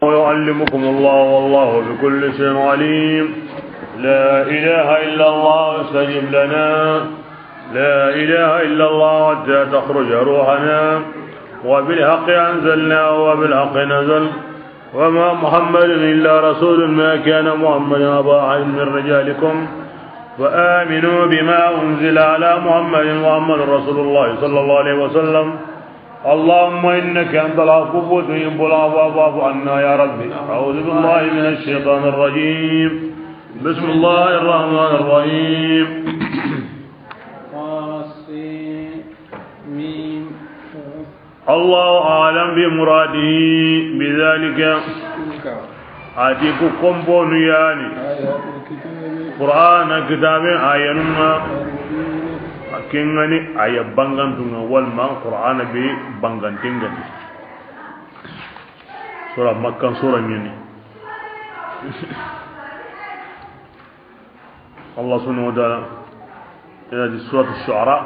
ويعلمكم الله والله بكل شيء عليم. لا إله إلا الله استجب لنا. لا إله إلا الله حتى تخرج روحنا. وبالحق أنزلنا وبالحق نزل. وما محمد إلا رسول ما كان محمد أبا أحد من رجالكم فآمنوا بما أنزل على محمد محمد رسول الله صلى الله عليه وسلم. اللهم إنك أنت العفو تحب العفو فاعف عنا يا ربي. أعوذ بالله من الشيطان الرجيم. بسم الله الرحمن الرحيم. الله أعلم بمراده بذلك. أتيكو كومبون يعني قرآن كتاب آياننا kengani aya bangantunga walma qur'ana be bangantengani sura makkan sura nyini Allah subhanahu wa ta'ala ila di surat asy-syu'ara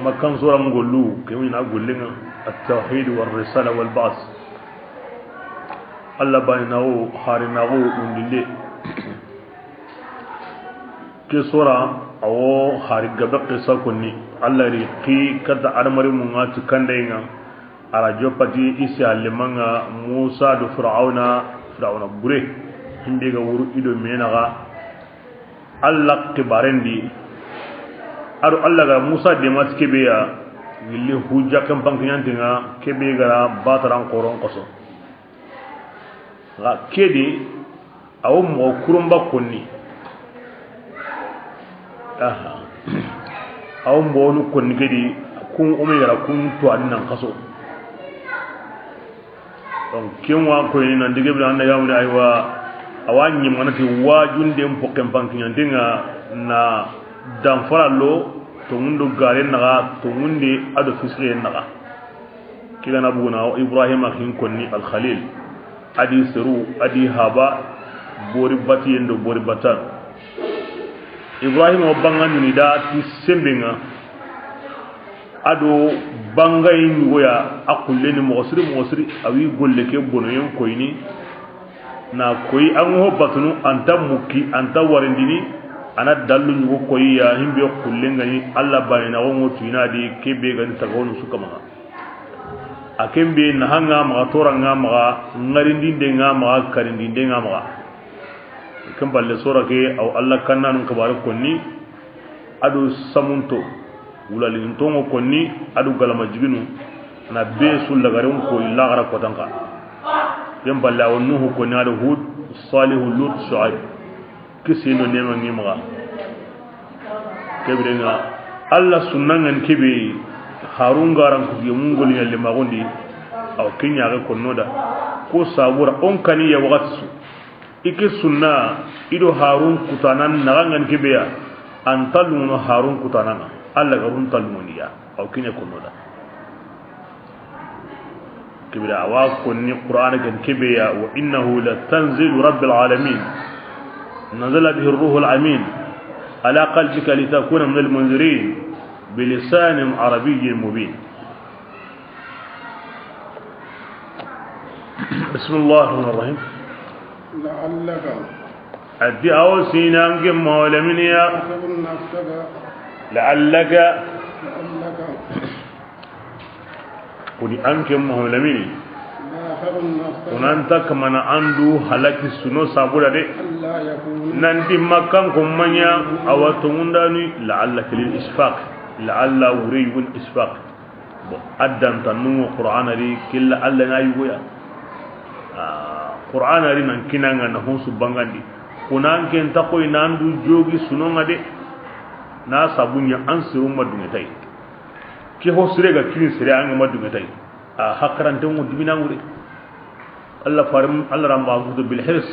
makkan sura ngollu kemina gollenga at-tauhid war risala wal ba's Allah baynahu harinahu undile ke sura awo hari gabe qissa kunni Allah ri qi kada armari mungati kandenga ara jopati isa limanga Musa do fir'auna bure hinde ga wuru ido menaga Allah kibarendi aro Allah ga Musa de matkebe ya gilli hujja kan bankinyantinga kebe gara bataran qoron qoso la kedi awo mo kurumba kunni aw mbonu kon gedi kun umira kun to annan kaso donc kenwa ko ni nan dige bla anda yamde aywa awanyi manati wajunde mpokem bankinya dinga na dan faralo to mundu gare naga to munde ado fisre naga kila nabuna Ibrahim akin konni al khalil adi seru adi haba bori bati endo bori batan Ibrahim o bangani da ti sembenga ado bangay ngoya akulle ni mosri awi golle ke bonoyen koyni na koyi an ho batunu anta muki anta warindini ana dallu ngo koyi ya himbe kulle ngani Allah bayina wongo tuina di kebe gani tagawonu sukama akembe na hanga ma toranga ma ngarindinde nga ma karindinde nga ma kan balle sura ke aw Allah kannanun kabar konni adu samunto wulalin tongo konni adu galama jibinu na be sul lagarin ko illa gara ko tanka yan balle aw nuhu konni adu hud salih lut shuaib kisino nema ngima kebrenga Allah sunnangan kebe harun garan ku yumungol yalle magondi aw kinya ga konnoda ko sabura on kani ya waqtu ike sunna ido harun kutanan nagangan kibeya antaluno harun kutanan alla garun talmuniya aw kinya konoda kibira awa konni qur'ana kan kibeya wa innahu la tanzilu rabbil alamin nazala bihi ar-ruhul amin ala qalbika litakuna min al-munzirin bilisanin arabiyyin mubin bismillahir rahmanir rahim لعلك أدي أو سينانك مولمنيا لعلك ودي أنك مولمني ونانتا كمان أندو هلاك السنو سابولا دي نانتي مكان كمانيا أو تمونداني لعلك للإشفاق لعل وريب الإشفاق أدن تنمو قرآن دي كلا ألا نايويا Qur'an ari nan kinanga na honsu bangandi kunan ken takoy nandu jogi sunonga de na sabunya ansiru madunga tay ki hosre ga kin sire an madunga tay a hakaran tan wudi binangure Allah farim Allah ramba gudu bil hirs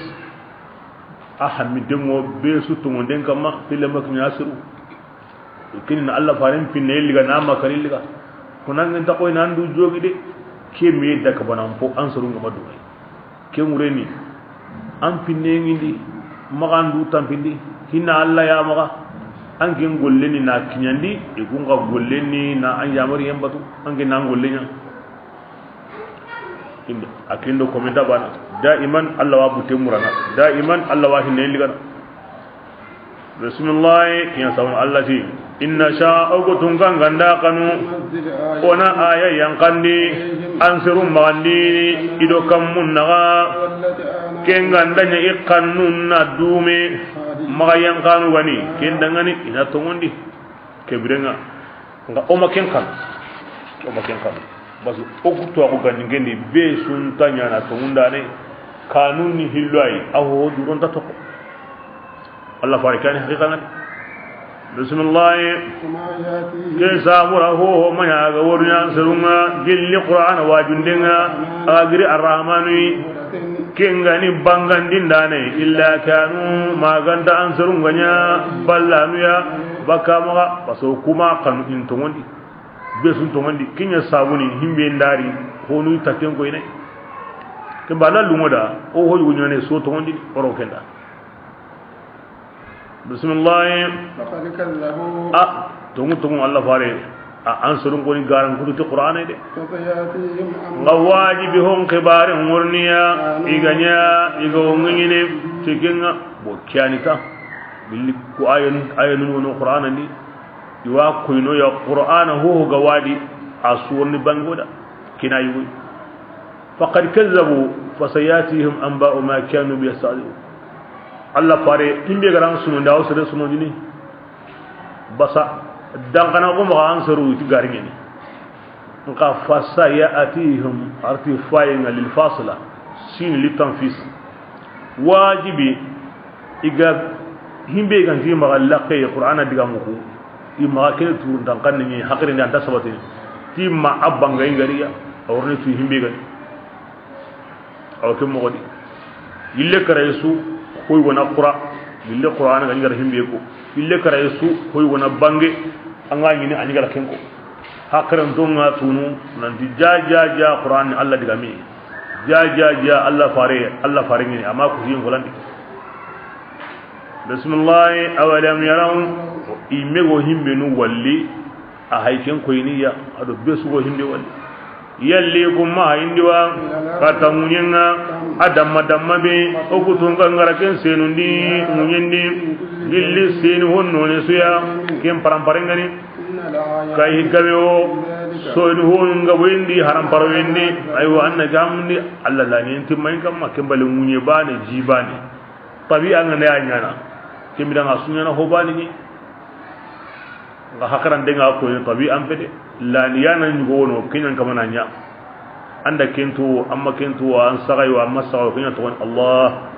ahamidemo be su to ngonden kama fille makin yasiru kin Allah farim pinne liga na makari liga kunan ken takoy nandu jogi de ke me da ka banan fo ansiru madunga kemureni an pinne ngindi magandu tampindi hinna Allah ya maga an gen golleni na kinyandi e gunga golleni na an yamari yambatu an gen nan gollenya inde akindo komenda bana daiman Allah wa butte murana daiman Allah wa hinne ligana bismillah ya sawon Allah ji inna sha'ugutun kan ganda kanu ona aya yang kandi ansirum mandi ido kamun naga kengandanya ikannun na dume maga yang kanu wani kendangani ina tongondi kebrenga nga oma kenkan basu okutu aku gandingendi be suntanya na tongundane kanuni hilwai aho duron tatoko Allah farikani haqiqatan bismillah kesa murahu maya ga wornya serunga gilli qur'an wajundenga agri arrahmani kengani bangandindane illa kanu maganda anserunganya ballanu ya bakamaga baso kuma kan intongondi besun tongondi kinya sabuni himbe ndari honu taten ko ine ke bana lumoda o hoyu nyone so tongondi oro kenda bismillah faqad kazzabu tongu Allah fare ansurun ko ni garan ko to qur'ana de fasayatihim ngawajibihum khibarin murniya iganya igo ngine tikinga bo kianita billi ko ayanu no qur'ana ni iwa ko no ya qur'ana ho gawadi asurni bangoda kina yuwi faqad kazzabu fasayatihim anba'u ma kanu biyasalu Allah fare timbe garan sunu ndaw sere sunu dini basa dangana ko ma ansaru ti garingeni nka fasayatihim artifa'in lil fasila sin litanfis wajibi iga himbe ganti ma laqay qur'ana diga muku imma kene tur dangan ni hakri nda sabati ti ma abanga ingariya awrne tu himbe gani awke mo godi ille karaysu koy wona qura ille qur'ana gani gar himbe ko ille karaysu koy wona bange anga ni ani gara kenko hakran donga tunu nan di jaja qur'an Allah diga mi jaja Allah fare ni amma ku yin golandi bismillah awalam yaraw imego himbe nu walli a hayken koyniya ado besu go himbe walli yalli kuma indiwa katamunyenga adamma be okutun kangara ken senundi munyindi gilli senu honno ne suya kem paramparengani kai gabewo soydu honga wendi haram parwendi ayo anna gamni Allah la ni timay kam makembale munye bane jibane tabi'a ngane anyana kemida ngasunya na hobani ni nga hakaran denga ko tabi'an fede la ni yana nyugo wono kinyan kamana nya anda kento amma kento an sagay wa amma sagaw kinyan to Allah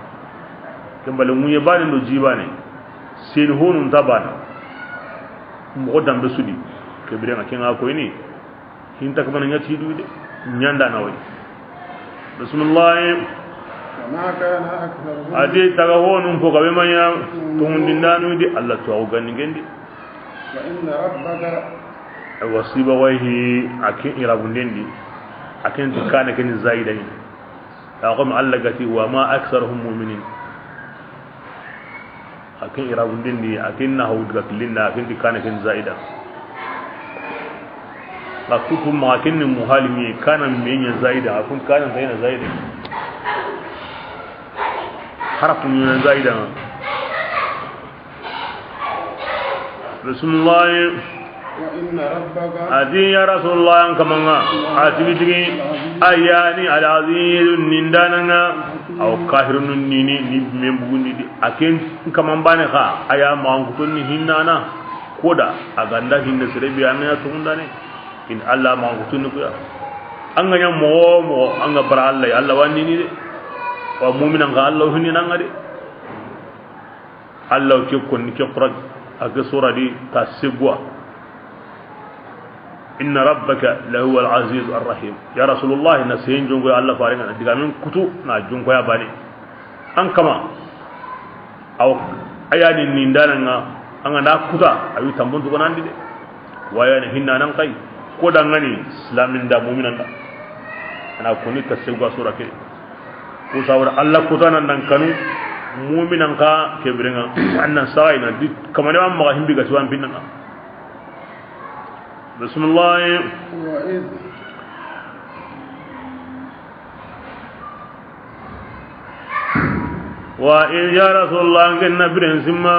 kembale munye bane do jibane sen honun tabana mo dambe sudi kebire ngakenga ko ni hinta kamana nya tidu de nyanda na way bismillah ma kana aktharuhum ade taga honun ko gabe manya to ndindanu di Allah to o ganni gendi wa inna rabbaka wasiba wahi akin irabundendi akin tukane ken zaidai taqum Allah gati wa ma aktharuhum mu'minin akin irabundendi akin na hawd gatlina akin tukane ken zaida la kutum ma akin muhalimi kana menya zaida akun kana zaida harfu min zaida bismillah wa inna rabbaka adi ya rasulullah kamanga atigi ayani al-aziz nindananga aw kahirun nini ni membugundi di aken kamambane kha aya mangutun ni hinnana koda aganda hinna serebi anaya tundane in Allah mangutun ko ya anganya mo anga bara Allah wani ni de wa mu'minan ga Allah hinna ngade Allah ke kon ke qur'an aga sura di tasibwa inna rabbaka lahu al-aziz ar-rahim ya rasulullah nasihin jungo Allah faringa diga min kutu na jungo ya bani an kama aw ayani nindananga anga na kuta ayu tambuntu ko nandi de waya ne hinna nan kai ko dangani islamin da mu'minan da ana kuni tasibwa sura ke ko sawara Allah kuta nan dan kanu mu'minan ka kebirenga annan sai na dit kamane am ma himbi ga suwan pinna bismillah wa ya rasulullah ganna biren simma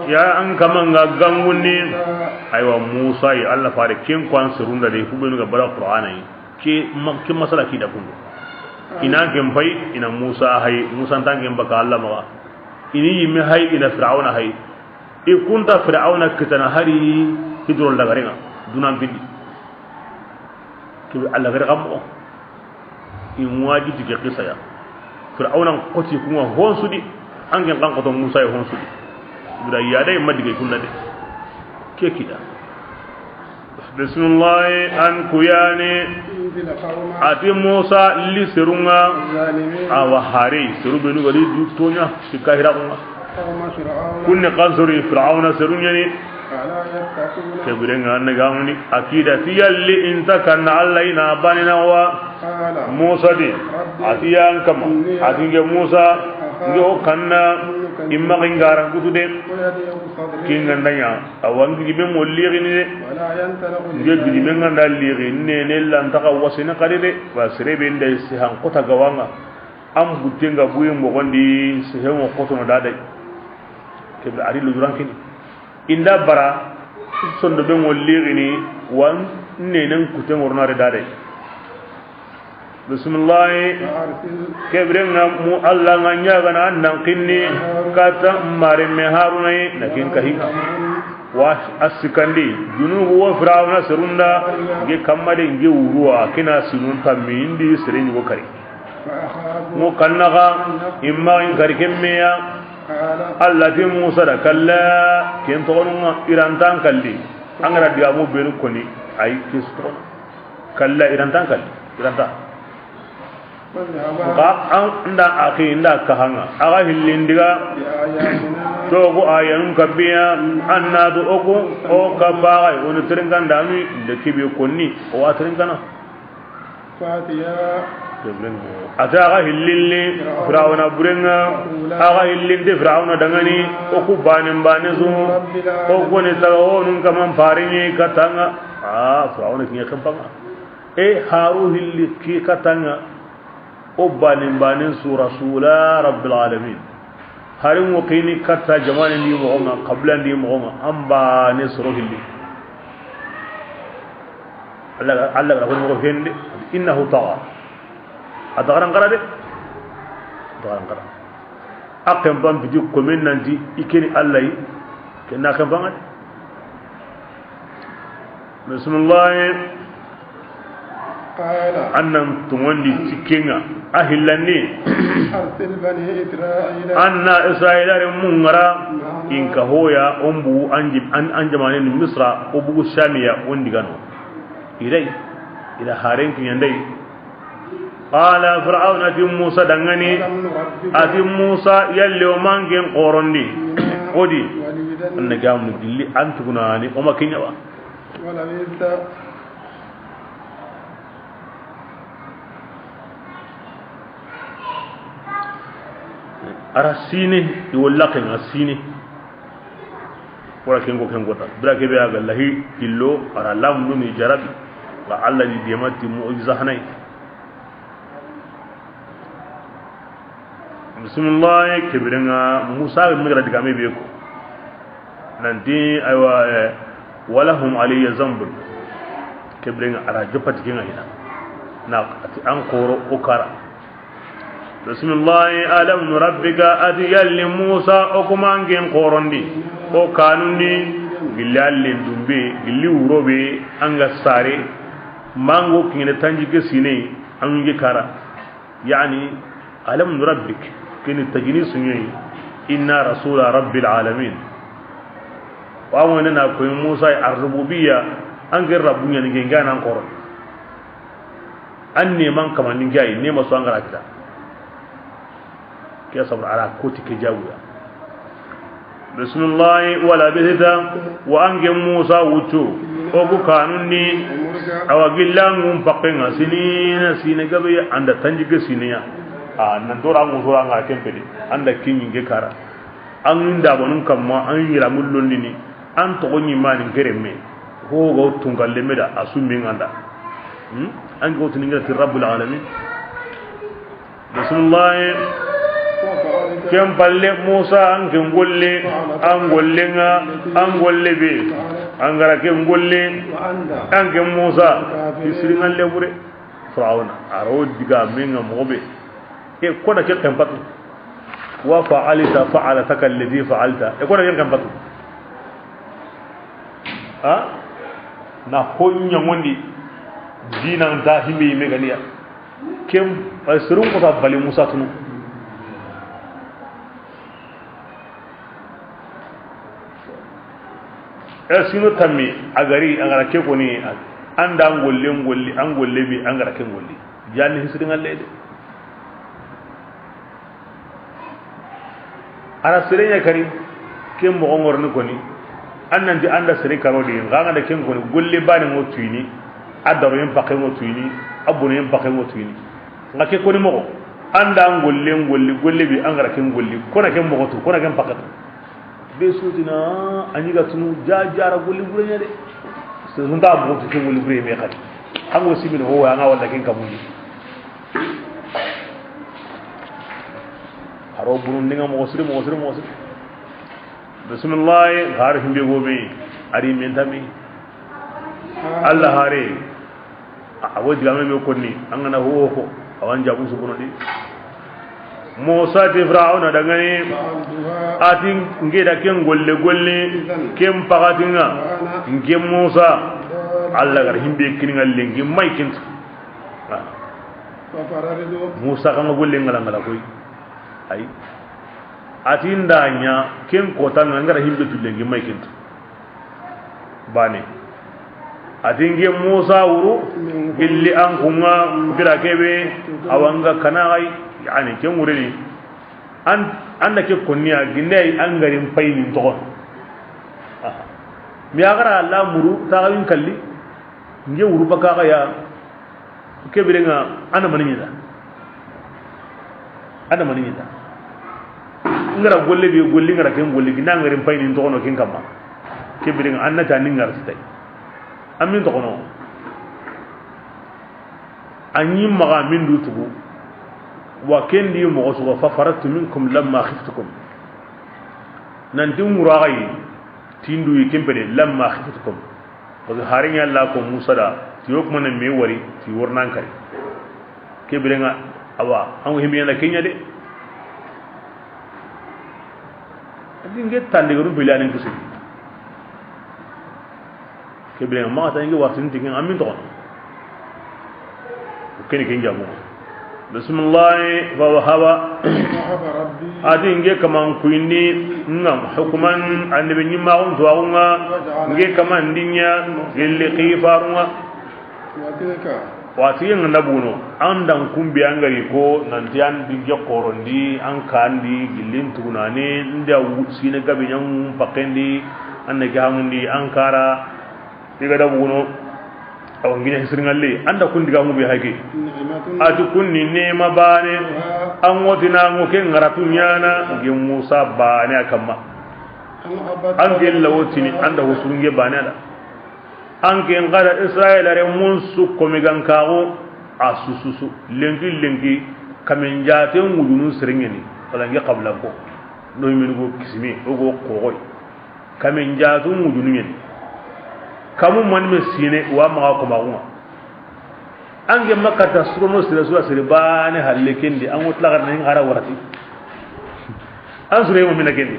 ya an kaman ga gangunni aywa Musa ya Allah fare kin kwan surunda de kubenu ga bara qur'ana yi ke masala ki da kundu ina gem bai ina Musa hay Musa tangem baka Allah ma ini yimi hay ina fir'auna hay e kunta fir'auna kitana hari hidrol daga renga dunan bindi ke Allah ga gamo in waji dige qissa ya fir'auna qoti kuma honsudi angen kan qoto Musa ya honsudi bura ya dai madige kunna de ke kida bismillah an kuyani ati Musa li serunga awa hari seru benu gadi dutonya sikahira kunne qasri fir'auna serunya ni kebirenga nagamni akida tiyalli intakanna allaina banina wa Musa di atiyan kama atinge Musa nge kanna imma ngara gutude kingandanya awangi gibe molliri ni nge gibe nganda liri ne lan taka wasina kadide basrebe ndai sihan kota gawanga am butenga buyi mo gondi sihan ko to no dade kebe ari lu rankini inda bara sondo be molliri ni wan ne nan kuten wornare dade bismillah kebrenga mu Allah nganya gana nan kinni kata mare me haruna nakin kahinga wa asikandi junubu wa fir'auna serunda ge kamade nge uruwa kina sinun tammi indi sereni go kari mu kannaga imma in karikemmeya Allah ti Musa da kalla ken to onuma irantan kalli angara diga mu benu koni ay kisto kalla irantan kalli iranta ba an nda akhi nda kahanga aga hillindiga to go ayanun kabiya annadu oku o kabaga onu tringanda mi de kibi konni o atringana fatiya ata aga hillilli firawna burenga aga hillinde firawna dangani oku banin banezu o goni tawo nun kaman farini katanga firawna kinya kampanga haru hilli ki katanga obanin banin su rasula rabbil alamin harin wakini katta jama'in di mu'amma qablan di mu'amma amba ne suru hilli Allah ko hende innahu tawa adaran qarade adaran qara akam bam bi ko men nanti ikeni Allah yi kenna kam bangat bismillah annan tumundi cikinga ahillanni anna israila mungara inka hoya ombu anjamane ni misra obugu shamiya ondigano ilai ila haren kinyandai qala fir'auna ti musa dangani ati musa yalle mangen qorondi odi anna gamnu dilli antugunani o makinya wa wala wita ara sine iwallaqin asine wala kengo ta brake be aga lahi illo ara lamnu ni jarabi wa alla di demati mu'jiza hanay bismillah kibrenga musa migra diga me be ko nanti aywa walahum alayya zambun kibrenga ara jopati kinga ina na ati an koro okara bismillah alam rabbika adiyal musa okumangen qorondi o kanundi gilal dumbe gilli urobe anga sare mango kine tanjige sine ange kara yani alam rabbik kini tajini sunyi inna rasula rabbil alamin wa wona na ko musa ar-rububiyya ange rabbunya ni ngana qoro anne man kamani ngai ne maso angara kita كي صبر على كوتي كجاويا بسم الله ولا بهدا وانجم موسى وتو اوغو كانوني او غيلام فقنا سنين غبي عند تنجي سينيا نندورا موسورا nga kempedi anda kinyi ngekara an nda bonun kamma an yira mullondini an to gonni mani geremme ho go tungalle meda asumi nganda an go tuninga rabbul alamin bismillah kem balle Musa an ken golle an gollenga an golle be an gara ken golle an ken Musa isiringa lebure Firauna aro diga menga mobe e kona ke tempatu wa fa'alta fa'alataka alladhi fa'alta e kona ke tempatu ha na honya ngondi dinan ta himbe meganiya kem asirun ko ta bali Musa tunu sino tammi agari angara ke ko ni anda ngolle bi angara ke ngolle janni hisirin Allah de ara sirenya kari kem mo ngorni ko ni annan di anda sire karo di nganga da ken ko ni golle bani mo tuini adaro yem pakke mo tuini abune yem pakke mo tuini ngake ko ni mo anda ngolle bi angara ke ngolle ko na ken mo to ko na ken pakke be sutina aniga tunu jajara golli burenya de so nda bo to golli bure me khati hango simin ho wa nga wala ken kamuni haro burun ninga mo sire bismillah har himbe gobe ari men tami Allah hare awo digame me konni angana ho ko awan jabu su bunodi Musa ti Fir'auna dangane atin ngeda ken golle ken pagatinga ngem Musa Allah gar himbe kiningal lengi may kin Musa kan golle ngala koy ay atin danya ken kota ngara himbe tulengi may kin bane atin ngem Musa wuru illi an kunga bira kebe awanga kanai yani ken wureni anda ke konniya ginday an garin payni to mi agara la muru taawin kalli nge wuru baka ya ke birenga ana manina ngara golle bi golli ngara ken golli ginda garin payni to no ken kamma ke birenga anna tani ngar sitay amin to kono anyi maga min du tugu wa kendi mo so fa faratu minkum lamma khiftukum nan dum murayi tindu yikembede lamma khiftukum ko harinya Allah ko Musa da tiyok man me wari ti wornan kare ke birenga awa an himbe na Kenya de dinge tande guru bilani kusi ke birenga ma ta ngi watin tingin amin to kene ken jamu bismillah wa wahaba adi nge kaman kuindi ngam hukuman annabi nyima on tuwaunga nge kaman dinya lilli qifarunga wati yang nabuno andan kumbi angari ko nanti an dinge korondi an kandi gillin tunane nda sine gabe nyam pakendi anne gamundi ankara diga dabuno awan gina hisringalle anda kun diga mu be hage atu kunni nema bane an wotina ngo ken ngaratu nyana ngi Musa bane akamma an gel lawotini anda hosurunge bane ala an ken ngara Israila re munsu ko mi gankawo asususu lengi kamen jate ngudunu sringeni wala ngi qabla ko no min go kisimi go koy kamen jatu ngudunu ngeni kamu man me sine wa ma ko mauma ange makata surono sira bane halle kendi an wutla gar nan gara warati an sure mo mina kendi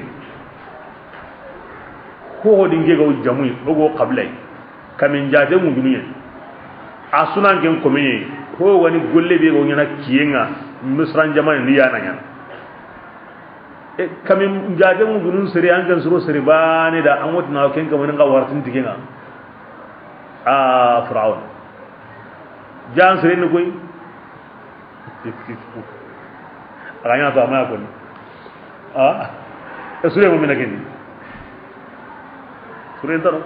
ko dinge go jamu go qablay kamin jade mu duniya asunan gen ko me ko wani golle be go nyana kiyenga misran jama'an ni yana nyana e kamin jade mu dunun sire an gan suro sire bane da an wutna ken ga mun ga waratin tigenga Fir'aun jan sire ni koy aganya to ama ko sure mo mina kendi sure ndaro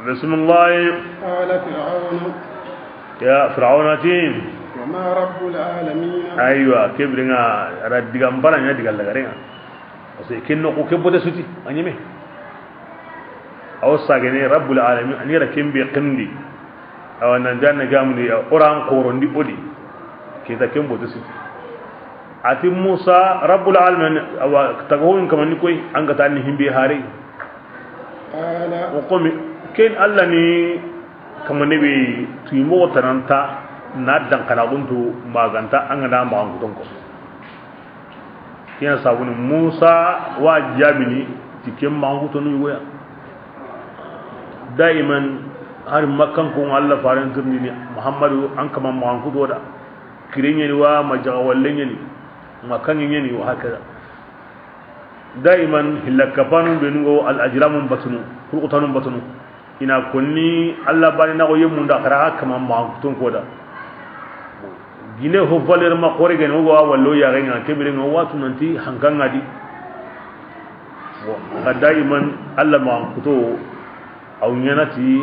bismillah qala fir'aun ya fir'aunatin wama rabbul alamin aywa kebringa raddigam balanya digal lagarenga parce que kenno ko kebote suti anyeme aw sagene rabbul alamin anira kembe qindi aw nan janna gamni quran qorondi odi ke ta kembo to suti ati Musa rabbul alamin awa tagahon kaman ni koy an ga tan himbe hare قال وقوم كين الله ني كما نبي تيمو تنانتا نادان كنا كنتو ماغانتا انغنا ما غونكو كين صابون موسى واجابني تيكم ما غوتو نيويا دائما har makkan ko Allah faran turni ni Muhammadu an kama ma ku doda kirenye ni wa majawallen ni makkan ni wa haka daiman hilakafanu bengo al ajramun batunu qurqatanun batunu ina konni Allah bani na ko yemu nda kara kama ma tun koda gine ho valer ma kore gen wo wallo ya renga kebire ngo watu nanti hankanga di wa daiman Allah ma kuto aw nyanati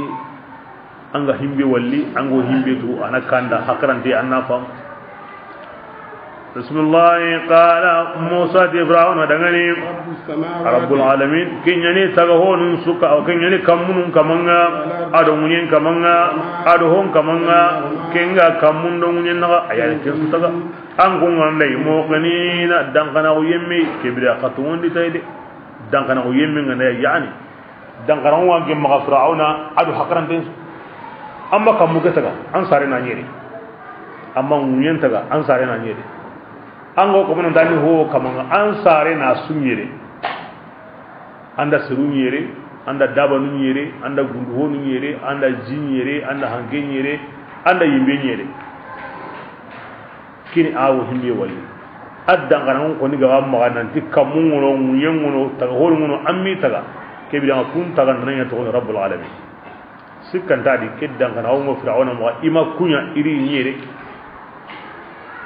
anga himbe walli ango himbe tu anakanda hakrante annafam bismillah qala musa fir'aun dangani rabbul alamin kinyani tagahon suka o kinyani kamunun kamanga ado munyen kamanga ado hon kamanga kenga kamundo munyen naga ayal kin taga ango ngandai mo ganina dangana o yemmi kibra khatun di tayde dangana o yemmi ngana yani dangana wa gem ma fir'auna ado hakrante amma kam muga taga an sare na nyeri amma munyen taga an sare na nyeri ango ko mon dani ho kamanga an sare na sunyere anda suru nyere anda daba nu nyere anda gundu ho nu nyere anda jinyere anda hange nyere anda yimbe nyere kini awo himbe wali adda ngaran ko ni ga ma nan tikam mungo munyen ngono taga ho ngono ammi taga kebira kun taga nan ya to rabbul alamin sikkan tadi keddan kana hawo fir'auna ma ima kunya iri nyere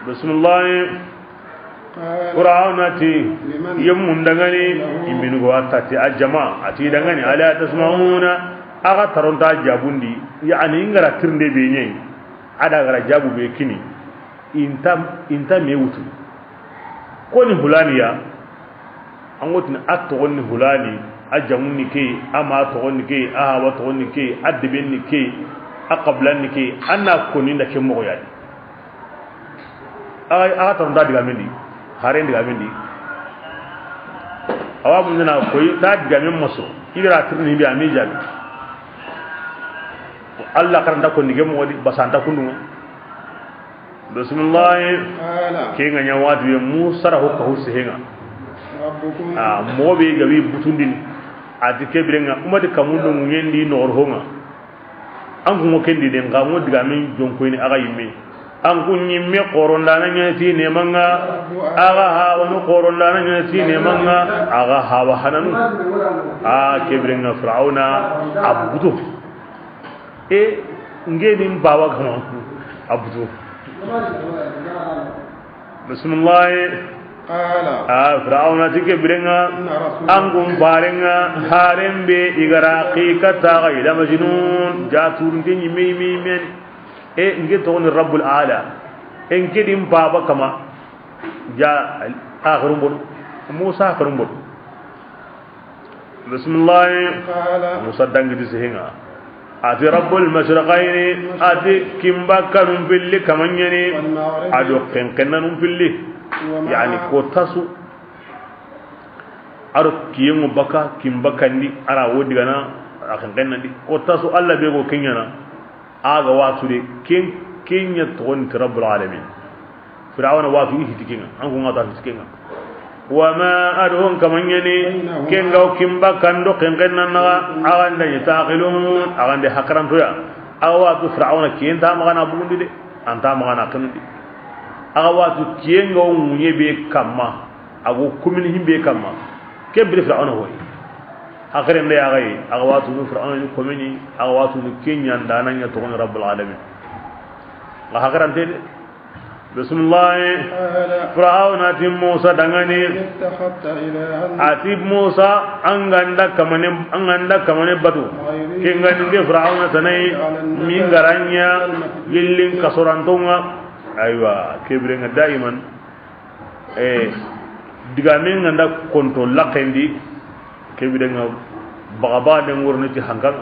bismillah fir'auna ti yemun dangani iminu go atati aljama ati dangani ala tasmauna aga taronta jabundi yani ngara tirnde be nyei ada gara jabu be kini inta mewutu koni hulaniya an wotin atto wonni hulani ajamunni ke ama to wonni ke aha wa to wonni ke adbenni ke aqablanni ke anna koni nda ke mo yaadi aga to ndadi gamendi haren diga mendi awabu ndina koy ta diga men moso ibira tirni bi ami jabi Allah karanda ko ndige mo wadi basanta kundu bismillah ke nganya wadu ye musa ra hokka husenga mo be gabi butundin ati kebirenga umade kamundo ngendi nor honga angu mo kendi den ga mo diga men jonko ni aga yimme angu nyimme qorondana nyati ne manga aga ha wono qorondana nyati ne manga aga ha wa hananu kebirenga fir'auna abudu ngedi mbawa gano abudu bismillah fir'auna tike birenga angum barenga harembe igara qikata ila majnun jaturun tinyi mi men ngeto ni rabbul ala ngedim baba kama ja akhirum bod musa akhirum bod bismillah musa dangi disenga ati rabbul mashriqaini ati kimba kanum billi kamanyani ado kenkenanum billi yani ko tasu aro kiyengo baka kimbakandi ara wodi gana akan kannandi ko tasu alla be go kenyana aga watu de kenya ton rabbul alamin fir'auna watu ihtikinga ango ngata ihtikinga wama adhum kamanyani kenga kimbakando kenkenana aganda yataqilun aganda hakran toya awatu fir'auna kenta magana bugundi de anta magana kanudi agawatu kiyenga munye be kamma ago kumini himbe kamma kebri fir'auna hoy akhirem de agai agawatu fir'auna ni komini agawatu ni kenya ndananya to rabbul alamin la hakarante bismillah fir'auna tim musa dangani atib musa anganda kamane batu kenga nge fir'auna tanai mingaranya lillin kasurantonga aywa kebrenga daiman digamen nganda konto laqendi kebrenga bagaba de ngornati hangal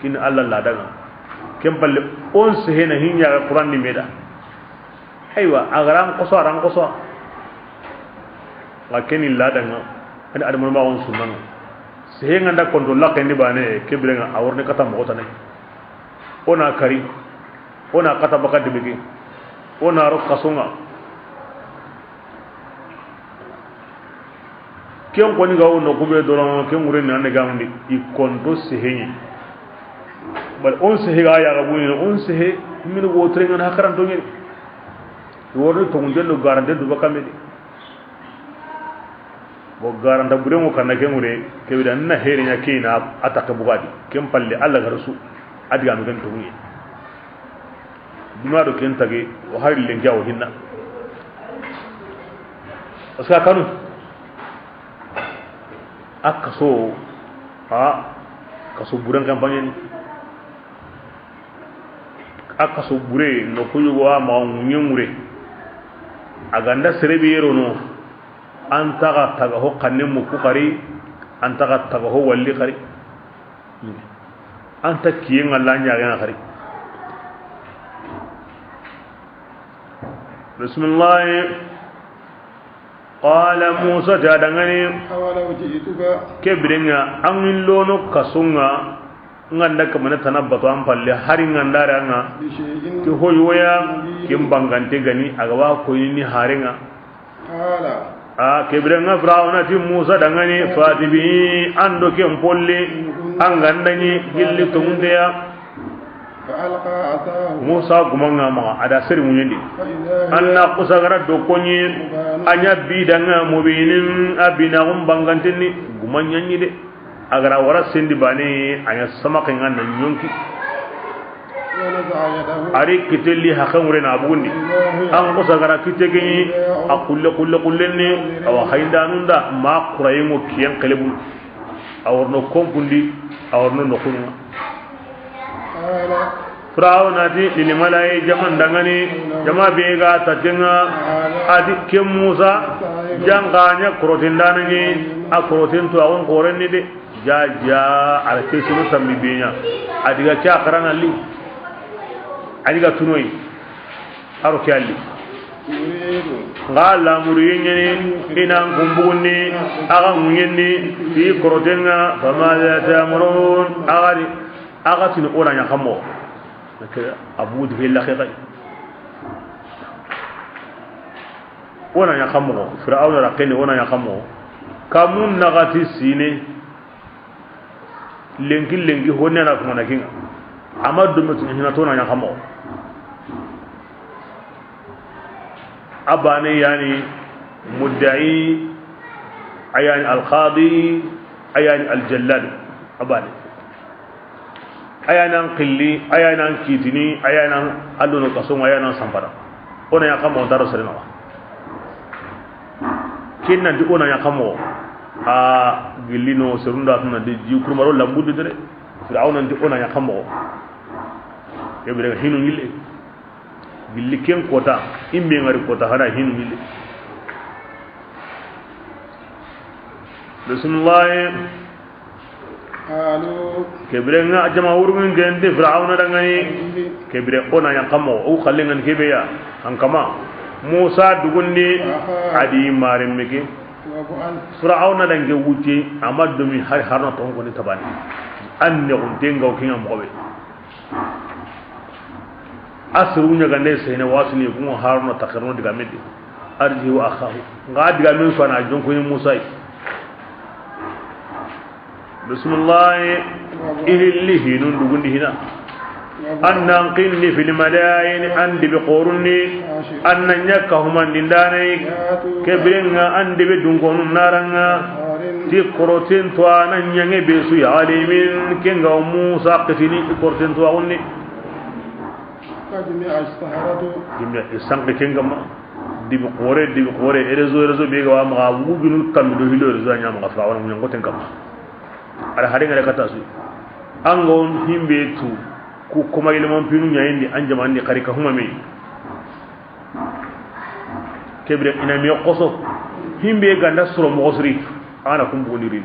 kin alla la daga kempalle on se hena hinya qur'an ni meda aywa agaran qoso lakini ladanga ani adamul ma on sunnan sehenga nda kondo lakeni bane kebrenga awrne kata mo tane ona kari ona kata bakade bege ona ro kasonga ken ko ni gawo no ko be doron ken ngure nan gamdi I kondo sehenyi bal on sehega ya gabuni on sehe min wo trenga na karanto ngi wodo to ngelo garande du bakamedi bo garanda buremo kanna ken ngure ke bidan na heri nya kina ataka bugadi ken palle alla garasu adiga no ken to ngi duma do ken tage o hari le jaw hinna asa kanu akaso kaso buran kampanye ni akaso bure no ko yugo ma ngure aganda serebe yero no antaka taga ho kanne mu ku kari antaka taga ho walli kari anta kiyen Allah nya ga kari bismillah qala musa jadangani awalau ji'tuka kebrenga angin lono kasunga nganda kamana tanabbato am palle hari ngandara nga ti hoyoya kimbangante gani agawa ko ni harenga ala kebrenga firauna ti musa dangani fatibi ando kem polle angandani gilli tundeya فألقى عصاه موسى غمانغا ما ada seri munyindi anna kusagara dokonyi anya bidanga mubinin abina gumbangantini gumanyanyi de agara wara sendi bane anya samakin anna nyonki ari kiteli hakamure na bugundi an kusagara kitegi akulle aw haydanunda ma quraymo kiyan qelebu awrno kompundi awrno nokunu Fir'auna di lil malai jaman dangani jama bega tatenga adi ke Musa janganya krotin danani akrotin to awon korenni de jaja arke sunu tambi benya adiga kya karana li adiga tunoi aro kyali ngala muriyeni ina ngumbuni aga munyenni bi krotenga fama ya tamrun agati ni ora nya kamo abu de la khayta ora nya kamo fir'auna raqini ora nya kamo kamun nagati sine lengi honna na kuma nakin amadu mutu hina to na nya kamo abane yani mudda'i ayani al-qadi ayani al-jallad abane ayana qilli ayana kitini ayana adono kasonga ayana sampara ona ya kamo daro serena kinna di ona ya kamo gillino serunda tuna de ji kurmaro lambude dere fir'auna di ona ya kamo yebere hinu ngille gilli ken kota imbe ngari kota hada hinu ngille bismillah kebrenga jama urun gende fir'auna dangani kebre ona yang kamo o khallengan kebeya an kama musa dugundi adi marin meke fir'auna dange wuti amaddu mi harna ton ko ni tabani anne on tenga o kinga mobe asrunya gande sene wasni ko harna takarno diga meddi arji wa akhahu ngadi diga men so na jonko ni musa bismillah ihillihi nun dugundi hina annan qinni fil madain andi bi qurunni annan yakahuma dindane kebrenga andi be dungonun naranga ti qorotin to anan nyange be su alimin kenga musa qfini qorotin to onni kadmi as-saharatu dimya isanke kenga ma dibi qore erezo be ga ma wugunu tamdo hilo rezo nyama ga frawon mun ngoten kam ala haringa de kata su angon himbe tu ku kuma ilmon pinu nyayindi anjamandi qarika huma me kebre ina mi qoso himbe ganda suro mo osri ana kum bonirin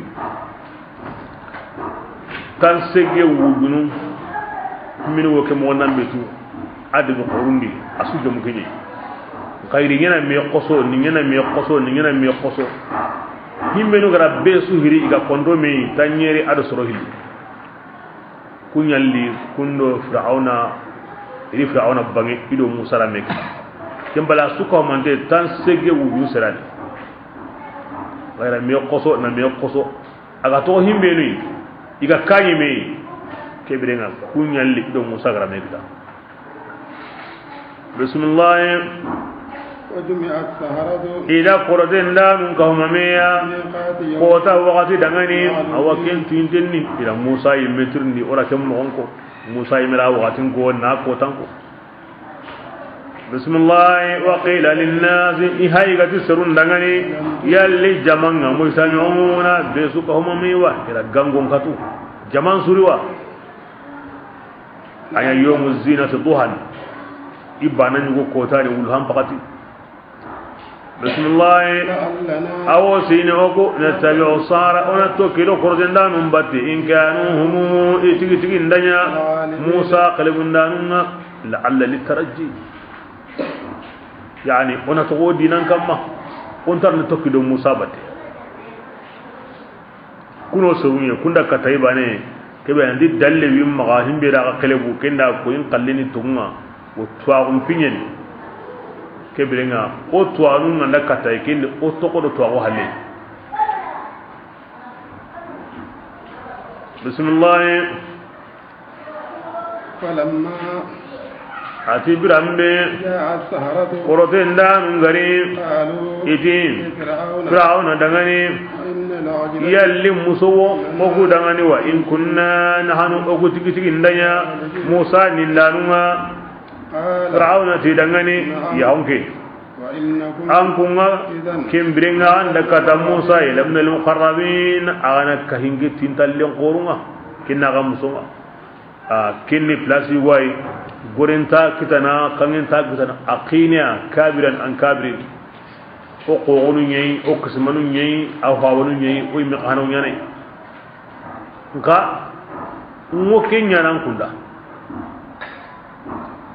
tan sege wugunu minu wo ke mo nan betu adu ko rundi asu jom kenyi kayri ngena me qoso ni ngena me qoso ni ngena me qoso himbe no gara besu hiri iga kondo me tanyere ado soro hili kunyalli kundo fir'auna bangi ido musa ramek kembala suka mande tan sege wu yusrani gara me qoso na me qoso aga to himbe ni iga kanyi me kebirenga kunyalli ido musa gara mekta bismillah وجمع السهرة إذا قردن دانون كهممية قوتا وقت دغني أو كن تنتني إلى موسى يمترني أورا كم لونكو موسى يمرا وقت كو نا قوتانكو بسم الله وقيل للناس إهايغا تسرون دغني يلي جمعنا مستمعون بسوك هممية إلى غانغون كاتو جمان سوريوا أي يوم الزينة ضحى إبانا نيغو قوتاني ولهم فقطي بسم الله أو سينوكو نتبع صارا ونتوكيلو قردندان باتي إن كانوا هم إتكين دنيا موسى قلبندان لعل للترجي يعني ونتغو دينان كما ونتر نتوكيلو موسى باتي كنو سوية كندا كتايباني كبه عندي دل ويم مغاهم بيراغ قلبو كندا كوين قليني تغنى وتواغم فينيني kebirenga o tuanu nganda katay kende o toko do tuago halle bismillah falamma ati birambe ya as-saharatu qorotendan ngari itin fir'auna dangani yalli musowo ogu dangani wa in kunna nahanu ogu tigi ndanya musa nindanunga Fir'auna tidangani ya onke angkunga kimbringa anda kata Musa ila min al-muqarrabin ana kahingi tintallen qorunga kinnaga musunga kinni place way gorenta kitana kangenta kitana aqinia kabiran an kabirin o qogonu nyei o kismanu nyei aw hawanu nyei o mi khanu nyane nka ngo kenya nan kunda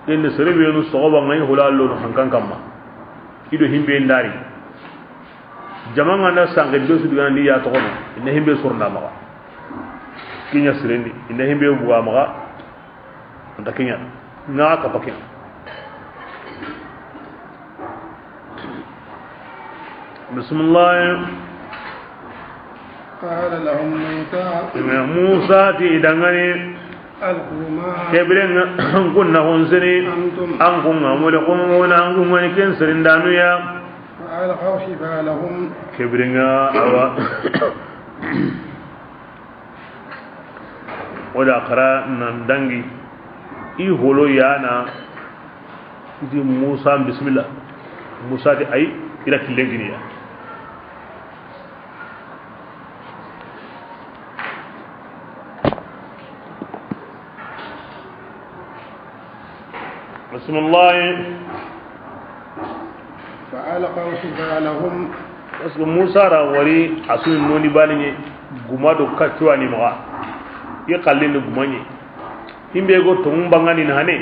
inde serebe no soba ngai hulalo no hankan kamma ido himbe ndari jamanga na sange do su diga ndi ya to kono inde himbe surna ma kinya sirendi inde himbe buga ma anda kinya na ka pakin bismillah qala lahum musa ti dangane kebiren kunna honsini an kunna mole kunna an kunna ken sirindanu ya alqaw hibalahum kebiren awa oda khara nan dangi i holo yana di musa bismillah musa di ay ila kilengini ya بسم الله فألقوا حبالهم بس موسى راوري أسون نوني بالني غمادو كاتواني مغا يقلل غماني هم بيغو توم بانغاني نهاني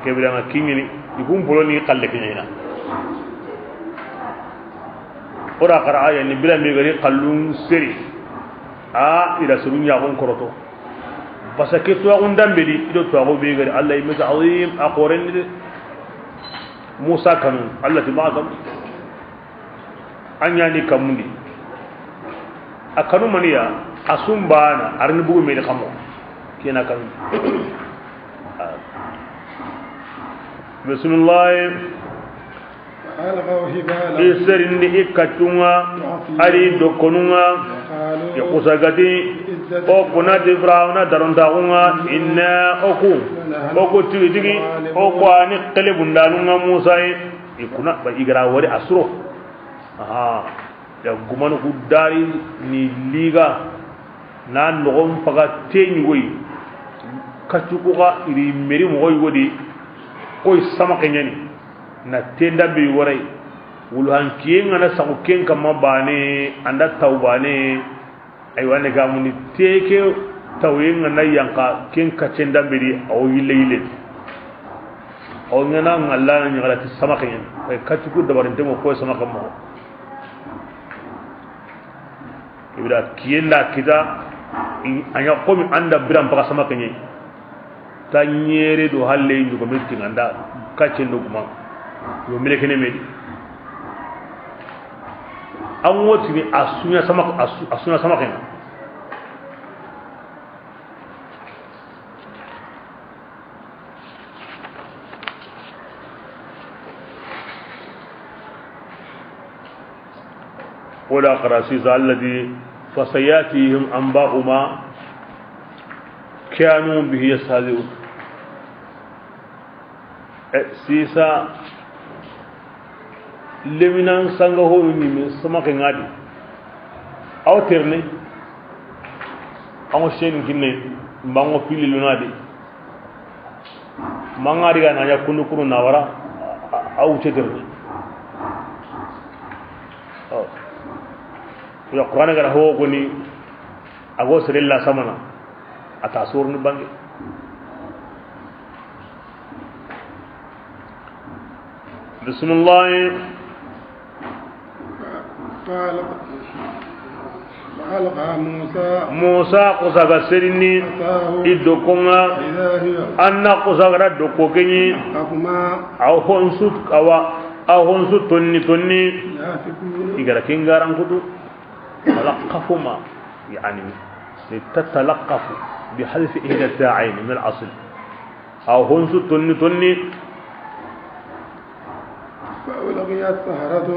كبرنا كيني يكون بولوني قلل كينينا ora qara aya ni bila mi gari qallun seri ila surun ya gon koroto basake to agun dambedi ido to ago be gari Allah yimi azim aqoren Musa kanu Allah tibaka anya ni kamundi akanu maniya asumbana arni bugu me khamo kena kan bismillah iserin di ikatunga ari dokonunga ya kusagati o kunati Fir'auna darontaunga inna oku tigi oku ani qalibundalunga Musa ikuna ba igara wari asro ya gumanu kudari ni liga nan logom paga teni woy kacukuga iri meri moy wodi koy sama kenyani na tenda bi warai wulhan kiyenga na saku ken kama bane anda tawbane ay wane gamuni teke tawenga na yanka ken ka tenda bi aw yile o ngana ngalla ni ngala ti sama kenyen ay katiku dabarinte mo ko sama kam mo ibra kiyenda kita anya ko mi anda biram paka sama kenyen tanyere do halle ndu ko metti nganda kacce ndo kuma yo mele kene medi an woti ni asunya sama kenyen ولا قراسيس الذي فسياتيهم انباء ما كانوا به يستهزئون سيسا لمنان سانغو من سماك غادي او ترني او شين كيني مبانغو فيلي لونادي مانغاري غانا يا كونو كونو ناورا او تشترني ya qur'an gara ho goni ago sirilla samana ata surnu bangi bismillah فألقى موسى قصاغا سرني إدوكونا أنا قصاغا دوكوكيني أو هونسوت كوا أو هونسوت توني إذا كينغاران كتو تلقفوا ما يعني تتلقف بحذف إحدى التاعين من الأصل أو هنسو تني فألقي السحرة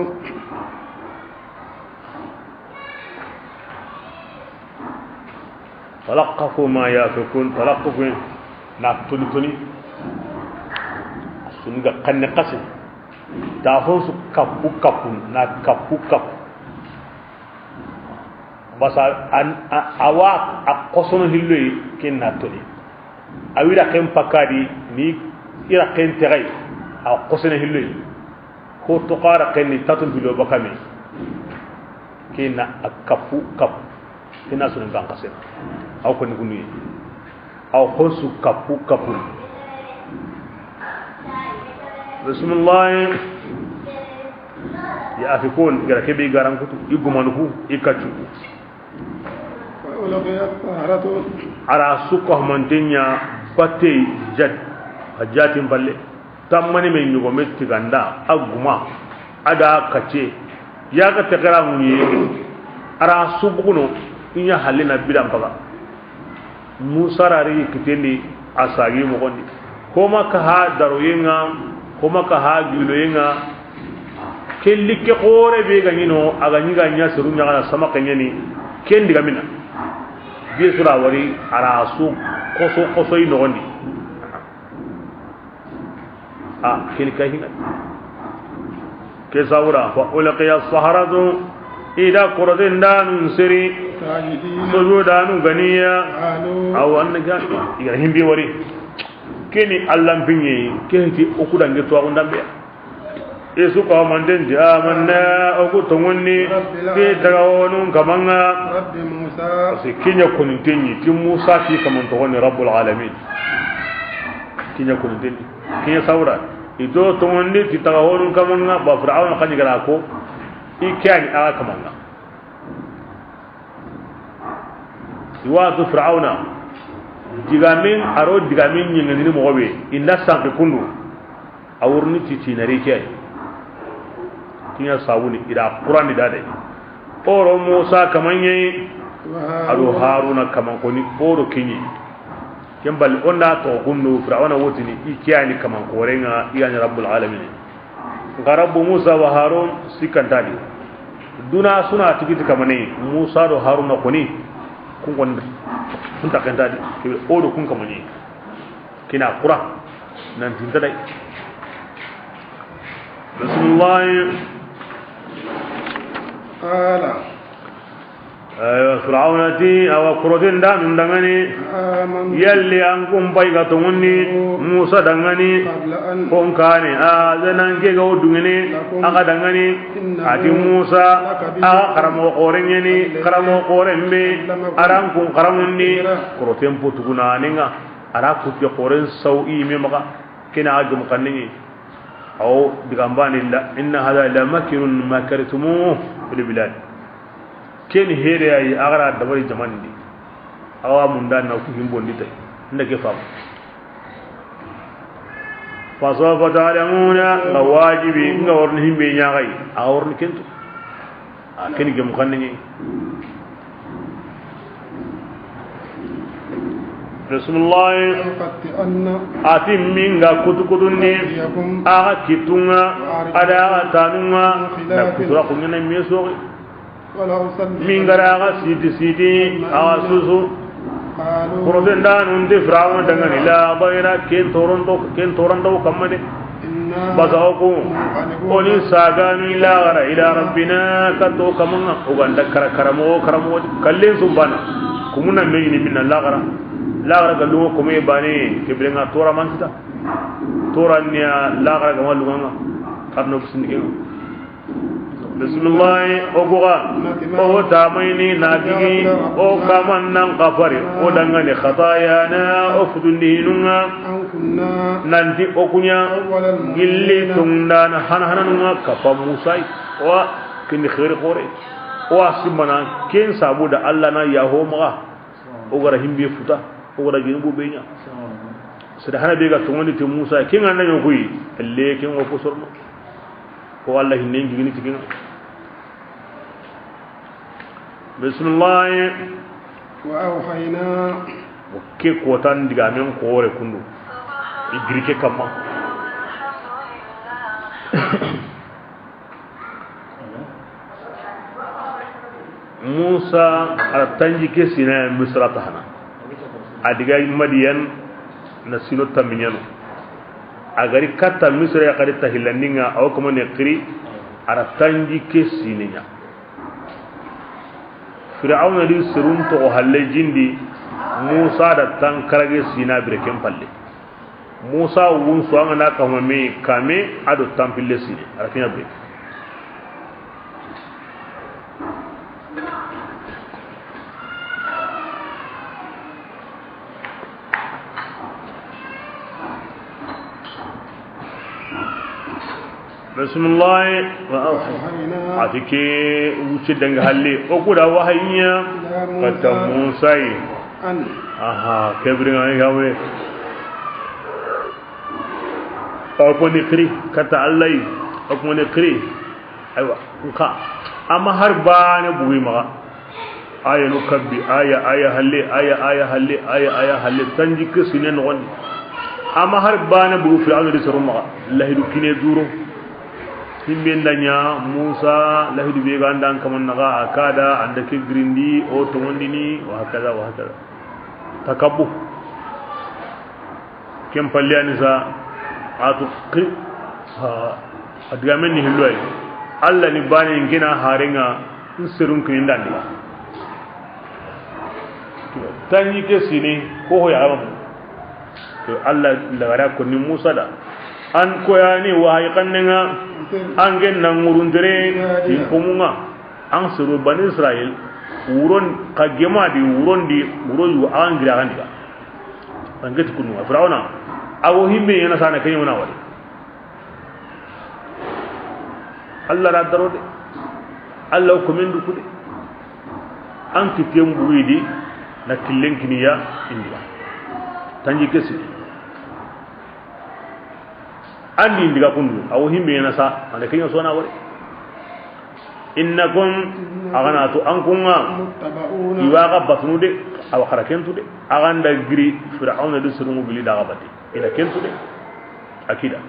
تلقفوا ما يافكون تلقفوا ناك تني سنغا قن قسم تافون كفو ناك كفو basa awa akosono hilloy ken natoni awira ken pakadi ni ira ken tegay akosono hilloy ko to qara ken ni tatul bilo bakami kena akafu kap kena sunan bankase aw ko ni gunu aw khosu kapu bismillah ya afikun gara kebe garan kutu igumanuku ikachu ara suko mantenya batte jad hajatin balle tammani men yugo metti ganda aguma ada kace ya ga takara munye ara subuno inya halina bidan baga musa rari kitende asagi mo gondi koma ka ha daroyenga koma ka ha giloyenga kelli ke qore be ganino aga nyiga nya suru nya sama kanyani ken diga mina bi sura wari ara su koso ino gondi keli kahina ke zawra fa ulqiya as-saharatu ida quradin danun siri sujudanu ganiya aw annaka iga himbi wari keni allam binye kenti okudange to agundambe yesu ko manden amanna oku tongonni ke dagawonu kamanga rabbi musa sikinya kunintenyi ti musa fi kaman to woni rabbul alamin kinya kunintenyi kinya sawra ido tongonni ti dagawonu kamanga ba fir'aun khani gara ko ikani aga kamanga iwatu fir'auna digamin aro digamin nyingani mo gobe inda sanke kundu awurni titi narike kinya sawuni ida qur'ani dade oro musa kamanye ado haruna kaman koni oro kinyi kembal onda to kundu fir'auna wotini ikiyani kaman korenga iyani rabbul alamin garabbu musa wa harun sikantadi duna suna tikiti kamane musa do haruna koni kun gonda kun takantadi oro kun kamanye kina qur'an nan tintadai bismillah قال فرعونتي أو كرودين دان دعاني يلي أنكم بايغتوني موسى دعاني كون كاني زنان كيغو دعاني أكا دعاني أتي موسى كرامو قوريني كرامو قورين بي أرانكم كراموني كرودين بوتغنا نينغا أراكوتي قورين سوئي ميمكا kina agum kanni aw digambani la inna hada la makinun makartumu bil bilad ken here ay agara dabari jamandi awa munda na ku himbondi tay ndake fam فسوف تعلمون واجبي ngawrni himbe nyaagay awrni kentu ken gem xanni Rasulullah atim minga kutukudunni aga kitunga ada tanunga na kutura kunyana meso minga aga sidi aga susu Provendan undi Firaun dengan ila bayna ken toronto kamane bazaku oni sagan ila rabbina kato kamanga uganda karamo kallin sumbana kumuna meyni min lagara galu ko me bani kibrenga tora mansita tora nya lagara gamalunga karno bisindike Bismillah ogoga o tamaini nadigi o kamannan qafari o dangane khatayana o fudundinunga nanti okunya gilli tungdana hananunga kafa musai wa kini khair qore wa simana ken sabuda Allah na yaho maga o gara himbe futa o gara gimbu benya sadahana be ga tungoni te Musa kin annan yokuyi alle kin o fosorno ko Allah hinne ngini tikin Bismillah wa awhayna ke ko tan diga men ko wore kundu igrike kamma Musa atanji ke sina misra tahana adiga madiyan na sino taminyano agari kata misra ya kadi tahilandinga aw kuma ne qiri aratanji ke sininya Fir'auna di sirun to halle jindi Musa da tan karage sina bireken palle Musa wun so an na kama me kame ado tampille sine arafina be Bismillah wa awhayna atike wuce danga halle o kuda wahayya kata Musa aha kebringa yawe oponi kri kata Allah oponi kri aywa ka amma har ba ne buwi ma aya no kabbi aya halle tanji kisine no woni amma har ba ne buwi Fir'auna di saruma Allah du kine duro himbe ndanya Musa lahidu be gandan kaman naga akada andake grindi o to wondini wa hakaza takabbu kem palyani sa atu qi ha adigamen ni hilway alla ni bani ngina harenga nsirun kin ndandi tanyi ke sini ko ho ya to alla lagara ko ni Musa da an koyani wa haykannga angen nan murundire tinkumunga an suru bani Israel uron kagema di uron yu angira andiga angeti kunu Firauna awo himbe yana sana kany wana wali Allah ra darode Allah ko mendu kude an kitem buidi na kilenkiniya indiga tanji kesi andi ndiga kundu aw himbe yana sa ande kenya sona wore innakum aganatu ankunga iwaga batnude aw kharakentude aganda giri Fir'auna de suru mobili daga bati ila kentude akida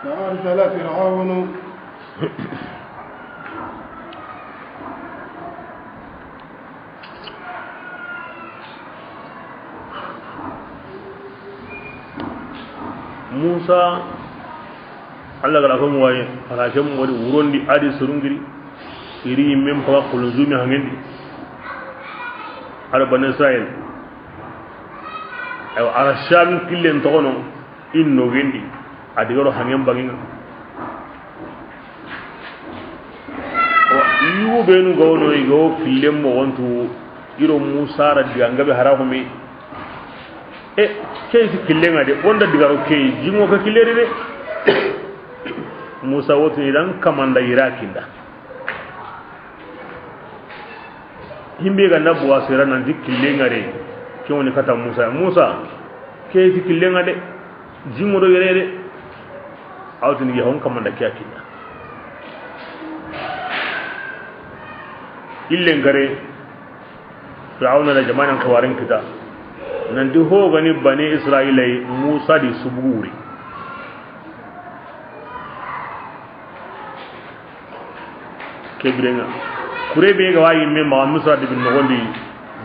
arsala fir'aunu Musa Allah gara ko moy ala kem wodi wurondi adi surungiri iri mem pa kuluzumi hangendi ala ban Israel ay ala sham killen togono inno gendi adi goro hangem banginga o yu benu gono igo killem mo wontu iro Musa radi angabe harahumi e kesi killenga de onda digaro kei jingo ka killeri de Musa wotu idan kamanda irakinda himbe ga nabu wasira nan dikillenga de ke woni kata Musa kesi killenga de jingo do yere de awtini ya hon kamanda kiyakinda illen gare fir'auna da jama'an kawarin kita nan di ho gani bani isra'ilai Musa di suburi kebrenga kure be ga wayi me ma Musa di bin nogondi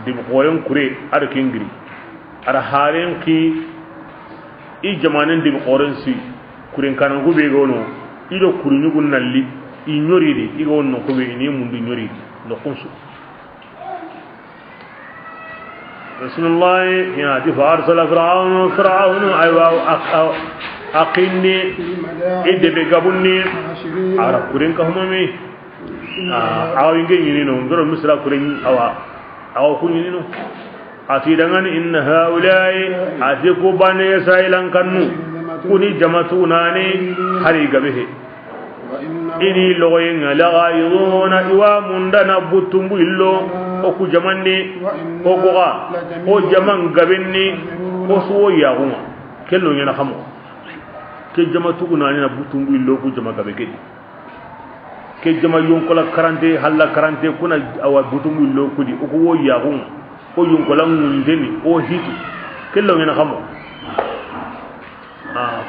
di koyen kure ar kingri ar haren ki i jama'an di koren si kuren kanan gube ga wono ido kurunyugun nalli i nyoridi i ga wonno ko be ni mundu nyoridi no kunsu رسول الله ياتي فارسل فرعون ايوا اقني ادي بغبني عرب كورين كهممي aw inge yini no ngoro misra kurin aw kun yini no ati dangan in haulai ati ko bane sailan kannu kuni jamatuna ne hari gabe ini loyen la ghayruna iwa mundana butumbu illo o ku jamanni o goga o jaman gabenni o so yaaguma kello ngena xamo ke jamatu una na butumbu illo ku jama gabe ke jama yonkola 40 halla 40 kuna awa butumbu illo ku di o ko wo yaaguma o yonkola ngundeni o hitu kello ngena xamo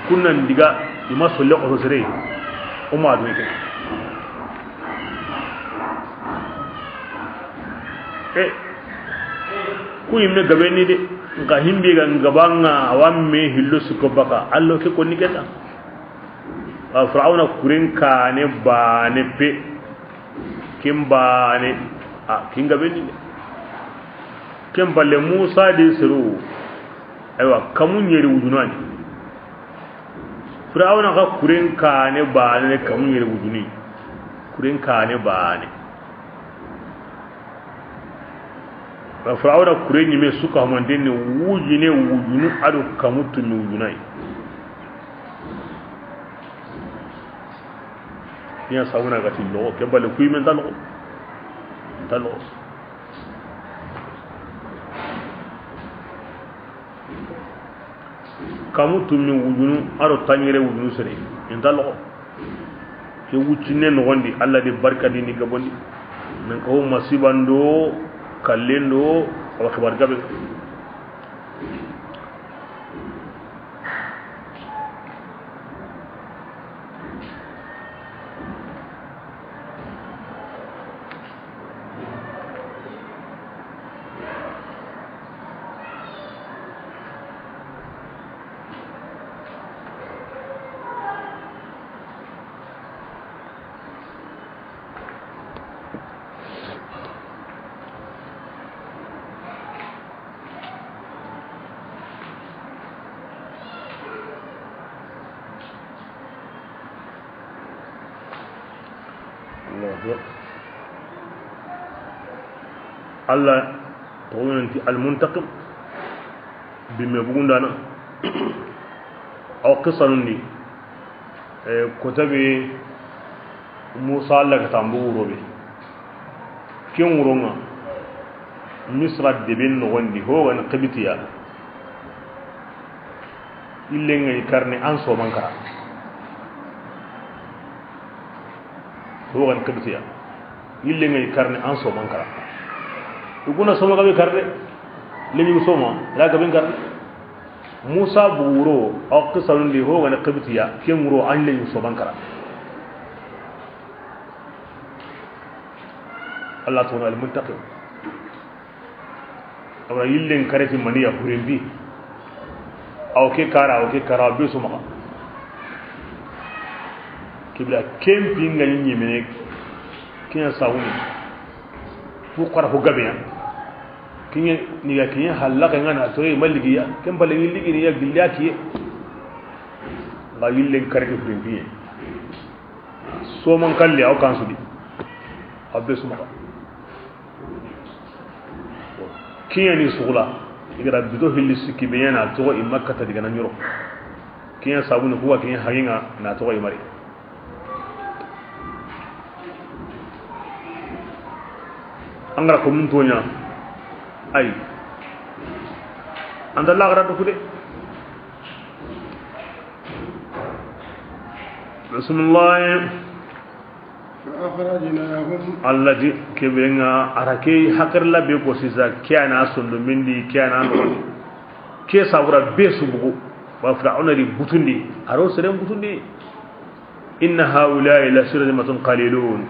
kunna ndiga ima solle o sere o ma do ke ku yimne gabeni de nga himbi ga ngabanga awamme hillo suko baka allo ke ko niketa fir'auna kurin kane bane pe kimbane kinga beni de kimballe Musa de siru aywa kamun yeri wujunani fir'auna ga kurin kane bane kamun yeri wujuni kurin kane bane fir'auna kurin ni me suka hamandin ne wujine wujunu adu kamutu mi wujunai ya sauna ga tillo ke bale kuyi men talo kamutu mi wujunu ado tanyere wujunu sere indalo ke wucine no gondi alla de barkadi ni gabondi men ko masibando kallendo wa khabar gabe Allah tawonti al-muntaqim bimme bugundana aw qisanundi ko tabe Musa Allah ka tamburo be ken wuronga misra de ben no wondi ho wan qibtiya ille ngay karne an so mankara ho wan qibtiya ille ngay karne an so mankara iguna soma gabe karde leñu soma la gabe ngar Musa buro o qisalun li ho wana qibtiya kemuro an leñu so bankara Allah ta'ala al-muttaqin awra yillen karati maniya hurimbi aw ke kara be soma kibla kempi ngani nyimene kinya sawuni fu qara fu gabe ya kinya ni ga kinya halaka ngana to e maligiya kem bale ligi ni ya gillaki ba yillen karati hurimbi so man kalli aw kan sudi abbe suma kinya ni sugula igara bido hilli sikki be yana to i makka ta diga nan yoro kinya sabunu huwa kinya haginga na to mari angara ko mun tonya ay anda la gara do kude bismillah فأخرجناهم الذي كبرنا أركي حكر لا بيكو سيزا كيانا سندو مندي كيانا نوني كي سابرا بيسبو وفرعون دي بوتوندي أرو سرين بوتوندي إن هؤلاء لشرذمة قليلون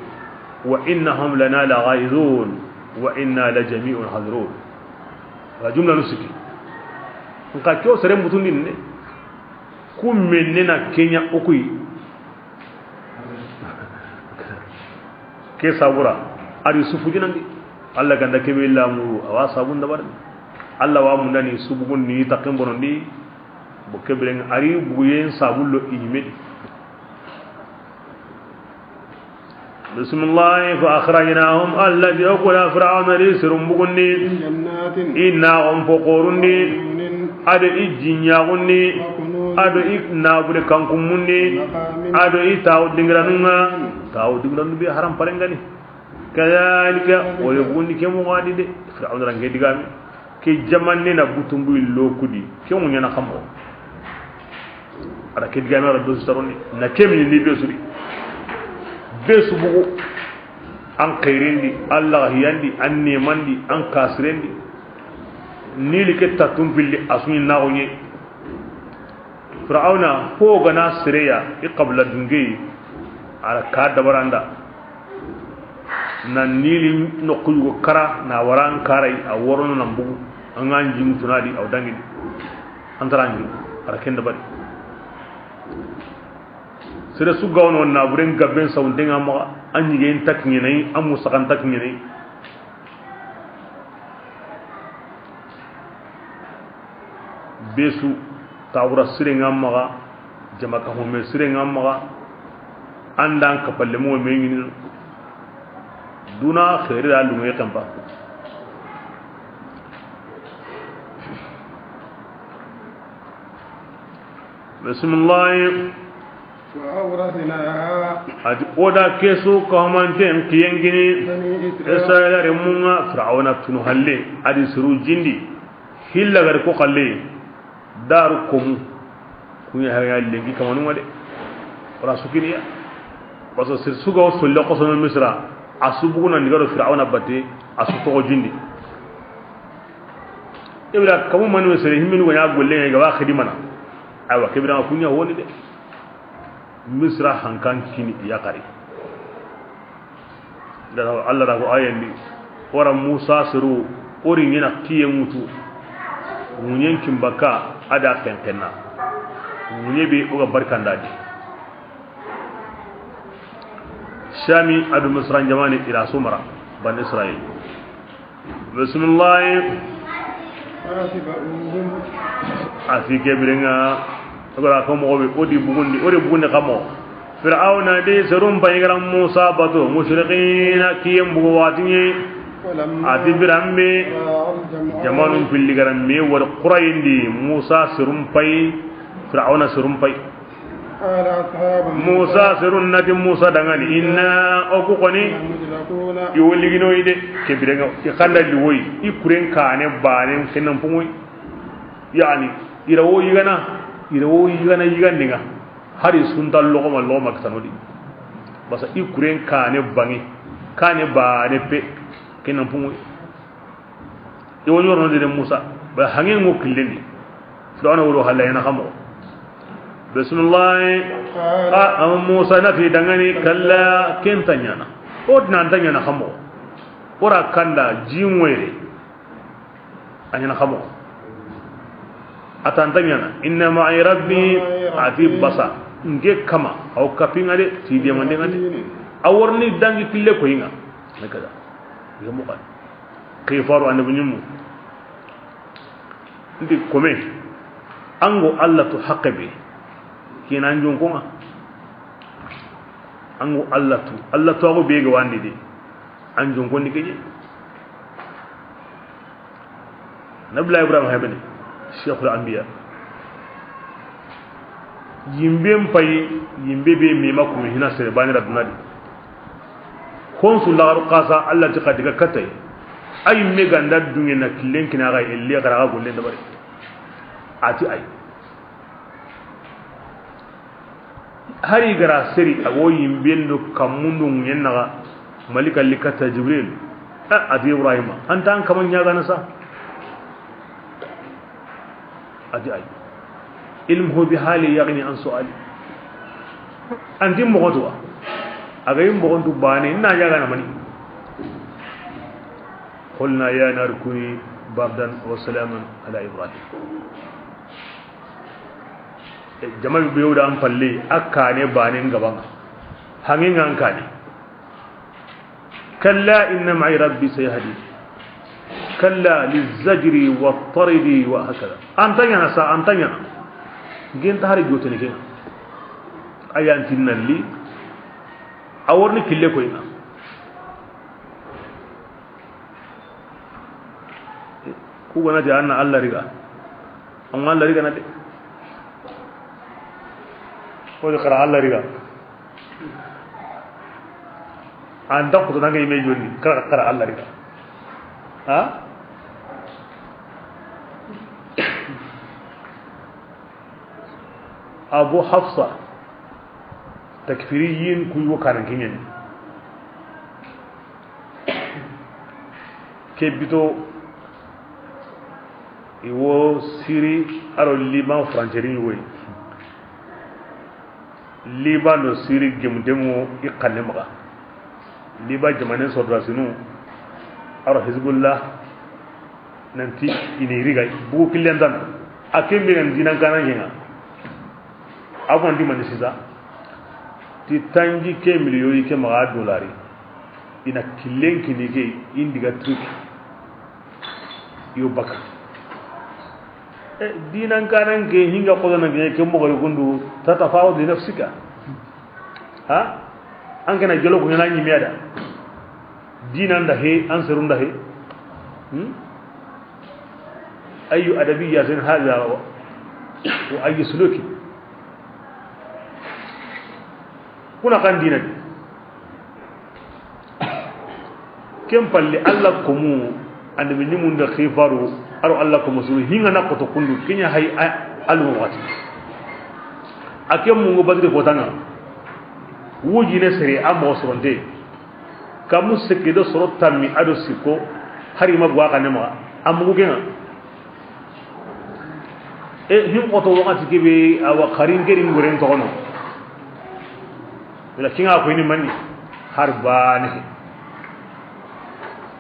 وإنهم لنا لغائظون وإنا لجميع حاضرون جملة نسكي نقا كيو سرين بوتوندي كم مننا كينيا أكوي ke sabura ari sufu jinandi alla ganda kebe lamu awa sabun da bar alla wa mun dani subugun ni takin bonondi bo kebren ari buyen sabullo inyime bismillah fa akhrajnahum alladhi aqula fir'auna lisrum bugunni inna hum fuqurundi ado ijinya gunni ado ikna bude kankum munni ado itaw dingranunga taw dingran bi haram parengani kadalika wala bugunni ke mo wadi de fir'auna range digami ke jamanne na butumbu lokudi ke mo nyana xamo ada ke digami ra do staroni na kemni ni be suri besu bugu an kairindi allah yandi an nemandi an kasirendi ni like tatum billi asuni naonye fir'auna ko gana sireya iqabla dungi ala ka dabaranda na nili no kuyu kara na waran karai a worono nan bugu an ganji mutunadi aw dangi antarangi ara kenda bari sere su gawno na buren gabben sawunde ngama anyi gen takni nay amu sakan takni nay besu tawra sire ngama jama ka ho me sire ngama andan ka palle mo me ngini duna khairi da lu ngi tamba bismillah ati oda kesu ko manten kiyengini esayla remunga fir'auna tunu halle adi suru jindi hilla gar ko khalle daru kum kunya haya lengi kamanu wade ora sukiniya waso sir sugo sulle ko sono misra asubuguna ndigaro fir'auna batte asu to jindi ibra kamu manu sere himinu go ya golle ga wa khidimana aywa kibra kunya woni de misra hankan kini yakari da Allah da ko ayandi wara Musa siru ori nyina kiye mutu munyen kimbaka ada kenkenna munyebe oga barkandadi shami adu misran jamani ila sumara ban israil bismillah afike birenga agora ko mo be odi bugundi kamo fir'auna de serum baygaram musa bato mushriqina kiyem bugo watini ati birambe jamanum pilli garam me war qurayndi musa serum pay fir'auna serum pay musa serun nati musa dangani inna okukoni iwoligino ide ke birenga ikanda liwoyi ikuren kane bane kenan pungoy yani irawo yigana yigandinga hari sundal logoma loma katanodi basa ikuren kane bangi kane bane pe kenan pungoy iwo nyorno de musa ba hangen ngo killendi fir'auna wuro halayna khamo bismillah musa nafi dangani kalla kentanyana odna ndanyana khamo ora kanda jimwere anyana khamo atantanyana inna ma'i rabbi atib basa nge kama aw kapinga de tidiya mande ngade aworni dangi kille ko yinga nakada yamo kan kayfaru anabunyimu ndi kome ango allah to haqqabi kinan jon ko ango allah to go be ga wandi de an jon ko ni keje nabla ibrahim habani sheikhul anbiya yimbe pay yimbe be mi makko hina sere bani radnadi konsul lagar qasa allah ti qadiga katay ay me ganda dunge na kilen kina ga elle gara ga golle da bari ati ay hari gara seri ago yimbe no kamundu nyenna malika likata jibril adi ibrahim anta an kaman nyaga nasa adi ay ilmuhu bi hali yaghni an su'ali anti mogoto aga yim mogontu bane na nyaga na mani qulna ya nar kuni bardan wa salaman ala ibrahim jamal be yoda am palle akane bane ngaban hangin an kane كلا إن معي ربي سيهدي كلا للزجر والطرد وهكذا أنتينا أنتينا جين تهاري جوتني كنا أيان تنا لي أورني كله كوينا كونا جانا الله رجع أم الله رجع نادي هو ذكر الله رجع anda ko nanga ime joni kara Allah rika ha Abu Hafsa takfiriyin ku yo kanan kinyen kebito iwo siri aro liban francerin yoy liban no siri gemdemo ikanne maga liba jamanen sodrasinu aro hizbullah nanti ini riga bu killen dan akembe ngan dinan kanan yenga abon di manisiza ti tangi ke miliyoyi ke maga dolari ina killen kinige indiga trick yo baka dinan kanan ke hinga qodana ke mo go gundu tatafawud li nafsika ha an kana jelo ko na nyimiada dinan da he an sarun da he ayu adabiyyatin hada wa ayu suluki kuna kan dinan kem palli Allah kumu annabi nimun da khifaru aro Allah kumu suru hinga na ko to kundu kinya hay almu wati akem mu badri ko tanga wuji ne sere amo soronde kamu sekido soro tammi ado siko hari ma bwa kanema amugo genga him oto wakati kebe awa karin gerin goren to kono la kinga ko ni manni harbane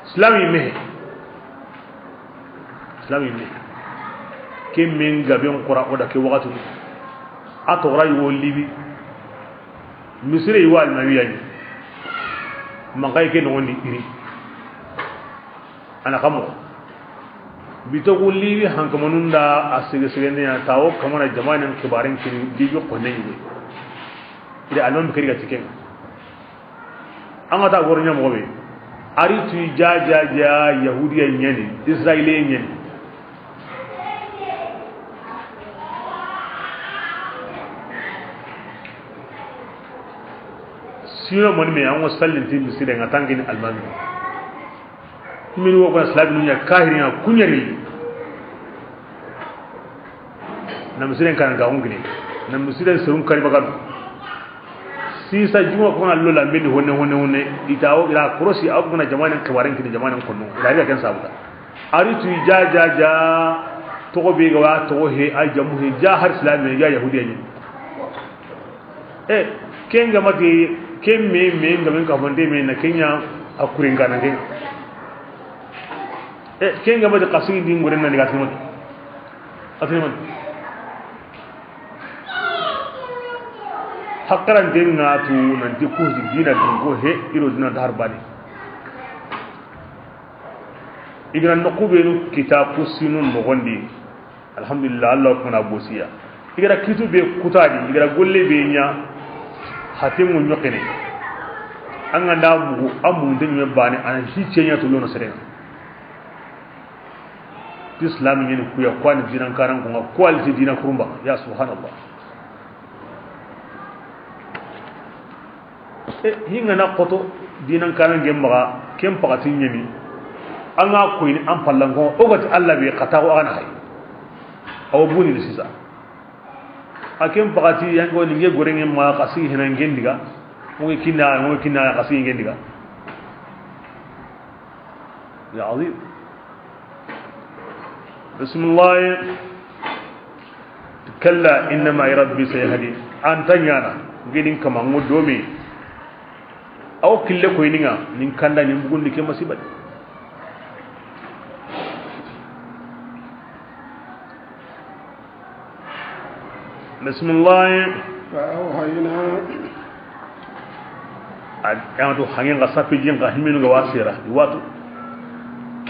islami me ke men gaben qura oda ke wakati ato rayu libi misri wal mawiyani mangay ke no ni iri ana kamo bito gulli hankamanunda asige sigende ya tawo kamana jamanan kibarin kin dibi ko ne ni ida alon kiri ga tiken anga ta gornya mo be ari tu jaja yahudiya nyani israiliyen nyani sino mon me an wasallin tin bi sire ngatangin almami min wo ko slabi nunya kahiriya kunyari nam siren kan ga ungni nam siren surun kari bagal sisa juma ko Allah la min honne itawo ila krosi abuna jamanan kawarin kin jamanan konno ila ya kan sabuta ari tu jaja to ko be ga to he ay jamu he ja har islami ya yahudiya ni kenga mati kemme me ngamen ka fonde me na Kenya akurin kana ngen kenga mati qasidi nguren na diga timo atimo hakaran denga tu nanti ko dina dungo he iro dina darbani igran nokubenu kitab kusinun nogondi alhamdulillah Allah kana bosiya igara kitube kutadi igara golle be nya hatimu nyokene anga ndamu amu ndenye bani ana hicenya to lono sere islam ni ku ya kwani dinan karan ko quality dinan kurumba ya subhanallah hinga na qoto dinan karan gemba kem pagati nyemi anga ko ni am pallango o gati alla be qata o ana hay aw buni ni sisa akem pagati yango ni nge gorenge ma qasi hinan gendiga mo kina qasi gendiga ya azim بسم الله كلا إنما ربي سيهدي أنت يانا قيلين كما مدومي أو كل كوينينا نكاندا نبغون لكي مسيبا بسم الله فأوحينا أنتو حنين غصابي جين غهمين غواسيرا يواتو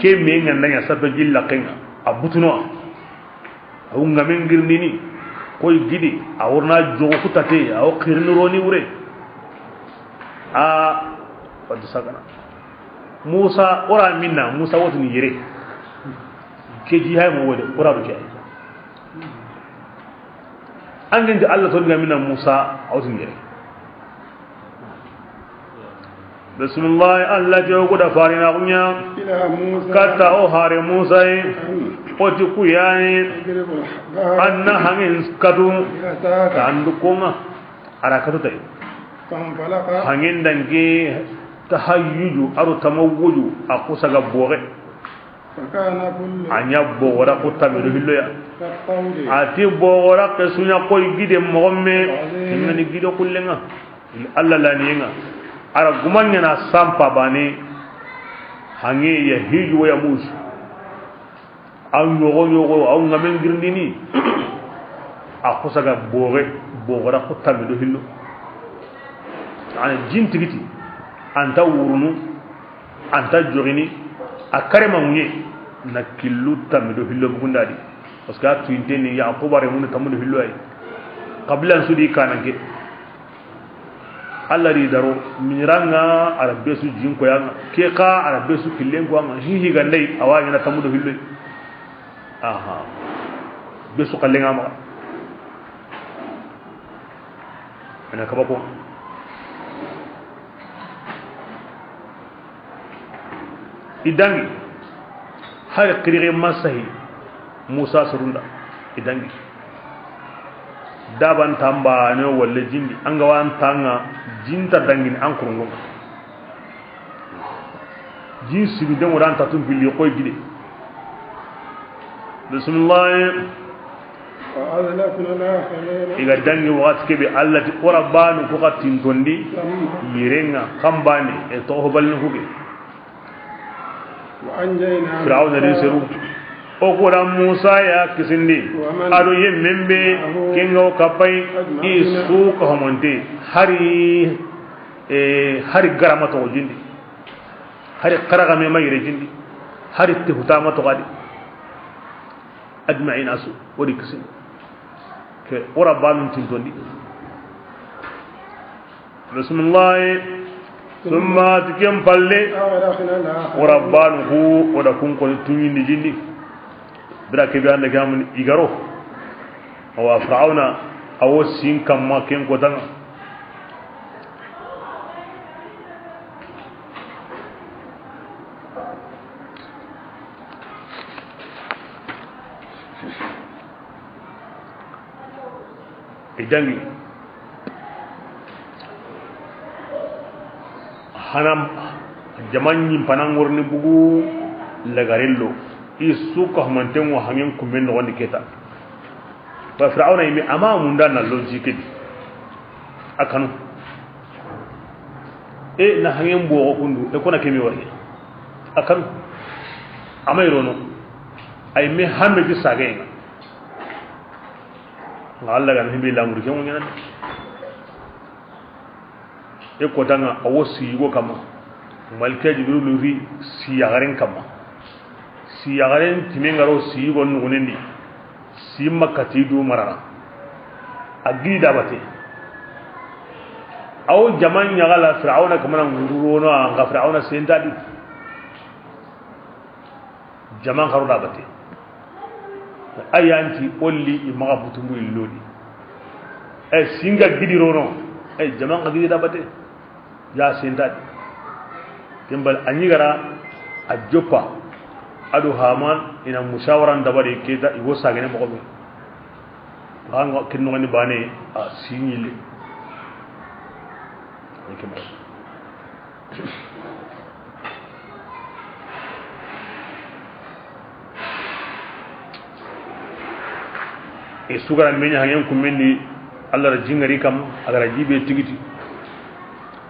كي مين عندنا غصابي جين لقينا abutuno awu ngamen girnini koy gidi awurna jogo kutate aw khirnuroni wure a fadu sagana musa ora minna musa wotni yere keji hay mo wode ora do kay angende allah to ngamina musa awtni yere bismillah allah jogo da farina kunya إلى موسى kata o hare musa oti kuyani anna hangin kadu tandu konga ara kadu tay فانفلق hangin dangi tahayyuju aru tamawuju akusaga bore فكان كل anya bora kutamiru hilloya كالطود ati bora kesunya koy gide momme ngani gide kullenga alla laniyenga ara gumanya na sampa bani hangi ya hiju ya musu an yogo an ngamen girndini akusaga bora kutamiru hillo ana jintigiti anta wurunu anta jorini akarema munye na killu tamido hillo bugundadi parce que atu inteni yaquba re mun tamudo hillo ay qabla sudi kanange alla ri daro miranga arabe su jinko yanga ke ka arabe su killen ko anga hihi gandai awani na tamudo hillo aha besu kallenga ma ana kabako idangi har kirire masahi musa surunda idangi daban tamba ne walle jindi anga wan tanga jinta dangin an kurungo jin sibi den wadan tatum billi koy gide bismillah وأذلفنا الآخرين iga dangi wat kebe allah ti qurabanu ko katin tondi yirenga kambani e to hobalni huge وأنجينا فرعون رسلوا أقول موسى يا كسندي أدو يمبي كينغو كاباي إسوق همونتي hari garama to jindi hari qaraga me mayre jindi hari tihutama to gadi ajma'in asu wadi kisin ke ora balun tintondi bismillah thumma tikem palle وأدخلنا الآخرين وربانه ودكون كون توني جيني بلا كبيان لكام إيغارو أو فرعون أو سين كما كين كوتان idangi hanam jamanyi panan worni bugu lagarello isuka mantengo hangen kumen no woni keta wa fir'auna yimi ama munda na logique akanu na hangen bo kundu e kona kemi wari akanu amayrono ay me hamme di sagenga Allah gan himbe lamur ke mo ngana e ko tanga awosi go kama malkaji dulu ri siyagaren kama siyagaren timengaro si go nugunendi si makati du marara agida bate aw jaman nyagala fir'auna kamana nguruno anga fir'auna sentadi jaman kharuda bate ayanti olli imaga butumbu illodi singa gidirono jaman gidi dabate ya sentadi timbal anyigara ajoppa adu haman ina mushawaran dabare keta iwo sagene mo ko banga kinno ni bane signile ikema sugaran menya hangen kumendi Allah jingari kam agara jibe tigiti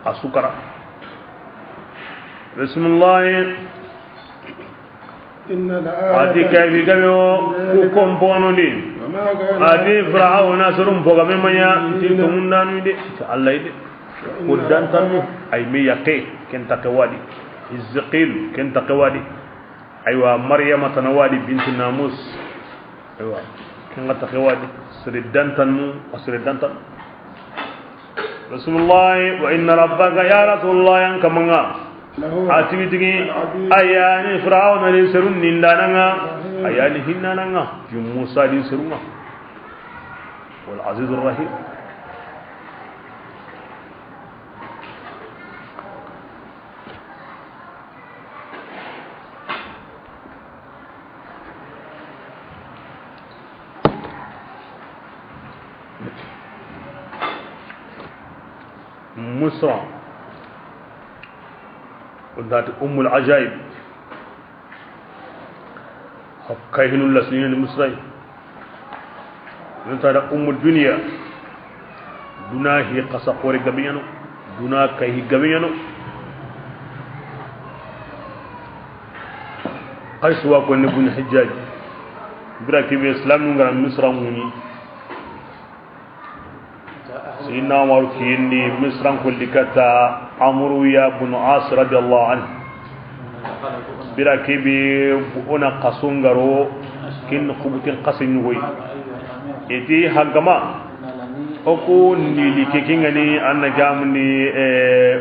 asukara bismillah inna ati kayfi gayo ku kompono di ati fir'auna surum boga memanya tinto mundanu de Allah ide kudan tanu ay me yaqe ken taqwadi izqil ken taqwadi aywa maryama tanawadi bint namus aywa ken taqwadi سردان تنمو وسردان تنمو رسول الله وإن ربك يا رسول الله ينكمنا عاتبتك أياني فرعون لسرون نندانا أياني هنانا في موسى لسرون والعزيز الرحيم مصر وذات العجائب كاهن لسنين مصر نتارا الدنيا دنا هي قصا قوري غبيانو دنا كاي غبيانو اي سوا كو نبن حجاج براكي الاسلام نغرا مصر موني سيدنا عمر كيني مصر كل كتا عمرو يا بن عاص رضي الله عنه براكبي انا قصونغرو كين خبوتين قصين وي ايتي حغما اوكو نيلي كيكينغني ان جامني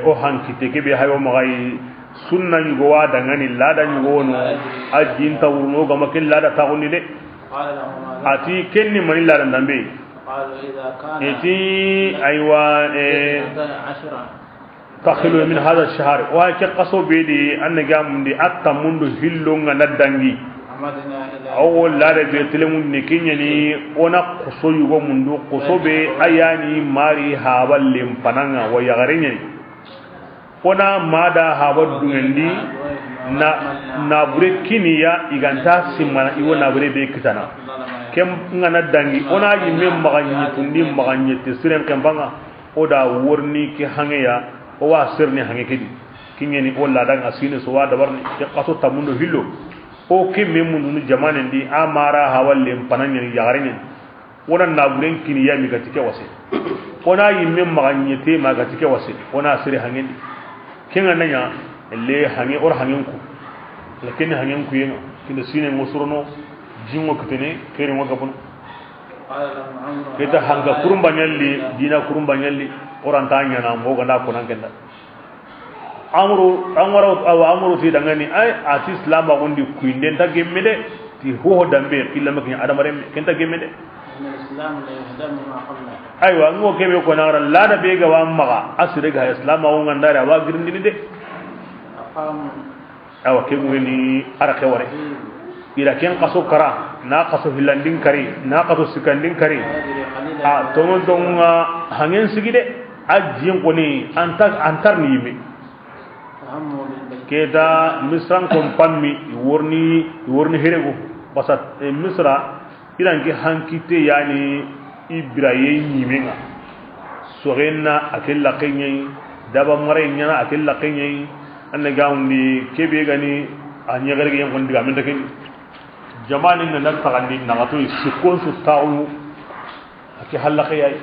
او هانكي تكبي هايو مغاي سنن غوا دغاني لا داني وونو اجين تاورنو غما كين لا دا تاغوني دي اتي كيني ماني لا دامبي إتي أيوة تخلو من هذا الشهر وهيك قصو بيدي أن جام دي أكتر منذ هلون ندانجي أول لا رجعتلهم نكيني أنا قصو يقو منذ قصو بي أياني ماري هابل لمبنانا ويغريني أنا ماذا هابل دوني na bure kiniya iganta simana iwo na bure be kitana kem ngana dangi ona yi mem maganye tundi maganye tisiren kembanga oda worni ki hangeya o wa sirni hange kidi kinyeni o la danga sine so wa dabarni ke qaso tamundo hillo o ke memundu ni jamane ndi amara hawalle pananya yagarinen ona na bure kiniya mi gatike wase ona yi mem maganye te ma gatike wase ona sire hange ndi kinga nanya le hange or hangen ku lakin hangen ku yeno kinda sine ngosurno jingo kitene kere mo gabon keta hanga kurumba nyalli dina kurumba nyalli orantanya na mo ganda ko nan kenda amru ti dangani ay ati islam ba gondi ku inden ta gemmede ti ho dambe illa makin adamare kenta gemmede islam la yahdamu ma qabla aywa ngo kebe ko nara la da be ga wa maga asire ga islam wa ngandare wa girndini de awa ke ngeni ara ke wore ira ken qaso kara na qaso hilandin kari na qaso sikandin kari a tongo donga hangen sigide ajin koni antar ni yime keda misran kompammi worni herego basat misra iran ke hankite yani ibraye yimenga sorenna akella kenyi daba mare nyana akella kenyi anna gawndi kebe gani anya garge yan kon diga men take jamani na nak tagandi na gato sikon su tawu ake halaka yayi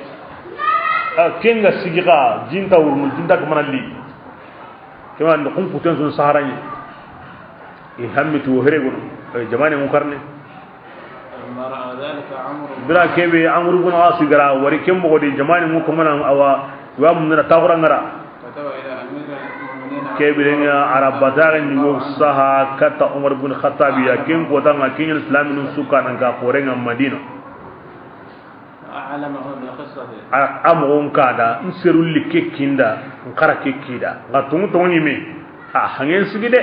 kenga sigiga jinta wurnu jinta ko manali kema ndo kun kuten sun saharani e hammitu herego jamani mun karne mara dalika amru bira kebe amru bin asigara wari kembo godi jamani mun ko manan awa wa mun na tawra ngara katawa ila amira kebirenga arabata ni go saha kata Umar ibn Khattab ya kin ko tanga kin Islam nun suka nan ga korenga Madina amogon kada nserul like kinda nkara ke kida ga tungu tongi me hangen sigi de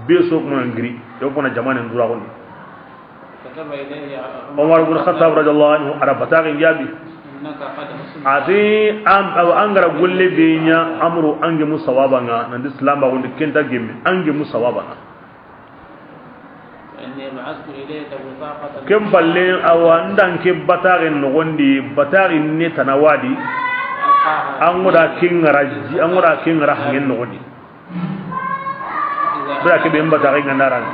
be so ko ngiri yo ko na jamane ndura ko Umar ibn Khattab radhiyallahu anhu arabata ga jabi ati angara golle be nya amru ange musawaba nga nan Islam ba wonde kenta gemme ange musawaba nga kem balle awandan ke batare no gondi batare ne tanawadi angoda kingaraji angoda kingara hangen no gondi bra ke be batare ngandaran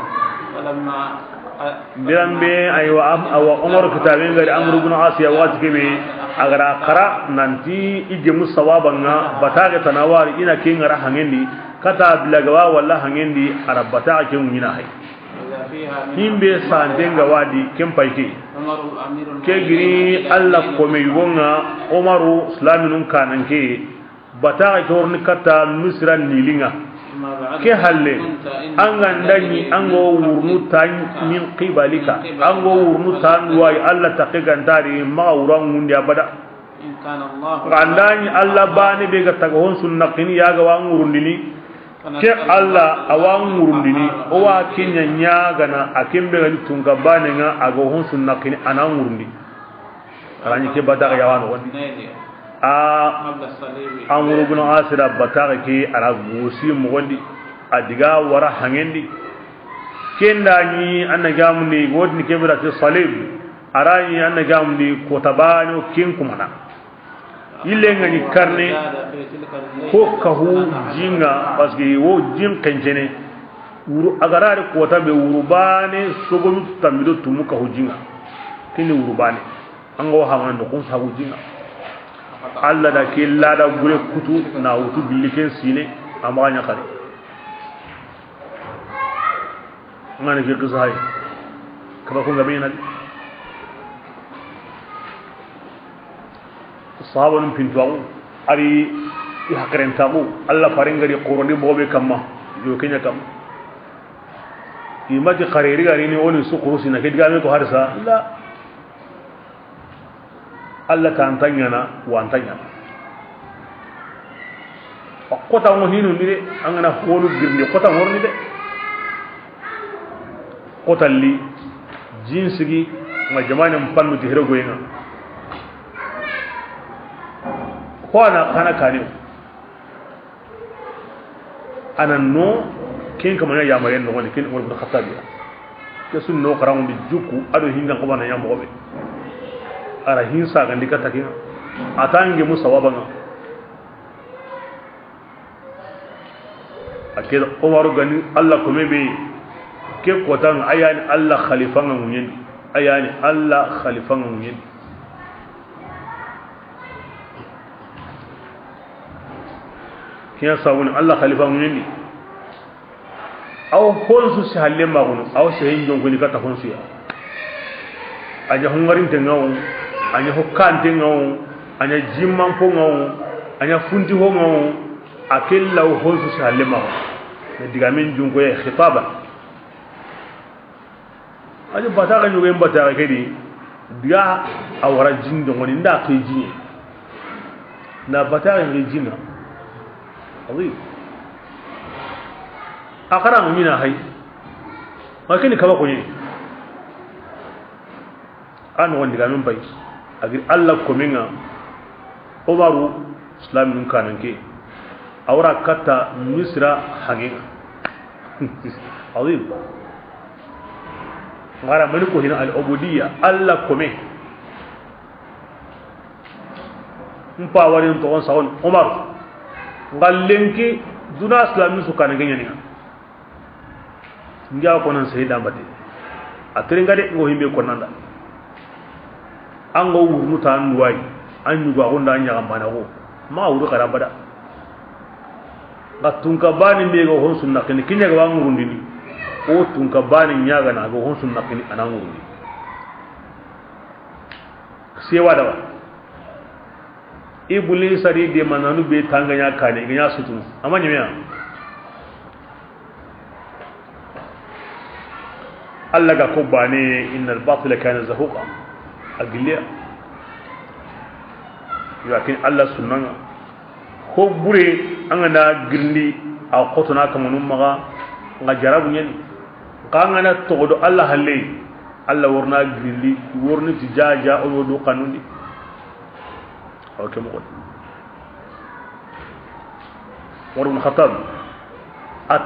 birambe aywa awa umar kitaben gari amru ibn asiya wati ke be agara qara nanti ije musawaban nga batare tanawari ina kingara hangendi kata bilagawa walla hangendi arabata ke ngina hay himbe santenga wadi kempaike ke giri Allah ko me yonga Umaru islaminun kananke bata ke horni kata misra nilinga ke halle angandani ango wurnu tan min qibalika ango wurnu tan wai Allah taqigantari ma wuran ngundi abada ngandani Allah bani be ga tagahon sunnaqini yaga wa ngurundini ke Allah awan murundini o wa kinya nyaga na akimbe gali tunga banenga ago hon sunna kini anan murundi arani ke badaga yawan woni amuru ibn asira bataga ke ara gosi mo wondi adiga wara hangendi kenda ni annaga mundi wodni ke bira te salib arani annaga mundi ko tabano kin kumana ilenga ni karne ko kahu jinga parce que wo jin kenjene wuru agarare ko tabe urubane sogom tamido tumu kahu jinga kini urubane ango hamando ko sabu jinga alla da ke lada gure kutu na wutu billiken sine amanya kare ngani ke kuzai kaba ko ngabina sahabun pintuagu ari hakrentagu alla farengari quroni bobe kamma yo kenya kam imaji qareri gari ni woni sukurusi na kedigame ko harsa la alla tantanya na wantanya kota mo hinu ni de angana holu girni kota morni de kota li jinsigi ma jama'an pannu ti hero goyina kwana kana kane anan no ken kamana ya maren no woni ken Umar ibn Khattab ya ke sunno karam bi jukku ado hinga ko bana yamo be ara hinsa ga ndika takin atange musawaba nga akeda Umar gani Allah ko mebe ke ko tan ayani Allah khalifan ngunyen ayani Allah khalifan ngunyen kiya sawun Allah khalifa munni aw honsu si halle magunu aw se hinjon ko ni kata honsu ya anya hungarin tengaw anya hokkan tengaw anya jimman ko ngaw anya funti ho ngaw akella honsu si halle magu ne diga min jungo ya khitaba anya bata ga nyugo mbata ga kedi diga awara jindo ngoni nda ko jinye na bata ga jinna عظيم أقرأ منا هاي لكن كما قلنا أنا وندي كمان باي أقول الله كمينا عمرو إسلام نكانن كي أورا كتا مصر حقيقة عظيم غير منكو هنا العبودية الله كمين مباورين تون سون عمر ngalenki duna islami su kan ganya ni ngia ko nan sayida mbati atri ngade ngo himbe ko nanda ango wurnu tan wai anyu go gonda anya gambana ko ma wuru kara bada gatunka bani be go hon sunna kini kinya ga wangurundi ni o tunka bani nyaga na go hon sunna kini anangurundi sewa da iblis ari de mananu be tanganya kane ganya sutu amanya Allah ga ko bane innal batila kana zahuqa agliya yakin Allah sunnan ko bure an na girndi a khotona kamunum maga nga jarabu nyen kangana to do Allah halle Allah warna girndi warni tijaja o do kanundi okay mo warun khatab at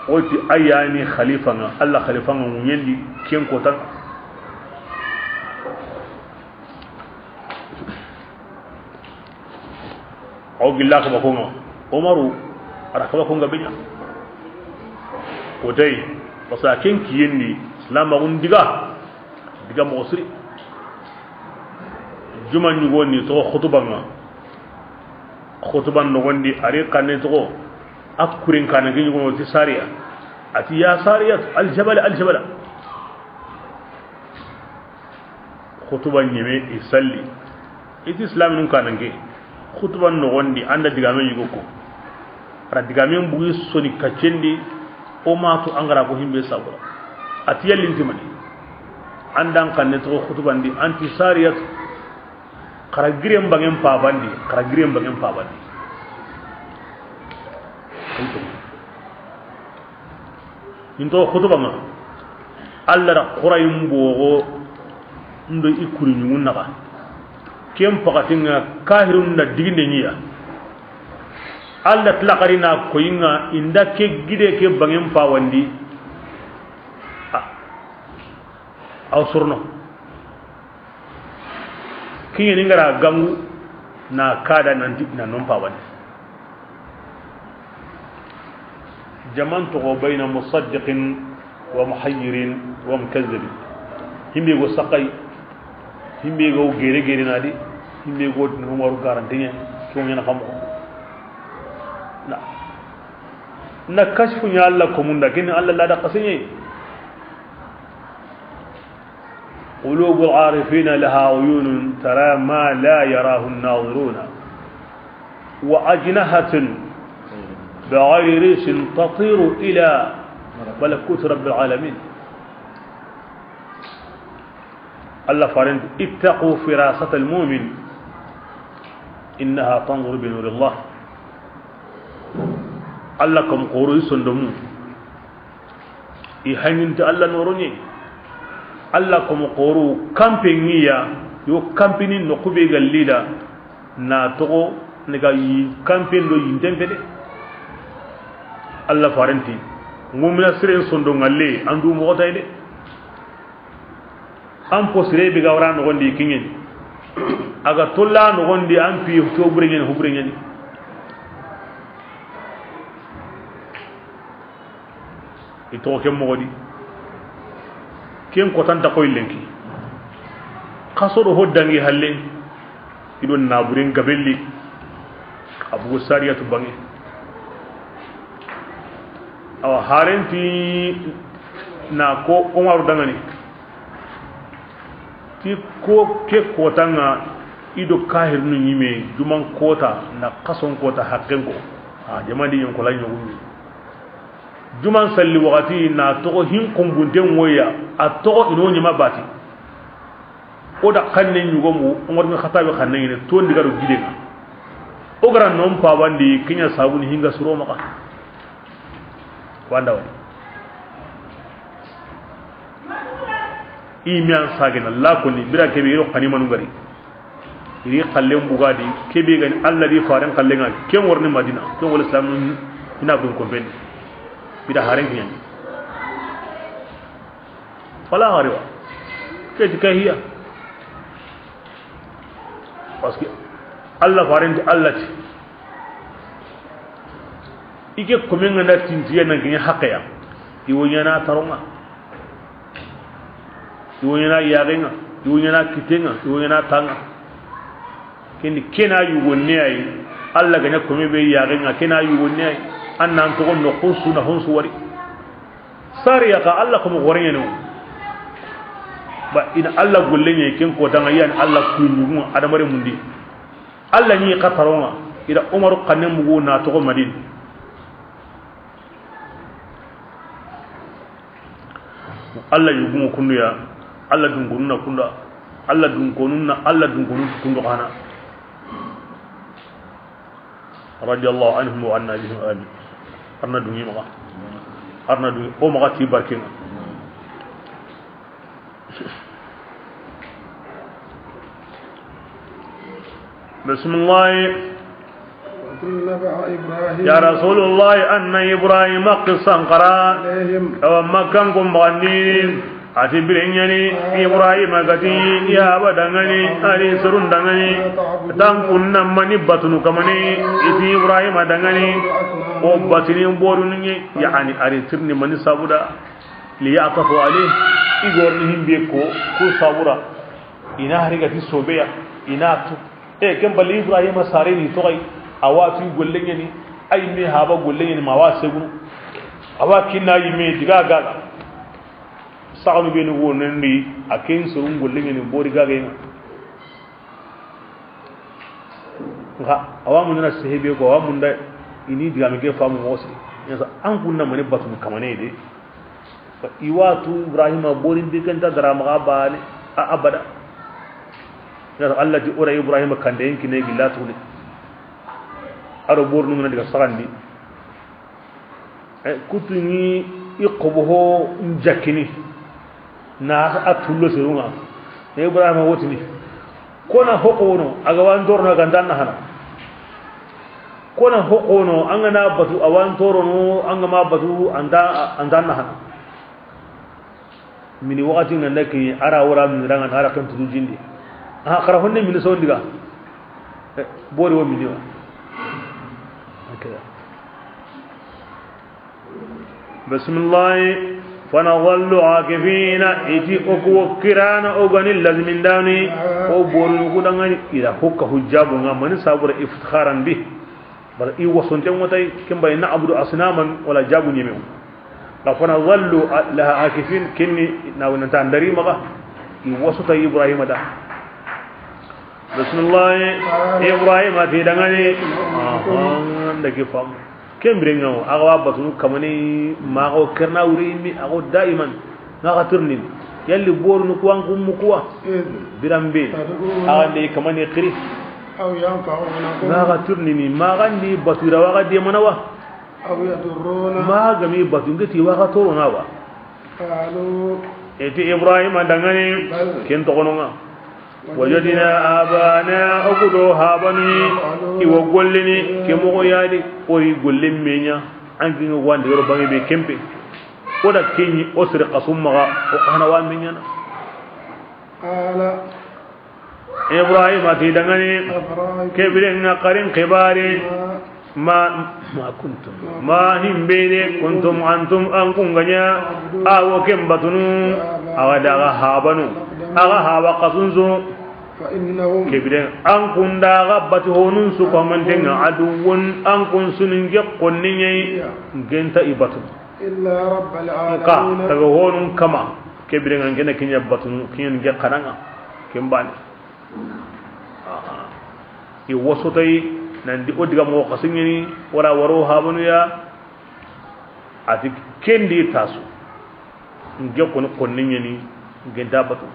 oti ayani khalifa nga Allah khalifa nga nyendi ken ko tan o gilla ko ko Umaru ara ko nga binya o tay masakin kiyenni islam magun diga mo sri juma ñu woni to khutuban no wondi ari kanne to akurin kana gi ñu ti sariya ati ya sariyat al jabal khutuban ñeme isalli iti islam nun kana ngi khutuban no wondi anda digame yugo ko ra digame mbugi soni kaccendi o matu angara ko himbe sabura ati yallinti mani andan kanne to khutuban di anti sariyat kara girem bangen pabandi into khutba alla ra qurayum bogo ndo ikuri nyun naga kem pakatinga kahirun na diginde nyiya alla tlaqarina koyinga inda ke gide ke bangen pawandi aw surno kini ngara gangu na kada nanti na non pawandi jaman to bayna musaddiqin wa muhayyirin wa mukazzib himbe go saqay himbe go gere nadi himbe go no waru garantinya ko nyana xam ko na kashfu nya Allah ko munda kin Allah la da qasinye قلوب العارفين لها عيون ترى ما لا يراه الناظرون وأجنحة بغير ريش تطير إلى ملكوت رب العالمين الله فرند اتقوا فراسة المؤمن إنها تنظر بنور الله الله كم قروي سندمو إيهانينت الله نوروني Allah como qoru campingia yo campini no kube galida na to nega yi campin do yintempede Allah farenti ngumna sire sondo ngalle andu mo tayde am posire be gawra no gondi kingen aga tolla no gondi am pi to hubringen ito ke mogodi ken ko tanta koy lenki qasoro hoddangi halle idon naburin gabelli abu sariyatu bangi aw harenti na ko Umar dangani ti ko ke ko tanga ido kahir nu nyime juman kota na qason kota hakken ko jamandi yon ko lañu juman salli wakati na togo hin kumbunten woya a togo ino nyima bati o da kanne nyugo mu Umar bin Khattab kanne ne to ndiga do gidenga o gara non pa wandi kinya sabuni hinga suro maka wanda wani imian sagena la ko ni bira kebe ro kanima nu gari iri kallem bugadi kebe gani Allah di faran kallenga ken warni Madina ken wal islam ina bin ko ben bida haren hiyan wala hariwa ke dikahiya parce que Allah farenti Allah ti ike komen na tintiya nan ganya hakaya iwonya na taronga iwonya na yarenga iwonya na kitenga iwonya na tanga kendi kena yugonne ay Allah ganya komen be yarenga kena yugonne ay annan to gonno qusu na honsu wari sariya ka Allah kuma gorenya no ba ina Allah gollenye ken ko tanga yan Allah kuyumu adamare mundi Allah ni qataronga ida Umar qanem mugo na to Madina Allah yugumu kundu ya Allah dungununa kunda Allah dungunun kundu kana radiyallahu anhum wa anna bihim amin arna dungi maka arna dungi o maka ti barkin bismillah ya rasulullah anna ibrahim qissan qara wa makkan kum bani ati birenyani ibrahim agati ya badangani ari surun dangani dan kunna mani batunu kamani iti ibrahim dangani o batini borunni yani ari tirni mani sabuda li ya'tafu alayhi igorni himbe ko sabura ina harigati sobeya ina tu kembali ibrahim sare ni to kai awati gollenyani ay me haba gollenyani ma wa segunu awaki na yime diga gaga sa'anu be ni wonen ni akin surun gollenyani bori gaga yin nga awamu na sehebe ko awamu nda ini diga me ke famu wosi yasa an kunna mani batun kamane de iwatu ibrahim bori dikanta darama bane abada ya Allah di ora ibrahim kande yanki ne gillatu ne aro bornu ngana diga sarandi kutuni iqbuho njakini na atullo sirunga ibrahim wotini kona hokono aga wan dorno gandanna hana kona hokono angana batu awan torono angama batu andanna hana mini wakati nganda ki ara wora min ranga ara kan tudu jindi khara honne min so ndiga bori wo mini wa كذا بسم الله فنظل عاكفين إتي أكو كران أغني اللازم من داني أو بورن قدنغني إذا حك حجاب من صبر افتخارا به بل إي وصنتم وتي كم بين نعبد أصناما ولا جاب يميم فنظل لها عاكفين كني ناوي نتاندري مغا إي وصت إبراهيم دا بسم الله إبراهيم في دغني ndake fam kembre ngaw agwa batunu kamani mago kerna urimi ago daiman naga turnin yalli bornu kuwan kum kuwa birambe agande kamani khiri aw yanfa'una naga turnini magandi batura waga de manawa aw yadurruna magami batungati waga torona wa qalu eti ibrahim dangane ken to kononga wajadina abana akudo habani iwo gollini ke mo yaadi ori gollem menya angi wande ro bangi be kempe oda kenyi osri qasumma o kana wa menya na ala ibrahim ati dangane ke birenga qarin qibari ma kuntum ma himbele kuntum antum an kunganya awo kembatunu awada habanu aga haba qasunzu فإنهم كبرين أنكم دا غبت هونن سكمن دين عدوون أنكم سنين يقنني جنتا إبتون إلا رب العالمين كا تغهون كما كبرين أنجنا كن يبتون كن يقننا كم باني يوسطي نندي أدغى موقسيني ولا وروها بنيا أتي كندي تاسو نجيكون قنني جنتا بتون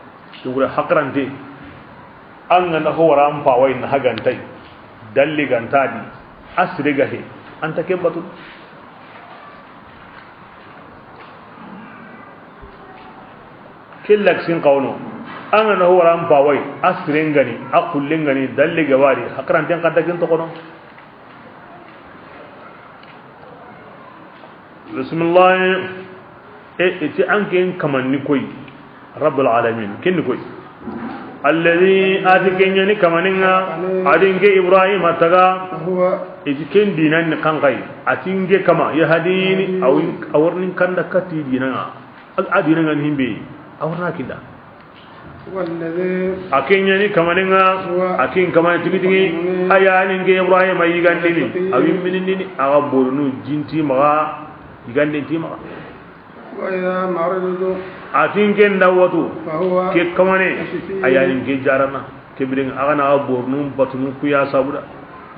يقول حقران دي an na hora an fawai na hagantai dalli gantadi asriga he an take batu killaksin qawno an na hora an fawai asringa ni akullin gani dalli gawari hakran tan kadakin to kono bismillah eti an ken kamanni koy rabbul alamin ken koy الذي أتكني كمانينا أدينك إبراهيم أتغا إذكين دينان كانغاي أتينك كما يهديني أو أورنين كاندا كتي دينانا أدينان هيمبي أورنا كندا والذي أكيني كمانينا أكين كمان تبيتني أيانك إبراهيم أيغانديني أو يمينيني أغبورنو جنتي مغا يغاندينتي مغا وإذا مرضوا atinken dawatu ke kamane ayanin ke jarana kebirin agana abornum batunu kuya sabuda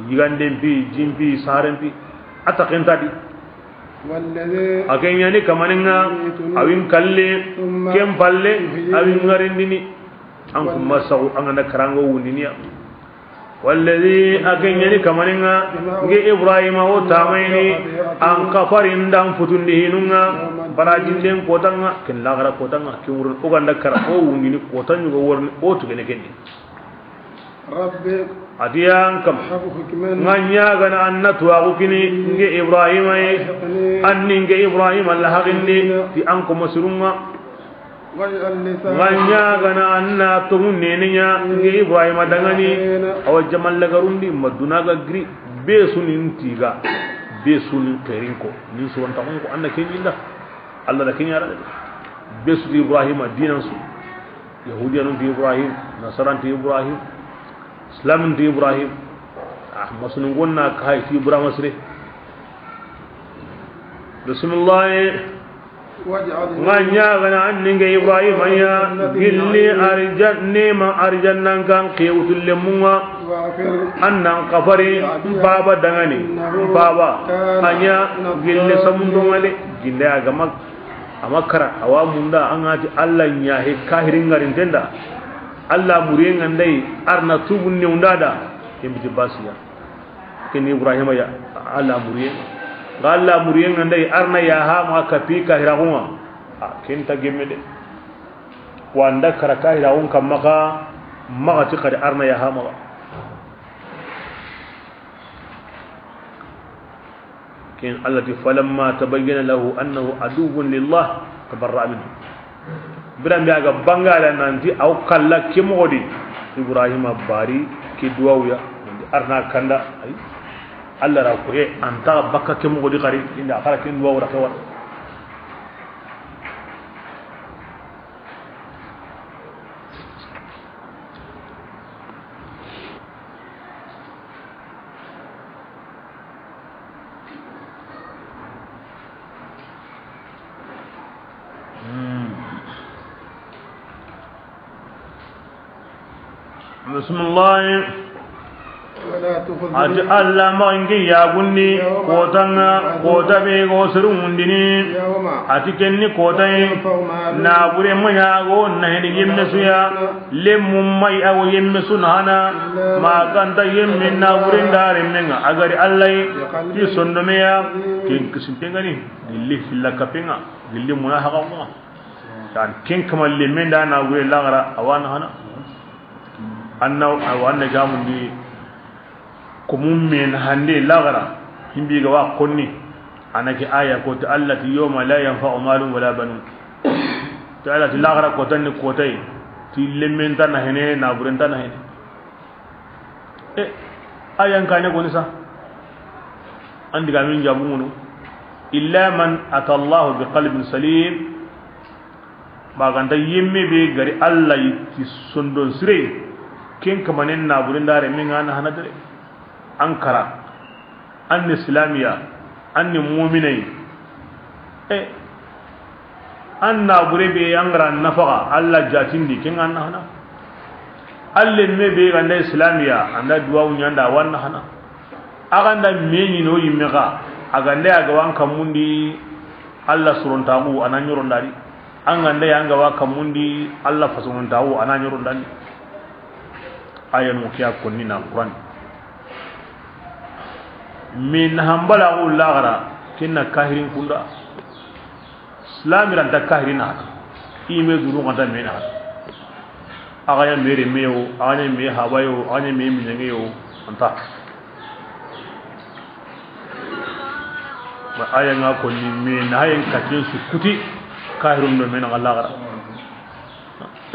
yigande bi jimbi saren bi ataken tadi والذي akenya ni kamaninga awin kalle kem palle awin ngarindini an kuma sau an na karango wuniya والذي akenya ni kamaninga nge ibrahima o tamaini an kafarin dan futundihinunga barajin kotanga ken lagara kotanga kiwur o ganda kara o wunini kotanyu go worni o tugene kendi rabbi adiyan kam nganya gana annatu aqukini nge ibrahima anni nge ibrahima la haqindi fi ankum masrunga nganya gana anna tumunne ninya nge ibrahima dangani aw jamal lagarundi maduna ga gri besunin tiga besunin kerinko ni so wanta ko anna kenyinda Allah da kenya ra besu di ibrahima dinan su yahudiyan di ibrahim nasaran di ibrahim islam di ibrahim masunun gonna kai fi ibrahim asre bismillah nganya gana anninga ibrahim ya gilli arjanni ma arjannan kan qiyutul lemunga annan qafari baba dangani baba anya gilli samundo ngale gille aga mak amakara awamunda angati allah nya he kahirin garin tenda Allah muriyen andai arna tubun ne undada kemiti basiya ken ibrahima ya Allah muriyen Allah muriyen andai arna ya ha ma kapi kahirahuma ken ta gemede wanda kara kahirahun kam maka magati kare arna ya ha ma ken Allah ti falamma tabayyana lahu annahu aduwwun lillah tabarra'a minhu biran biya ga bangala nanti aw kala kimodi ibrahima bari ki duwaya arna kanda ay Allah ra ko e anta bakka kimodi qari inda akara kin duwa ra kawat بسم الله أجعل ما إنك يا بني كوتانا كوتا بيغو سروندني أتكني كوتاي نابوري ما ياغو نهني يمسويا لممي أو يمسونهانا ما كانت يمن نابوري دار منها أغاري الله يسندميا كين كسنتيغاني للي فيلا كابينغا للي مناحقا كان كين كمال لمن دا نابوري لاغرا أوانا هنا anna wanna gamundi ko mummen hande lagara himbi ga wa konni anaki aya ko ta allati yawma la yanfa'u malun wala banun ta allati lagara ko tan ko tay ti lemmen tan hene na buren tan hene ayan kane ko nisa andi ga min jamunu illa man atallahu biqalbin salim ba ganda yimme be gari Allah yi sondon sire ken kamanen na burin dare min ana hanadare ankara an islamiya an mu'minai an na bure be angara nafaqa Allah jatindi ken an hana alle me be ganda islamiya anda duwa nyanda wanna hana aganda menyi no yimmega aganda aga wan kamundi Allah surontabu anan yorondari an ganda yanga wa kamundi Allah fasuntabu anan yorondari ayan mukiya konni na Quran min hambala ulagara kinna kahirin kunda islamiran ta kahirin haka ime duru ngata mena agaya mere meyo agaya me habayo agaya me minengeyo anta ba ayan ga konni min hayen katin su kuti kahirun do mena ulagara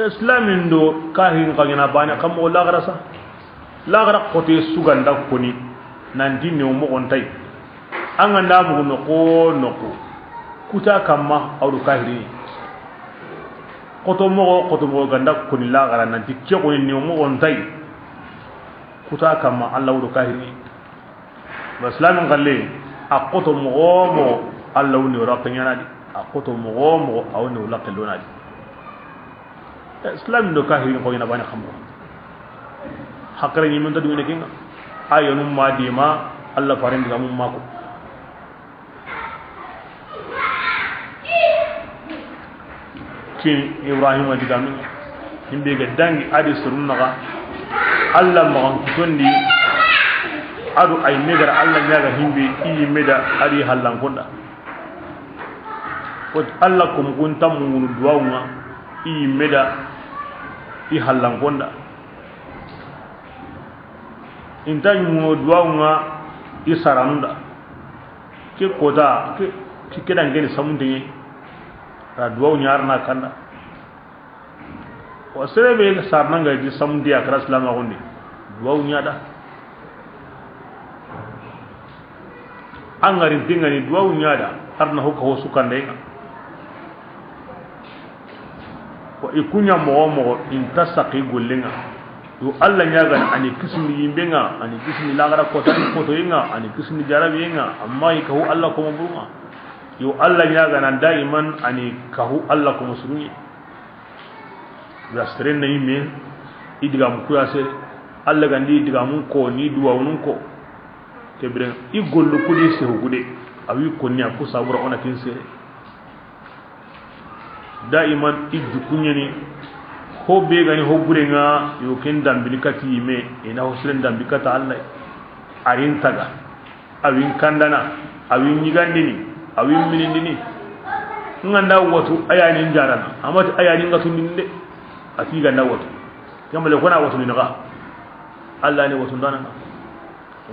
islamin do kahin kagina bana kam o lagara sa lagara kote suganda koni nan dinne mo ontai an anda mu noko kuta kamma awdu kahiri koto mo ganda koni lagara nan dikke ko ni mo ontai kuta kamma Allah awdu kahiri islamin galle akoto mo Allah woni raqanya di akoto mo awni wala kelona di islam do kahirin ko ina bani khamro hakra ni men tadu ne kinga ayonu ma dima Allah farin diga mum mako kin ibrahim digami himbe ga dangi adi surunnaga Allah magan kutondi adu ay megara Allah nyaga himbe i meda adi hallan konda ko Allah kum guntam munu duwaunga i meda i hallan konda intan mu duwaunga i saranunda ke koda ke kedan gene samunde ra duwau nyarna kanda wa serebe sarnanga di samunde akra salama gonde duwau nyada angarin tingani duwau nyada arna hokka ho sukande ko ikunya mo intasaqi gollenga yo Allah nyaga ani kismi yimbenga ani kismi lagara ko tan ko to yinga ani kismi jarabi yinga amma ikahu Allah ko mabuma yo Allah nyaga nan daiman ani kahu Allah ko musulmi yastren na yime idigam ku yase Allah gandi idigam ko ni duwa wonun ko tebren igollu kudi se hugude awi ko nya ko sabura ona kin sere daiman iddu kunyani ho be gani ho burenga yo ken dambilikati me ina ho siren dambikata Allah arin taga awin kandana awin yigandini awin minindini nganda watu ayani jarana amati ayani ngatundinde ati ganda watu kamale kona watu ni naga Allah ne watu ndana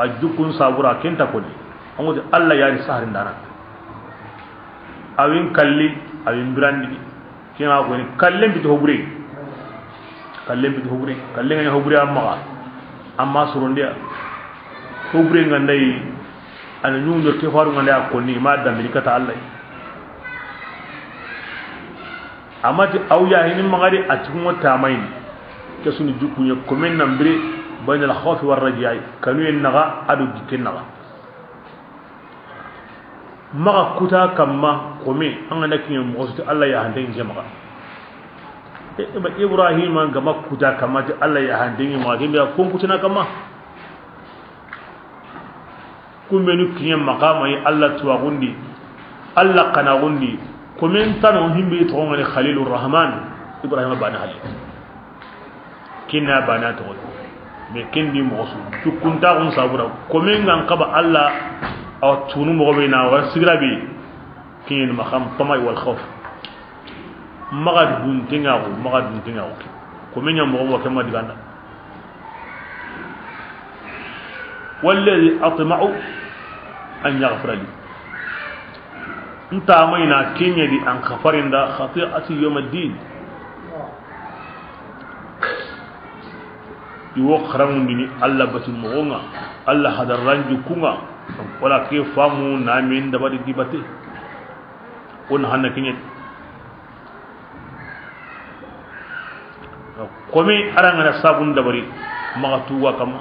wajukun sabura kenta koni amodi Allah yari saharin dana awin kalli awin brandi kina ko ni kallen bi to bure kallen ngani hobure amma surondia hobure ngandai ana nyundo ke faru nganda ko ni ma da milikata Allah amma ti awya hin magari a cikin wata mai ke sunu jukunya komen nambre bain al khawf war rajai kanu en naga adu diken naga maga kuta kamma kome an ga nakin mo Allah ya hande jama'a ba Ibrahim ga makuta kama ta Allah ya handin ma ga biya kun kutuna kama kun menu kiyan maqama yi Allah tuwa gundi Allah kana gundi kumen tanu himbe to ngani Khalilur Rahman Ibrahim bana hali kinna bana to me kindi mo su tukunta on sabura kumen ngan kaba Allah aw tunu mo be na wa sigrabi kin maqam tamay wal khawf magad buntinga ko menya mo wa kama diganda wallazi atma'u an yaghfira li nta mayna kinya di an khafarinda khati'ati yawm ad-din iwo kharamun dini Allah batul mugonga Allah hadar ranju kunga wala ke famu na min da badi dibate on hanna kinya kome arangana sabun dabari magatuwa kama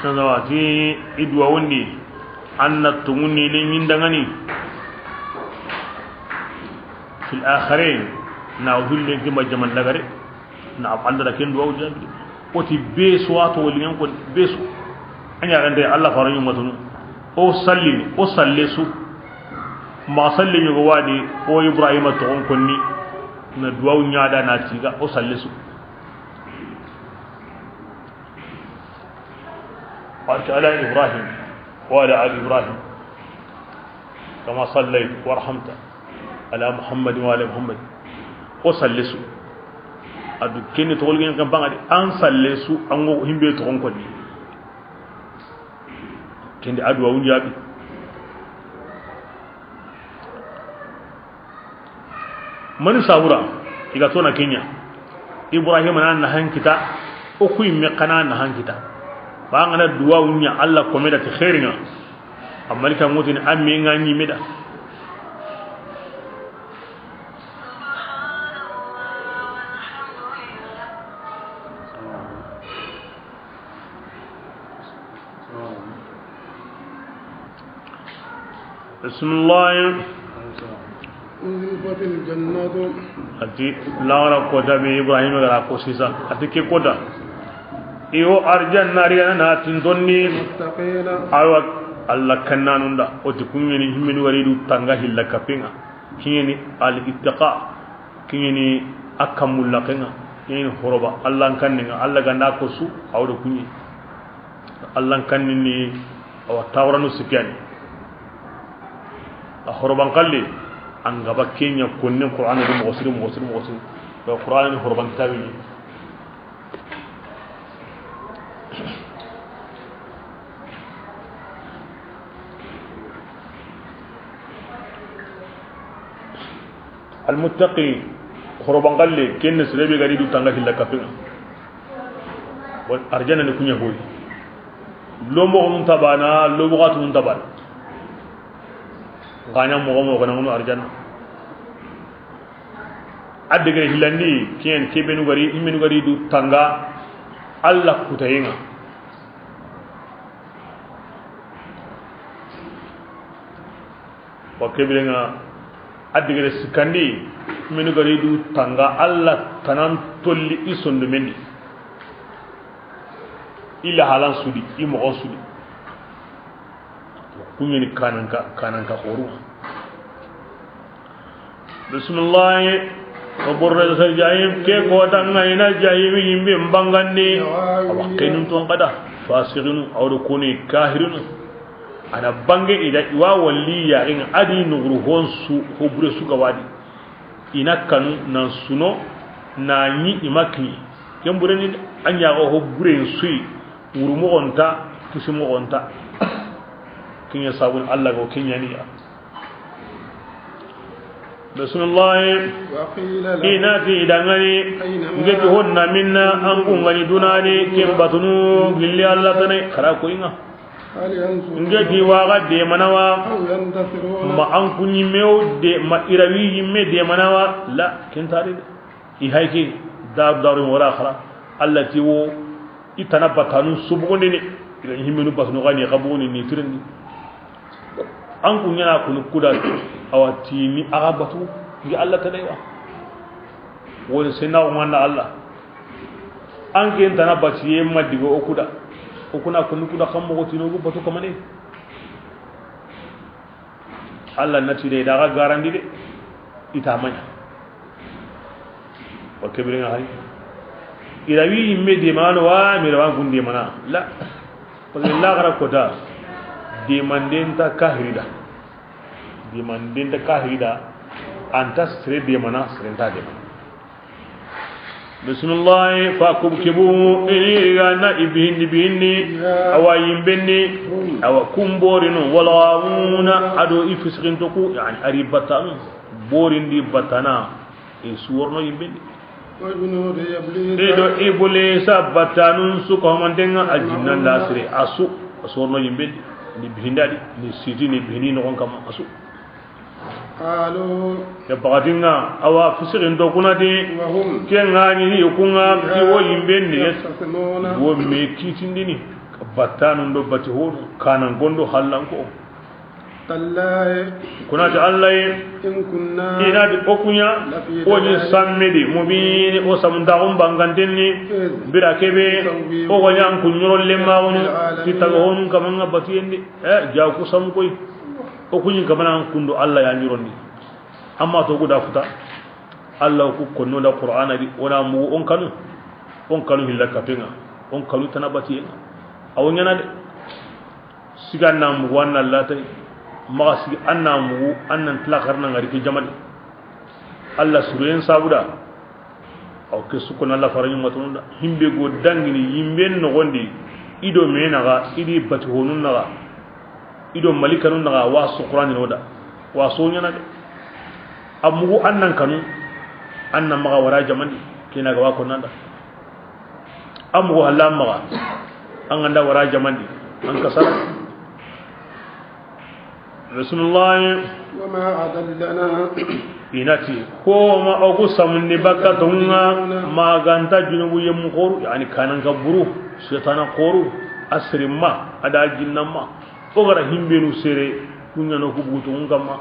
nawati idwa wonni anna tumuni lin yindangani fil akhirin na hulle gima jaman dagare na Allah da ken duwa jabi oti beso wato wali ngan ko beso anya gande Allah faran yu matunu o sallesu ma salli yugo wadi o Ibrahim to on konni na duwa nyaada na tiga o sallesu قالت على إبراهيم وعلى آل إبراهيم كما صليت ورحمت على محمد وعلى محمد وصلسوا أدو كني تقول لي كم بعد أن صلسوا أنو هم بيتهم كوني كني أدو أون جابي من سافرا إذا تونا كينيا إبراهيم أنا نهان كتا أكوي مكانا نهان كتا bangana duwa unya Allah ko meda ti khairinga amalika mutin amme ngani meda bismillah أزلفت الجنة ati lawara kota be ibrahim gara ko sisa ati ke kota iyo arjanna riya na tindonni متقين awa alla kannanunda o ti kunyeni himmenu waridu tanga hilla kapinga kiyeni al ittaqa kiyeni akamul laqinga kiyeni horoba alla kanninga alla ganda ko su awdo kunyi alla kannini awa tawranu sikani a horoban qalli an gaba kenya kunnin qur'ani da mu'sir da qur'ani horoban kitabi المتقي خربان قال لي كن سلبي غادي دو تانغا في لكافين ارجانا نكون يقول لو مو تبانا لو بغات تبان غانا مو غنا ارجانا adde hilandi kien kebenu gari imenu gari du tanga alla kutayinga wa kebirenga addigere sikandi menu gari du tanga alla tanan tolli isondo mendi ila halan sudi imo sudi kunyeni kananka horu bismillah wa burra sajayim ke ko tanga ina jayimi yimbe mbangandi awakenun ton qada fasiqun awdo kuni kahirun ana bange ida iwa walli ya in adi nugru honsu hobure su gawadi ina kanu nan suno na yi imaki kembure ni anya go hobure sui urumo onta kusimo onta kinya sabun Allah go kinya ni bismillah ina fi dangani ngeti honna minna an kungani dunani kembatunu gilli Allah tane kara ko inga ngeti waga de manawa ma an kunyi mew de ma irawi yimme de manawa la kentari i hayki daru wala khara allati wo itana batanu subugoni ni ila himmenu basnu gani qabuni ni tirni an kunyana kunu kuda awati ni agabatu gi Allah tadaiwa woni sena umman Allah an ke tana batiye madigo okuda okuna kunu kuda kammo ko tino go batu kamane Allah nati de daga garandi de itamanya wa kebiringa hay irawi immedi mano wa mirawan gundi mana la la gara kota demandenta kahirida anta sire de mana sirenta de bismillah fa kubkibu ina ibindi awayim benni awa kumborinu walawuna ado ifisqintuku yani aribatan borindi batana e suworno yimbendi edo ibulisa batanun su ko mandenga ajinnan lasire asu suworno yimbendi ni bihindadi ni sidi ni bihini no kam asu alo ya bagadinga awa fisirin do kunati kenga ni yukunga ti wo yimbendi wo me kitindini batanu do bati ho kanan gondo hallanko tallahi kunati allah in kunna ina di okunya o ni sammedi mubini o samndagum bangantenni bira kebe o wanyam kunyoro lemma wonu titago honu kamanga batiyendi jaw ko sam koy o kunyin kamana kundo Allah ya nyirondi amma to guda futa Allah ku konno da qur'ana di wala mu on kanu hillaka penga on kanu tanabati awon yana de siganna mu wanna Allah tay magasi anna mu annan tlakarna ngari ki jamadi Allah suruyen sabuda aw ke sukuna Allah faranyu matunda himbe go dangini yimben no gondi ido menaga idi bati honun naga ido malikanun naga wasu qur'ani noda waso nyana de amugo annan kanu annan maga wara jamani kina ga wako nanda amugo Allah maga an anda wara jamani an kasara rasulullah wama adallana inati ko ma ogu samunni bakka tunga maganta junubu yemu khoru yani kanan gaburu shaytana khoru asrimma ada jinnamma ogara himbenu sere kunya no kubutu ngama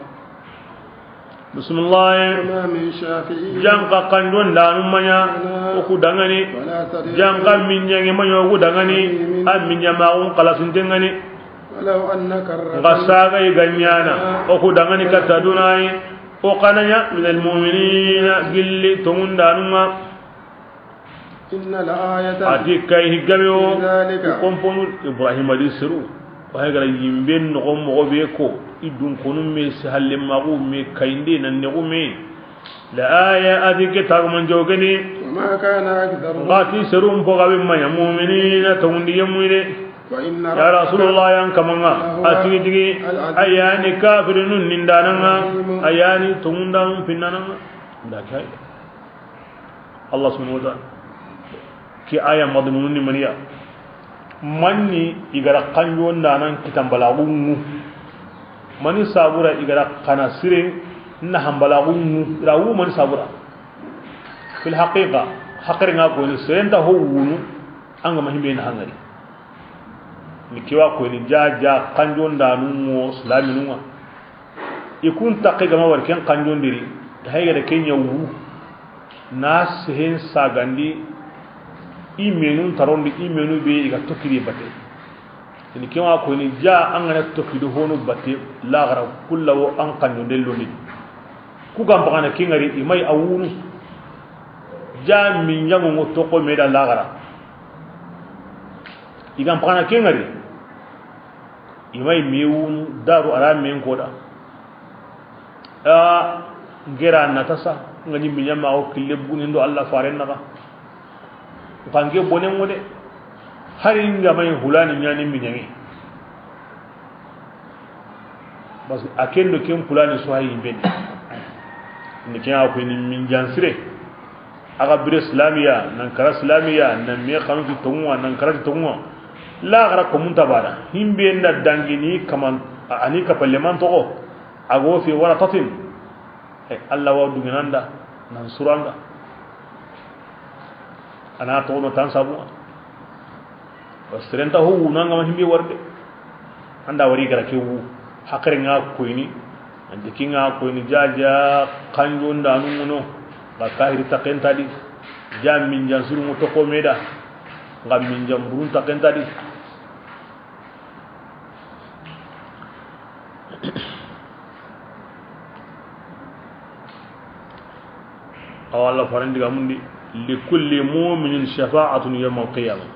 bismillah وما من شافعي janka kanjon danu manya oku dangani ولا صديق janka minyange manyo oku dangani aminya maun kalasun tengani ولو أنك الرجل ngasaga iganyana oku dangani katadunai o kananya minal mu'minina gilli tongundanunga إن الآية ati kai higamyo ذلك komponu ibrahim adi siru wa hagara yimben no mo be ko idun konum me sahalle magu me kainde nan ne gume la aya adi ke tagman jogani وما كان أكثرهم ngati sirum po gabe manya mu'minina tawundi yemuyde وإن ya rasulullah yang kamanga ati digi ayani kafirun nindananga ayani tawundang pinnananga ndakai Allah subhanahu wa ta'ala ki aya madmunun ni maniya manni igara kanjo ndanan kitambalagungu mani sabura igara kana sire na hambalagungu rawu mani sabura fil haqiqa haqringa ko ni senta ho wunu anga mahimbe na hangari ni kiwa ko ni jaja kanjo ndanu mo islaminunga ikun taqiga ma warken kanjo ndiri hayga da kenya wu nas hen sagandi imenu tarondi imenu be iga tokiri bate ni kewa ko ni ja an ngana tokido hono bate la gara kullu an kanyo dello ni ku gam bagana kingari imai awunu ja min yango ngo toko meda la gara igam bagana kingari imai miwunu daru ara men koda ngera natasa ngani minyama o killebu ndo Allah faren naka kange bonen wode hari nga may hulani nyani minyangi bas akendo kem fulani so hay ben ni kya ko ni min jansire aga bir islamiya nan kara islamiya nan me khanu ti tonwa nan kara ti tonwa la gara ko muntabara himbe nda dangini kaman ani ka parlement to ago fi waratatin Allah wa duginanda nan suranga ana to no tan sabu wasrenta hu nanga ma himbe warde anda wari gara ke wu hakare nga koyni ande kinga koyni jaja kanjo ndanu no ba kahiri takenta di jam min jansuru mo to ko meda ngam min jam burun takenta di awalla farandi gamundi لكل مؤمن شفاعة يوم القيامة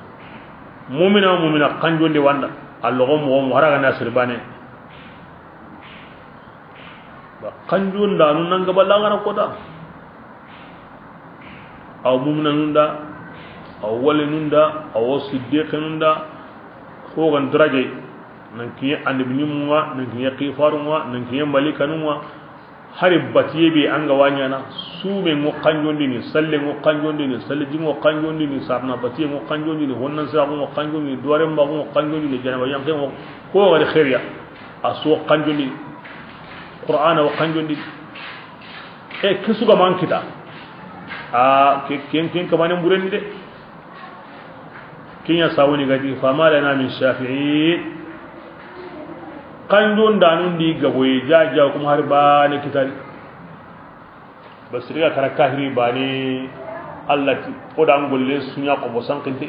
مؤمن قنجون دي واندا اللغم ومهرغ ناصر باني قنجون دا نونغ بلاغنا كودا او مؤمن نوندا او ولي نوندا او صديق نوندا خوغان درجه نانكي اند بنيموا نانكي قيفاروا نانكي ملكا نوا hari batiye be anga wanyana sume ngo kanjondi ni salle ngo kanjondi ni salle jingo kanjondi ni sarna batiye ngo kanjondi ni honnan sa ngo kanjondi ni dore mba ngo kanjondi ni janaba yanke ngo ko wala khairiya aso kanjondi qur'ana wa kanjondi e kisuga man kita ken kamane mburendi de kinya sawoni gadi fama lana min shafi'in kanjon danun di gaboy jaja kuma har ba ne kitari basriya kara kahiri bani Allah ti odan golle sunya ko bosan kinte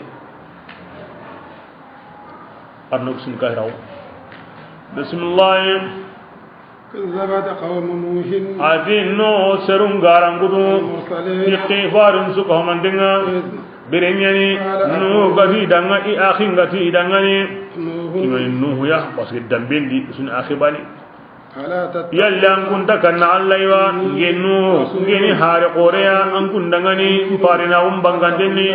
arno sun kahiraw bismillah كذبت قوم نوح adino serung garangudu istighfarun suka mandinga berenyani no gadi danga I akhin gati dangani kimay nuhu ya parce que dambendi sun akhibani yalla an kunta kana allaywa ngenu ngeni hare qoreya an kundangani farina umbangandeni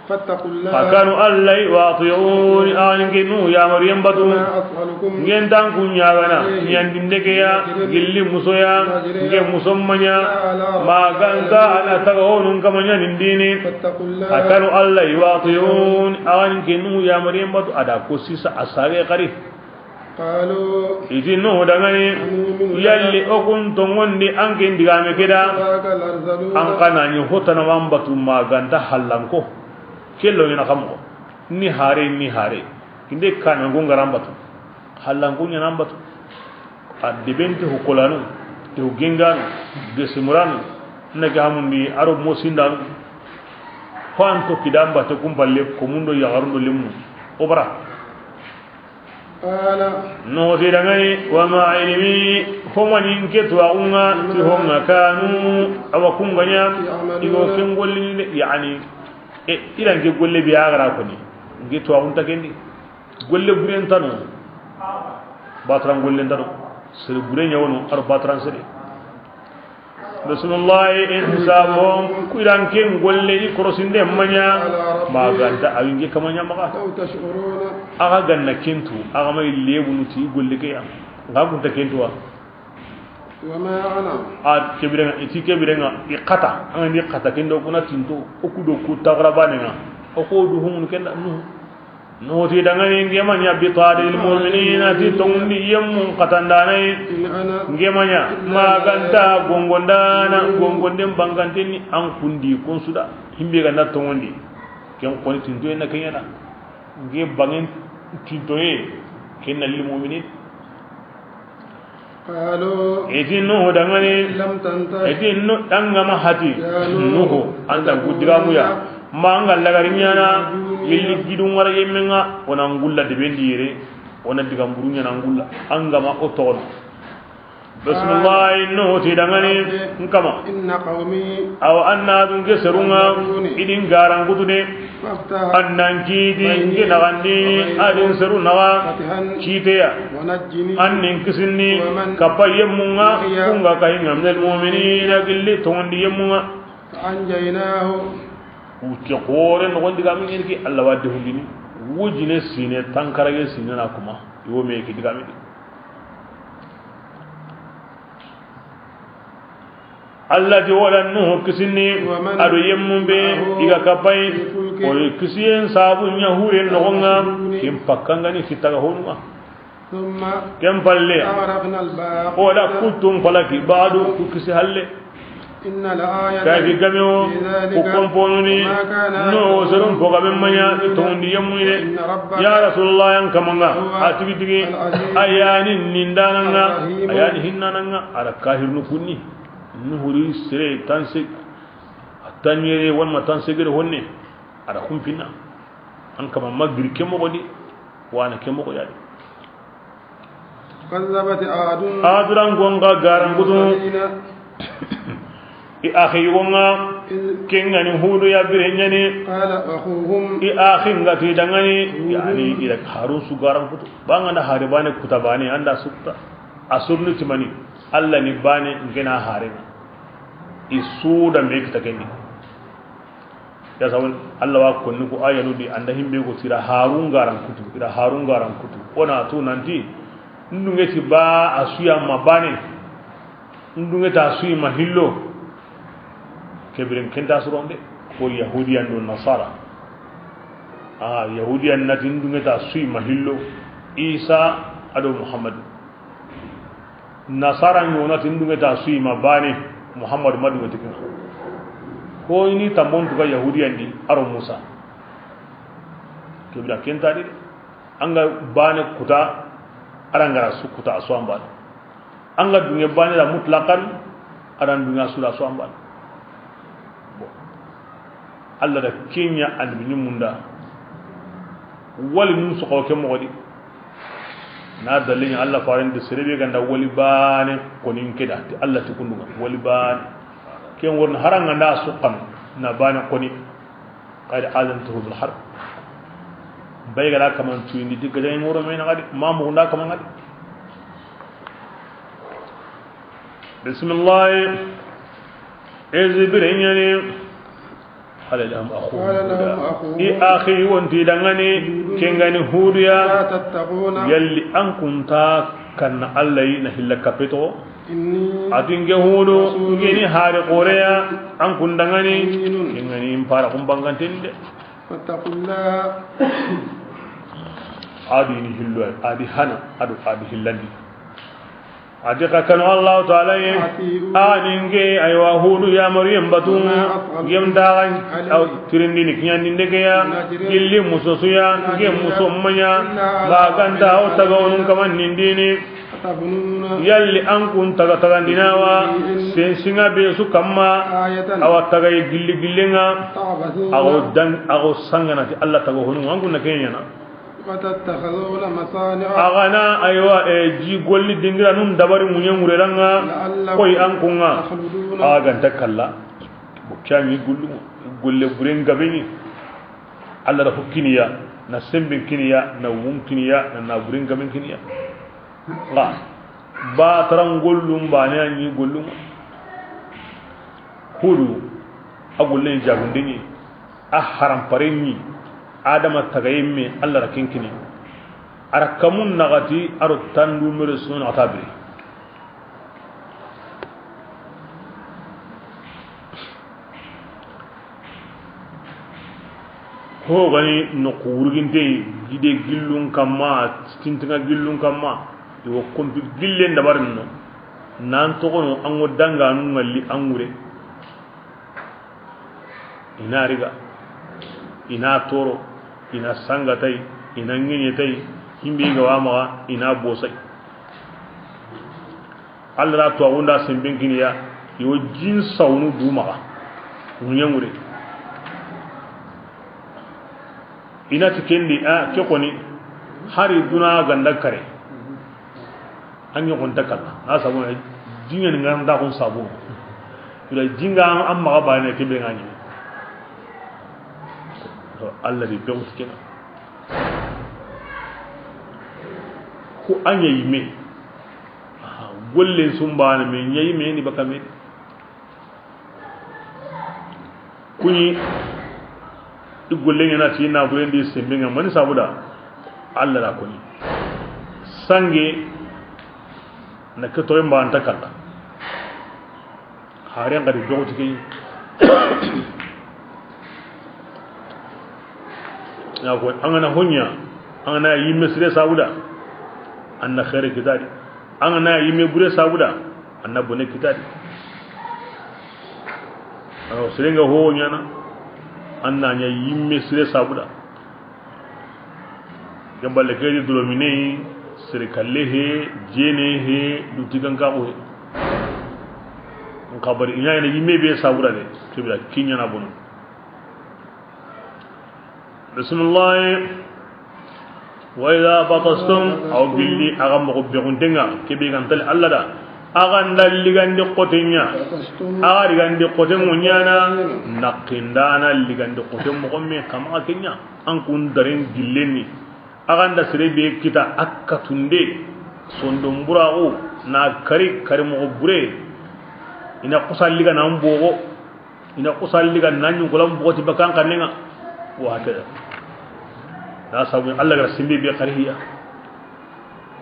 fakanu allay wati'un an ngenu ya maryam batu ngendan kunyagana nyandindeke ya gilli musoya nge musommanya maganta ala tagawon kamanya nindini fakanu allay wati'un an ngenu ya maryam batu ada ko sisa asare qari قالوا idinu dangani yalli okun tongondi anke ndigame keda an kana ni hotana wambatu maganta hallanko kello ni nakamo ni hare kinde kana ngongarambatu halan kunya nambatu adibente hukolanu te genganu gesimuranu nake hamundi aro mosindan kwanto kidamba to kumballe ko mundo yagarundo lemmu obara qala no zidangani wa ma ilmi homa ninketu aunga ti homa kanu awakunganya igo kengolli yani ilan ke golle biya gara ko ni ngetu aunta kendi golle buren tanu batran golle ndaro sere buren yawono ar batran sere Rasulullah in hisabum kuiran ken golle ni korosinde manya maganta awinge kamanya maka law tashuruna aga ganna kentu aga mai lebunu ti golle ke ya ngagunta kentu wa wama ana kebirenga iti kebirenga iqata an ni qata kendo kuna tinto okudo ku tagrabane nga okodu humun kenda no ti dangani ngemanya bi talil mu'minina ti tongni yemmu qatandanai ngemanya maganta gongondem banganteni an kundi kun suda himbe ga na tongondi ken koni tinto na kenyana nge bangen tinto kenna lil mu'minin qalu idinu dangani lam tanta idinu dangama hati nuhu anda gudiramu ya manga lagarinyana yilli gidum wara yemenga ona ngulla de bendire ona diga mburunya na ngulla angama oton bismillah inno ti dangani nkama inna qawmi aw anna dun geserunga idin garan gutude faftaha annan kidi ngina gandi adin seru nawa kiteya wanajjini annin kisinni kapayyemunga kunga kahinga minal mu'minina gilli tondi yemunga anjaynahu uke kore no gondi gamin irki Allah wadde hundini wujine sine tankarage sine na kuma yo me ki digami Allah di wala no kisinni ado yemmumbe iga kapay o kisien sabu nya hure no gonga kim pakkanga ni fitaga honuma thumma kem palle awraqna al-baq wala kuntum falaki badu kisi halle inna la-ayatan kafi gameo ko komponuni no serun ko gabe manya tondi yamuide ya rasulullah yan kamanga atibitigi ayani nindananga ayani hinnananga ara kahirnu kunni nuhuri sere tanse atanyere won matan segere honne ara kumpina an kama magri kemo godi wana kemo ko yadi kazzabat adun gonga garan gudu i akhi wonga kengani hudu ya birenyani qala akhuhum i akhi ngati dangani yani ila harun su garan kutu bangana haribane kutabani anda sutta asurnu timani alla ni bane ngena hare isuda mekta kendi ya sawon alla wa konnu ko ayanu di anda himbe ko tira harun garan kutu ira harun garan kutu ona to nanti ndungeti ba asuya mabane ndungeta asuyi mahillo kebiren kenda suronde ko yahudiyan do nasara yahudiyan natin dungeta sui mahillo isa ado muhammad nasara nyona tin dungeta sui mabane muhammad madu ngatikin ko ini tambon tuga yahudiyan di aro musa kebira kenta di anga bane kuta arangara su kuta aswamba anga dunge bane la mutlaqan aran dunga sura aswamba Allah da kenya annabi munda wali nun su ko kemo godi na dalin Allah faran da sirbe ganda wali bane konin kida Allah ti kunduga wali bane ken won haranga da suqan na bane koni qad azantu bil harb bay gala kaman tuindi diga day ngoro me na gadi mamu nda kaman gadi bismillah ezbirenyani قال لهم أخوه أخي وانتي دغني كنغني هوديا يلي أن كنت كان الله نهل كبتو أتنجي هودو نجيني هاري قوريا أن كنت دغني كنغني مبارا كمبانغانتين فاتقوا الله آدي نهلو آدي هنا آدي هلندي adika kanu Allah ta'ala aninge aywa hudu ya maryam batu yam dagan aw tirindi ni nyandi ndeke ya gilli musosu ya nge musommanya baganda aw tagawun kaman nindini yalli an kun taga tagandinawa sensinga be su kamma aw tagay gilli gillenga aw dan aw sangana ti Allah tagawun an kun nakenya na agana aywa ji golli dingira nun dabari munye mureranga koy an kunga aga takalla bukami gullu golle buren gabeni Allah da hukiniya na sembin kiniya na wunkiniya na buren gaben kiniya ba taran gollum ba ne an yi gollum hudu agulle jagundini a haram parenni adama tagayimme Allah rakinkini arakamun nagati aro tandu mere sun atabri ho gani no kurginte gide gillun kamma tintinga gillun kamma iwo kompi gillen dabarno nan to kono ango danga nu ngalli angure ina riga ina toro ina sangatai ina nginyetai himbe ga wama ina bosai Allah to wanda simbin kiniya yo jin saunu duma munyangure ina tikendi a kekoni hari duna ganda kare an yi kunta kala na sabu jinya ni ngam da kun sabu ila jinga amma ba ne kebe ngani Allah di bewu kina ku anya yime golle sumba na me nyayi me ni baka me kuni igolle ngana ci na bu ndi sembe ngam mani sabuda Allah la kuni sange na ka toy mba anta kala hare ngari bewu kina ya ko angana honya angana yimme sire sabuda anna khaire kitadi angana yimme bure sabuda anna bone kitadi aw sirenga honya na anna nya yimme sire sabuda gamballe kedi dolomine sire kallehe jenehe dutigan kabo on kabari ina yimme be sabuda de tibira kinya na bono بسم الله وإذا بطستم أو باللي أغم ربكم تنغا كبير أنتل الله دا أغن دل لغن قتنيا أغن دي قتن ونيانا نقين دانا لغن قتن مقمي كما كنيا أنكون دارين جلني أغن دا سربي كتا أكتون دي sondom burago na kari mugubure ina kusal liga nan bogo ina kusal liga nan yukulam bogo tibakan kanenga wa hada da sabu Allah ga simbi bi qariya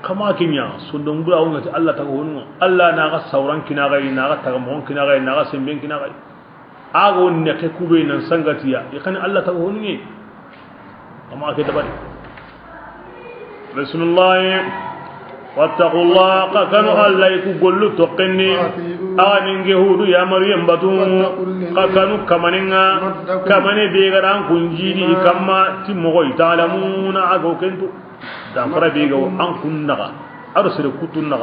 kama kinya sondom burago ngati Allah ta wonu Allah na ga sauran kina ga na ga ta mon kina ga na ga simbi kina ga ago ne ke kube nan sangatiya yakan Allah ta wonu ne kama ke dabari Rasulullah واتقوا الله كانوا الله يقولوا تقني أغنين جهود يا مريم بتون كانوا كمانين بيجران كنجيدي كما تمغوي تعلمون أقول كنتو دافر بيجو أن كنا أرسل كتونا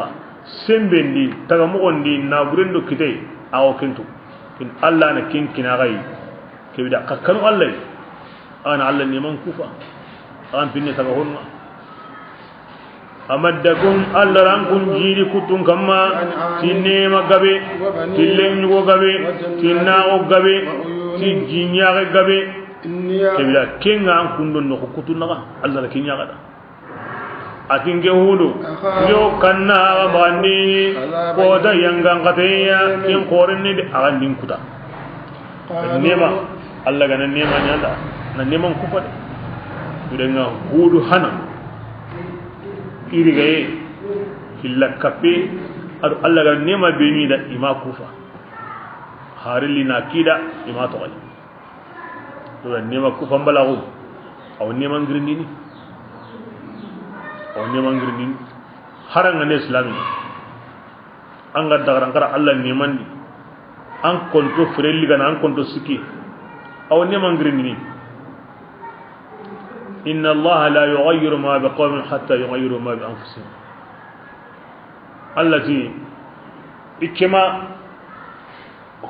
سمبندي تغمغندي نابرندو كتي أقول كنتو إن الله نكين كناغي كبدا كانوا الله أنا الله نيمان كوفا أنا بيني تغهونا amaddakum allaran kun jiri kutun kamma tinne magabe tillen go gabe tinna o gabe ti jinya gabe kebila kenga an kun don ko kutun naga allah kinya gada atin ge hudu yo kanna bani ko da yangan kataya kin korin ne da agandin kuta nema allah ga nan nema nyanda nan neman kufa udenga hudu hana irigaye hilla kape adu Allah ga nema beni da ima kufa harili na kida ima to gali to nema kufa mbalago aw nema ngirindi ni aw nema ngirindi haranga ne islami anga dagaran Allah nemandi an konto frelli gana an konto siki aw nemangrini inna Allah la yughayyiru ma biqawmin hatta yughayyiru ma bi anfusihim allati ikema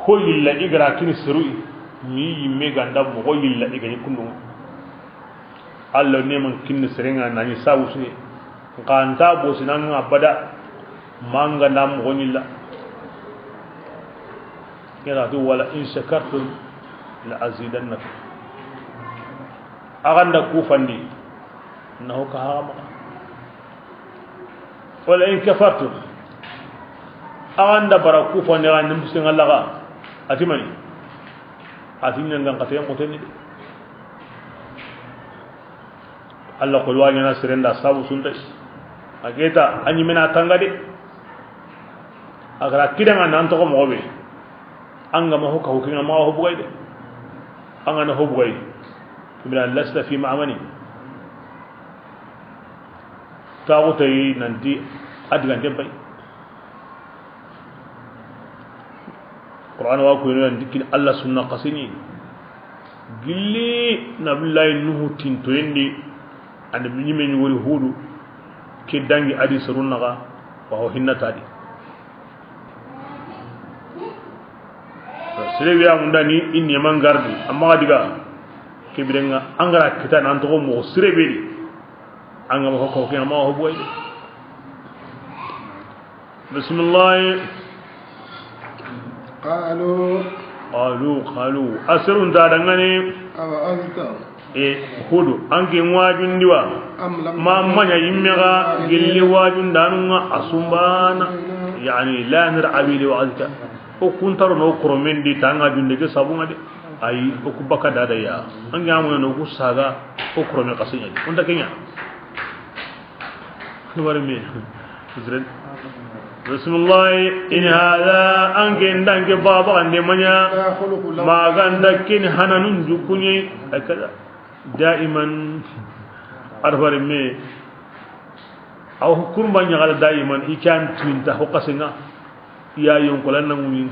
hoyilla igara kini sirui mi yimme ganda mo hoyilla igani kundu Allah neman kinni sirenga nani sawu sune kanta bo sinan abada manga nam gonilla kira tu wala in shakartum la azidannakum aganda ku fandi nahu ka harama wala in kafartum aganda baraku fandi ganim sin Allah ga atimani atinna ngan katayen koteni Allah ko wanya na sirenda sabu sunday ageta anyi mena tangade agara kidanga nan to ko mobe anga ma hokka hokinga ma ho bugayde anga na ho bugay bila lasta fi ma'amani tawutay nanti adgan debay Quran wa ko yon dikin Allah sunna qasini gilli nabillahi nuhu tinto yendi and mi men wori hudu ke dangi adi surunna ga wa hinnata di sire wiya mundani inni man gardi amma diga ke birenga angara kita nan to mo sire be anga mo ko ke amma ho boy bismillah qalu asrun da dangane awa anta hudu anke wajun diwa ma manya yimmega gilli wajun danunga asumbana yani la nir'abi li wa'alta o kuntaro no kromen di tanga junde ke sabunga de ay o kubaka dada ya anga mo no ku saga o kromen qasinya on da kenya wala mi zren bismillah in hada anke ndange baba ande manya ma ganda kin hananun jukunye akada دائما أرفع مي أو كم بني على دائما إيكان تمنته قصنا يا يوم كلنا مؤمنين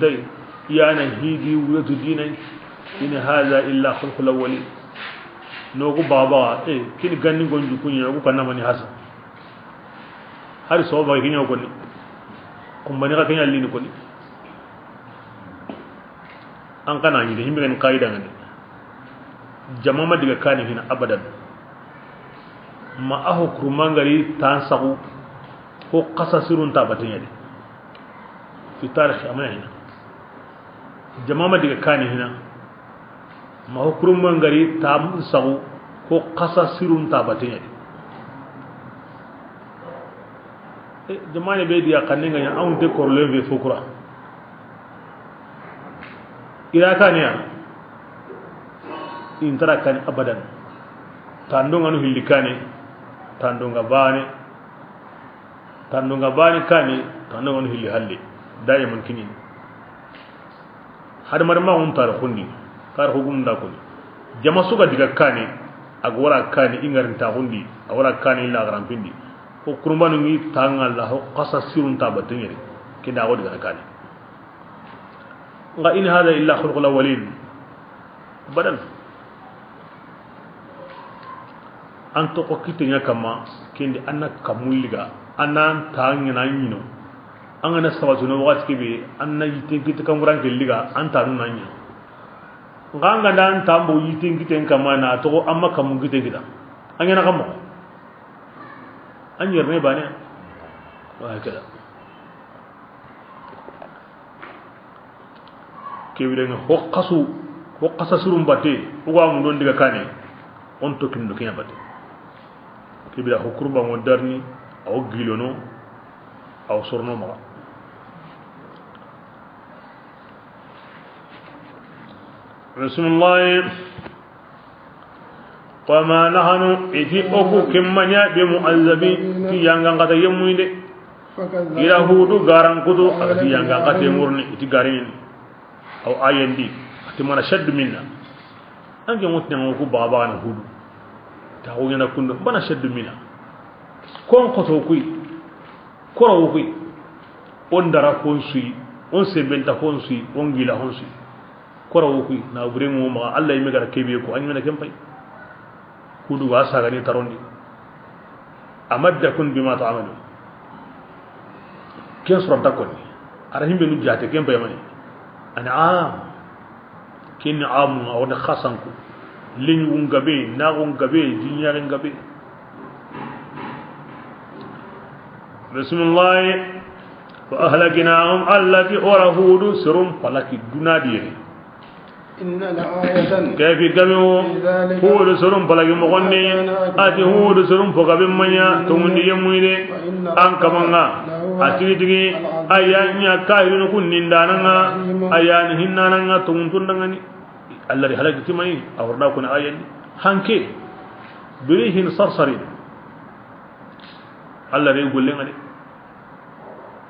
يا نهيدي ويتديني إن هذا إلا خلق الأولين نوكو بابا كين غني غنجو كوني نوكو كنا مني حسن هذا صواب كيني أقولني كم بني كيني اللي نقولني أنك ناني ده هم كان قايدا غني jamama diga kani hina abadan ma aho kurmangari tan sagu ko qasasirun tabatanya de fi tarikh amana jamama diga kani hina ma ho kurmangari tam sagu ko qasasirun tabatanya de jamane be dia kanenga ya on de korle be fukura ila kaniya intara kan abadan tandonga no hillikane tandonga bane kane tandonga no hilli halle daiman kini har marma on tar khundi kar hugum da ko jama suga diga kane agora kane ingarinta khundi agora kane illa garam pindi ko kurbanu ngi tanga Allah qasasirun tabatengere kida go diga kane nga in hada illa khulqul awwalin badan anto ko kitenya kama kende anna kamulliga anan tangina nyino angana sawazuno wati kebe anna yitengite kamuran kelliga anta nunanya nganga dan tambo yitengite kama na to amma kamu gitengita angena kamo anyer ne bane wa kada kebe hokkasu surum batte uga mun don diga kane on to kindo kenya batte kibira hukurba moderni aw gilono aw sorno ma rasulullah wama nahanu iti oku kimmanya bi mu'azzabi ti yanga ngata yemuinde ila hudu garan kudu ati yanga ngata murni iti garin aw ayendi ati mana shaddu minna ange mutne ngoku baba na hudu tawo ngena kundo bana shaddu mina kon koto kuy koro kuy on dara konsui on sebenta konsui on gila konsui koro ku na buremu ma Allah yimi gara kebe ko anyi na kempai kudu wasa gani tarondi amaddakum bima ta'malu kesro takoni ara himbe nu jate kempai mani ana kin am o da khasanku liñ wungabe na wungabe jinyare ngabe bismillah wa ahlaknahum allati urahud sirum falaki dunadi inna la'ayatan kayfi gamu hud sirum falaki mogonni ati hud sirum fogabe manya to mundi yemuide an kamanga atigi ayanya kairun kunnindananga ayani hinnananga to muntundangani الذي هلك تماي أورنا كنا آية هنكي بريهن صرصرين الذي يقول لنا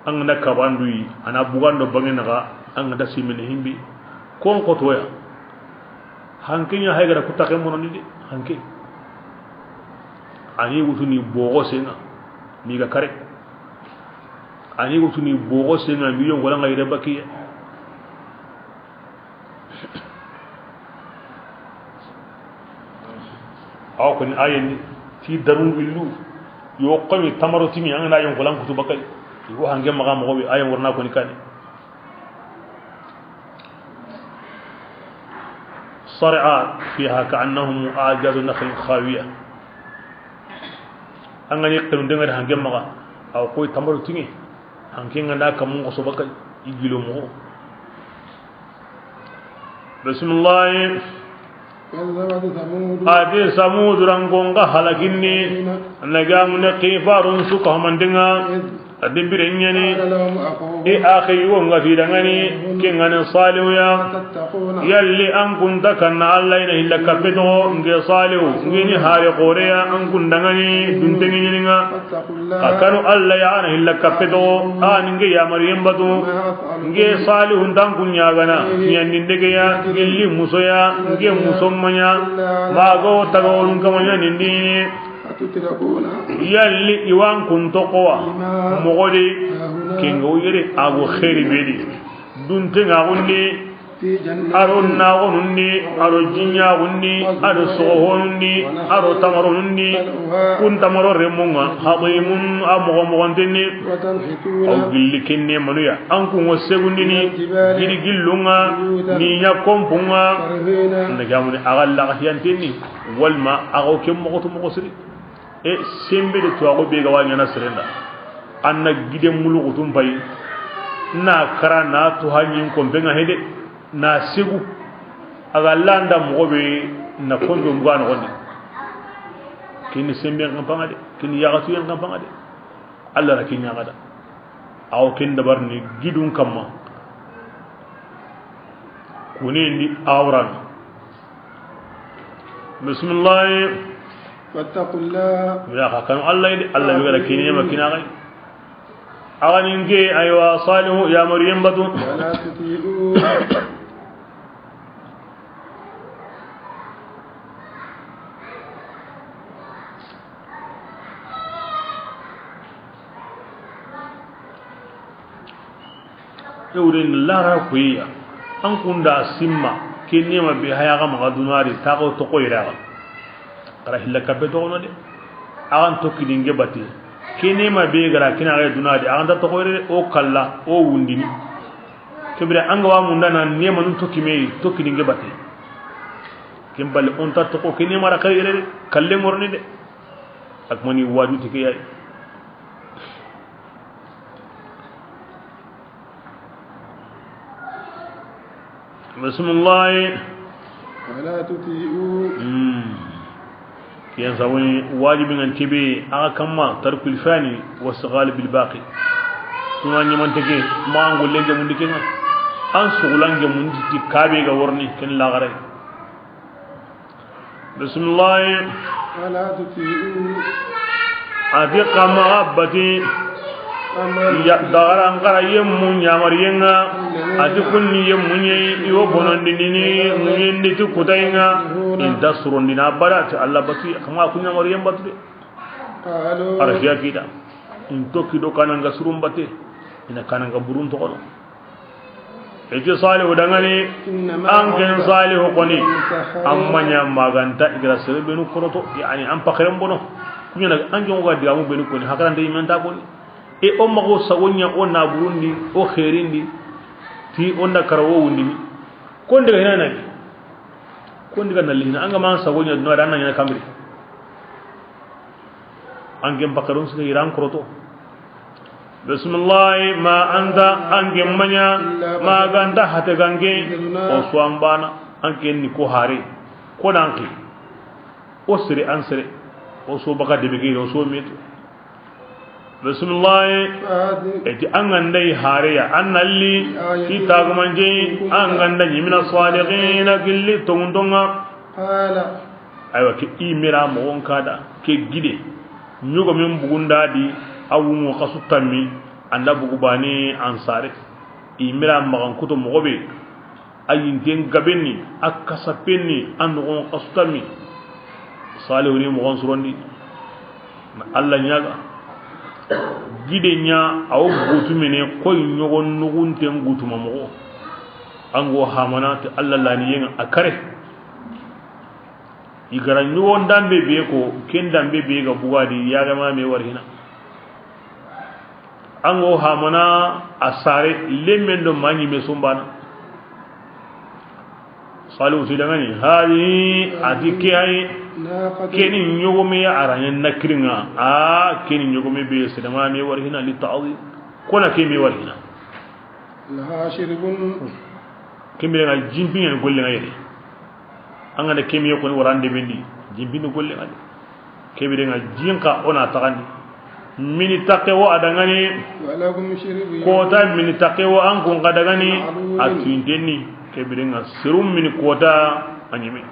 أننا كباندوي أنا بوغاندو بغنغا أننا دسي منهم بي كون قطويا هنكي يا هيغرا كتاكي منوني هنكي أني وتني بوغو سينا ميغا كاري أني وتني بوغو سينا ميون ولا غير بكية aw ko ni ayeni ti darun willu yo qami tamaroti mi angana yon kolan kutu bakay ko hange maga mo bi ayen warna ko ni kani sar'a fiha ka'annahum a'jaz nakhl khawiya angani qam denga hange maga aw ko tamaroti mi hange ngana kam ko so bakay igilo mo bismillah adi samud rangonga halakinni nagam ne qifarun suka mandinga adi birenyani e akhi wonga fidangani kengane salihu ya yalli an kunta kana allaina illa kapeto nge salihu ngini hare qoreya an kundangani duntengi nga akanu alla ya ana illa kapeto an nge ya maryam batu nge salihu ndan kunyagana nyandindege ya gelli musoya nge musomanya mago tagolun kamanya nindini yalli iwan kunto qowa mogodi kingo yere ago khairi bedi dunte ngagundi aron nagundi aro jinya gundi aro sohonundi aro tamarundi kun tamaro remunga habimun amogo mogondini aw gilli kenne manuya anku ngosegundi ni giri gillunga ni nya kompunga ndagamu agalla hiyantini walma ago kemmo to mogosiri e sembe de tuago be ga wanya na serenda anna gide mulu utum bay na kara na to hanyin ko benga hede na segu aga landa mobe na kondo ngwana woni kini sembe ngam pangade kini yagatu yang ngam pangade alla ra kinya gada aw kin dabar ni gidun kamma kuni ni awran bismillah واتقوا الله يا كانوا الله يقول لك كيني ما كنا غي أغنينجي أيوة صالح يا مريم بدو ولا تطيعوا يورين لا ركوية أنكم دا سما كيني ما بهاي غام غدوناري تاغو تقويرا kara hilla kabbe to de agan tokki dinge batti kene ma be gara kina ga dunadi agan da to koyre o kalla o wundini kebira anga wa munda nan ne manun tokki me tokki dinge batti kembal on ta to ko kene mara kayre kalle morni de ak moni waju tike yaay bismillah wala tuti'u كيان سوي واجب ان تبي كما ترك الفاني والصغال بالباقي ثم ني تجي ما نقول لنج من ديكنا ان سغلانج من دي كابي غا ورني كن لا غري بسم الله ولا تطيعوا افق محبتي ya daran kara yemmu nyamar yenga ati kunni yemmu nyi yo bonondi ni ngindi tu kutainga inda surundi na barati Allah batu kama kunya mar yem batu de arfiya kita into kido kananga surum bate ina kanan ga burun to kono eti salihu dangani anken salihu koni amma nya maganta igra sere benu koroto yani am pakram bono kunya na anken o gadi amu benu koni hakran de imanta koni e o mago sawonya o na burundi o khairindi ti onda karawo wundi ko ndiga hina nani ko ndiga nalina anga man sawonya no da nan kamri anken pakarun su iran koroto bismillah ma anta ange manya ma ganda hate gange o swambana ange ni ko hare ko nanki o sire ansire o so baka de bege o so meto bismillah eti angandai hare ya annalli kitagumanje anganda yimina salihin gilli tongondonga qala aywa ke imira mo wonkada ke gide nyugo min bugunda di awumo kasu tammi anda bugu bani ansare imira magan kuto mogobe ayin den gabenni akasa penni ando kasu tammi salihu ni mo gonsurondi alla nyaga gidenya aw gutu mene koy nyogon nugun ten gutu mamogo ango hamana te alla lani yen akare igara nyugon dambe be ko ken dambe be ga bugadi yaga ma me warhina ango hamana asare lemendo manyi me sumbana salu sidangani hadi adike ay keni nyogome aranya nakringa keni nyogome be sidama me warhina li ta'dhi kona ke me warhina la shiribun kembe nga jimbi en golle ngayri anga de kemi ko warande bendi jimbi no golle ngade kebe nga jinka ona tagandi mini takewo adangani walakum shiribu kota mini takewo an kun kadagani atindeni kebirenga serum mini kota anyime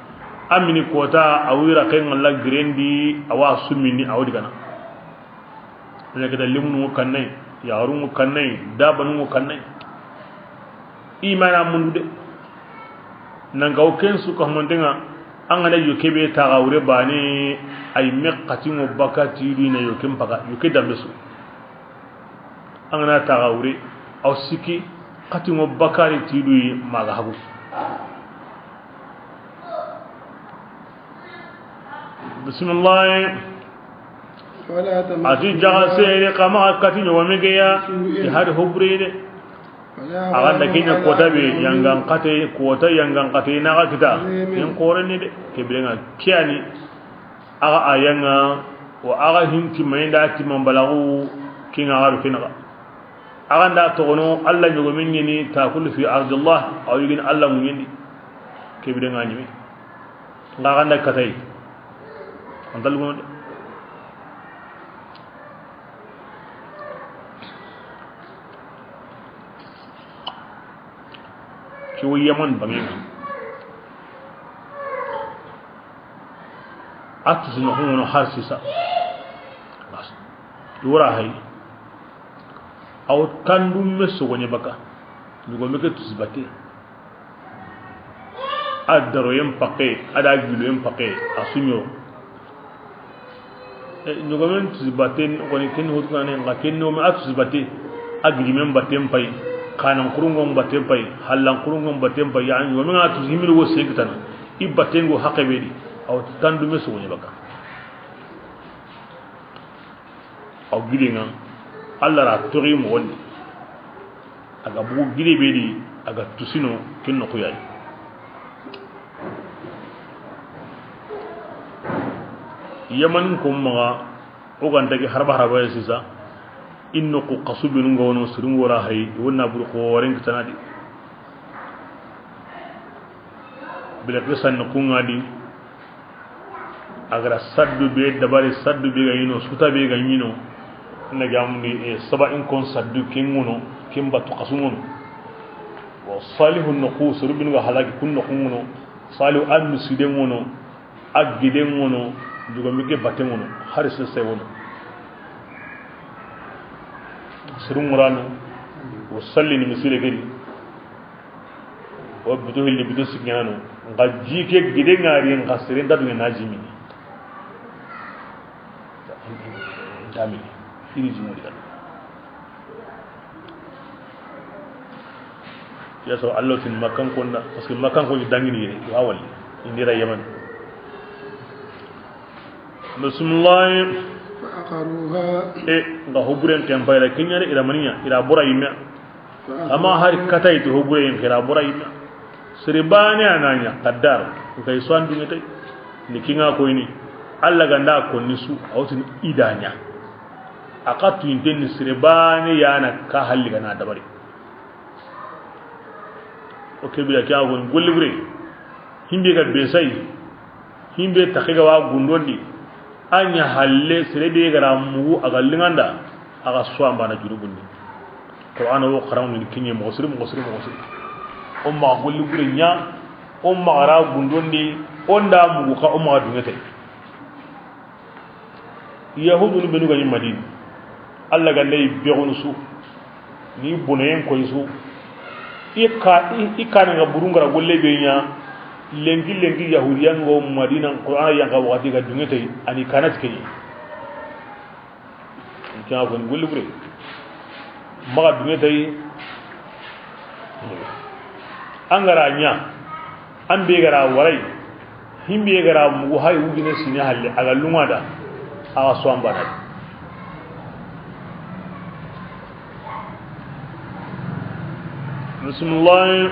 amini kota awira ken Allah grendi awa sumini awdi kana ne kada limnu kannai yarun kannai dabanu kannai imana mundude nanga oken su ko mondenga angana yokebe ta gawre bani ay meqati mo bakati dina yokem baga yoke dambesu angana ta gawre aw siki qati mo bakari tidu maga hagu bismillah wala tam ati jaga sere kama kati no megeya ti har hobrede aganda kenya kota be yangan kate kota yangan kate na ga kita en korene de kebenga kiani aga ayanga wa aga hinti mainda ti mambalagu kinga garu kinaga aganda to gono alla nyogo minni ta kullu fi ardillah aw yigin alla munni kebenga nyimi ngaganda katay andal gono kiwo yaman bangenga atu sino hono harsisa bas dura hay aw tandum meso gonye baka nyugo meke tusbate adaro yem pake ada gilu yem pake asunyo nyugo men tusbate ngoni ken hotane ngaken no ma tusbate agri mem batem pay kanan kurungong batem pay halan kurungong batem pay yani wo nga tu himir wo sekitana ibatengo haqebedi aw tandu meso woni baka aw gilinga alla ra tori mo woni aga bu gilebedi aga tusino kinno ko yayi yaman ko ma o ganda ki harba harba sisa inno ko qasubinu ngono sirum wora hay wonna bur ko waren tanadi bila kesan ko ngadi agara saddu be dabari saddu be gayino suta be gayino na jamni saba in kon saddu kinguno kimba to qasumun wa salihun nuqus rubin ga halaki kunno kunno salu an musiden wono agiden wono dugo mige baten wono harisa sai wono sirum murano wa salli ni misile gari wa bidu hilli bidu signano ngaji ke gide ngari ngasirin dadu najimi dami ini jumudi ya so Allah tin makan ko na parce que makan ko dangini ni wawal indira yaman bismillah فعقروها nga hoburen tempayra kinyare ila maniya ila bura yimya ama har katay to hoburen ila bura yimya siribani ananya qaddar kay swandu ngate ni kinga ko ni alla ganda ko nisu awtin idanya akatu intenni siribani yana ka halli gana dabari o kebira kya gon gollibre himbe ga besai himbe takiga wa gundondi anya halle sirebe gara mu aga linganda aga swamba na jurubundi qur'ana wo qaram ni kinye muslim umma golli burnya umma ara gundondi onda mu ka umma dungete yahudu ni benuga ni madina alla ga lay begon su ni bonen ko su ikka nga burungara golle be nya lengi yahudiyan go madina qur'an yang ka wakati ga dungete ani kanat kenyi kya gon golle bure maga dungete angara nya ambe gara warai himbe gara mu hay wugine sini halle aga lumada awa swamba da bismillah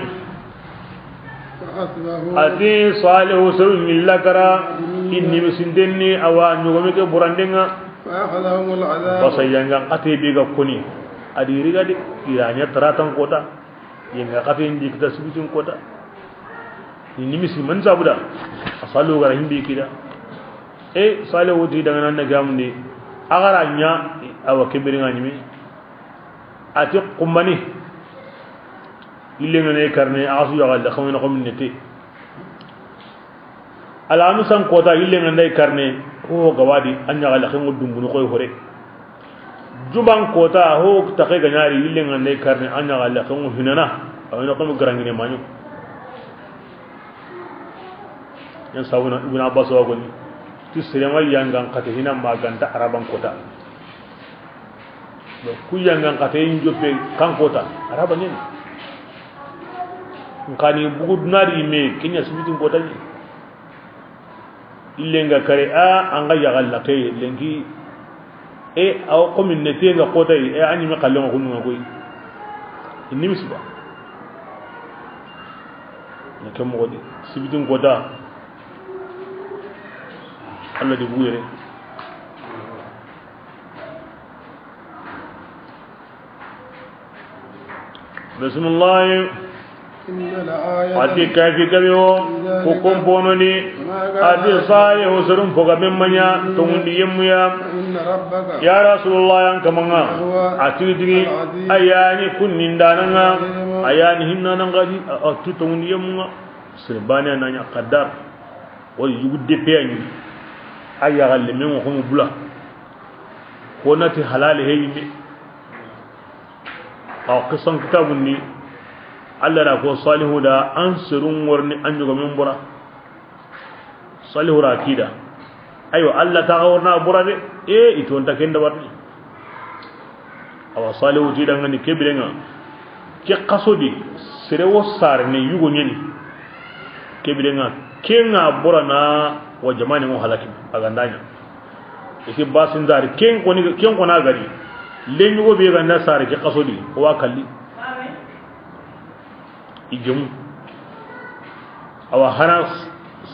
ati salihu sirun millakara inni misindeni awa nyugomeke burandenga فأخذهم العذاب basayanga ati biga koni adi riga de iranya taratan kota yenga katin dikta sibitin kota inni misi man sabuda asalu gara himbi kida salihu ti daga nan nagamni agaranya awa kebiringa nyimi ati qumani illenga ne karne asu yagal da xamna ko minnete ala musan kota illenga ndai karne ho gawadi anya gal xamu dumbunu koy hore juban kota ho take ganyari illenga ndai karne anya gal xamu hinana awina ko garangine manyu yan sawuna ibn abbas wa goni ti sirema yangan kate hina maganta araban kota do ku yangan kate injope kan kota araban ni ngani bugud nari me kinya sibitin kota ni illenga kare anga yagalla kay lengi aw communauté nga kota ani me kallon ko nunga koy inni misba ne kam mo di sibitin kota Allah di buyere bismillah ati kafi kabiyo ko kompononi ati sai hosurum foga bemmanya to mundi yemuya ya rasulullah yang kamanga ati digi ayani kunnindananga ayani hinnanan gaji ati to mundi yemuya sirbani nanya qadar o yugu depeyani aya galle men ko bula ko nati halal heyimi aw qisan kitabun ni Allah na ko salihu da ansirun warni an yugo min bura salihu rakida ayo Allah ta gawarna bura de ito on takenda warni awa salihu ti danga ni kebirenga ke qasodi sere wo sar ne yugo nyeni kebirenga kenga bura na wa jamani mo halakin agandanya ike basin dari ken ko na gari len yugo be ga nasare ke qasodi wa kalli igem awa hanas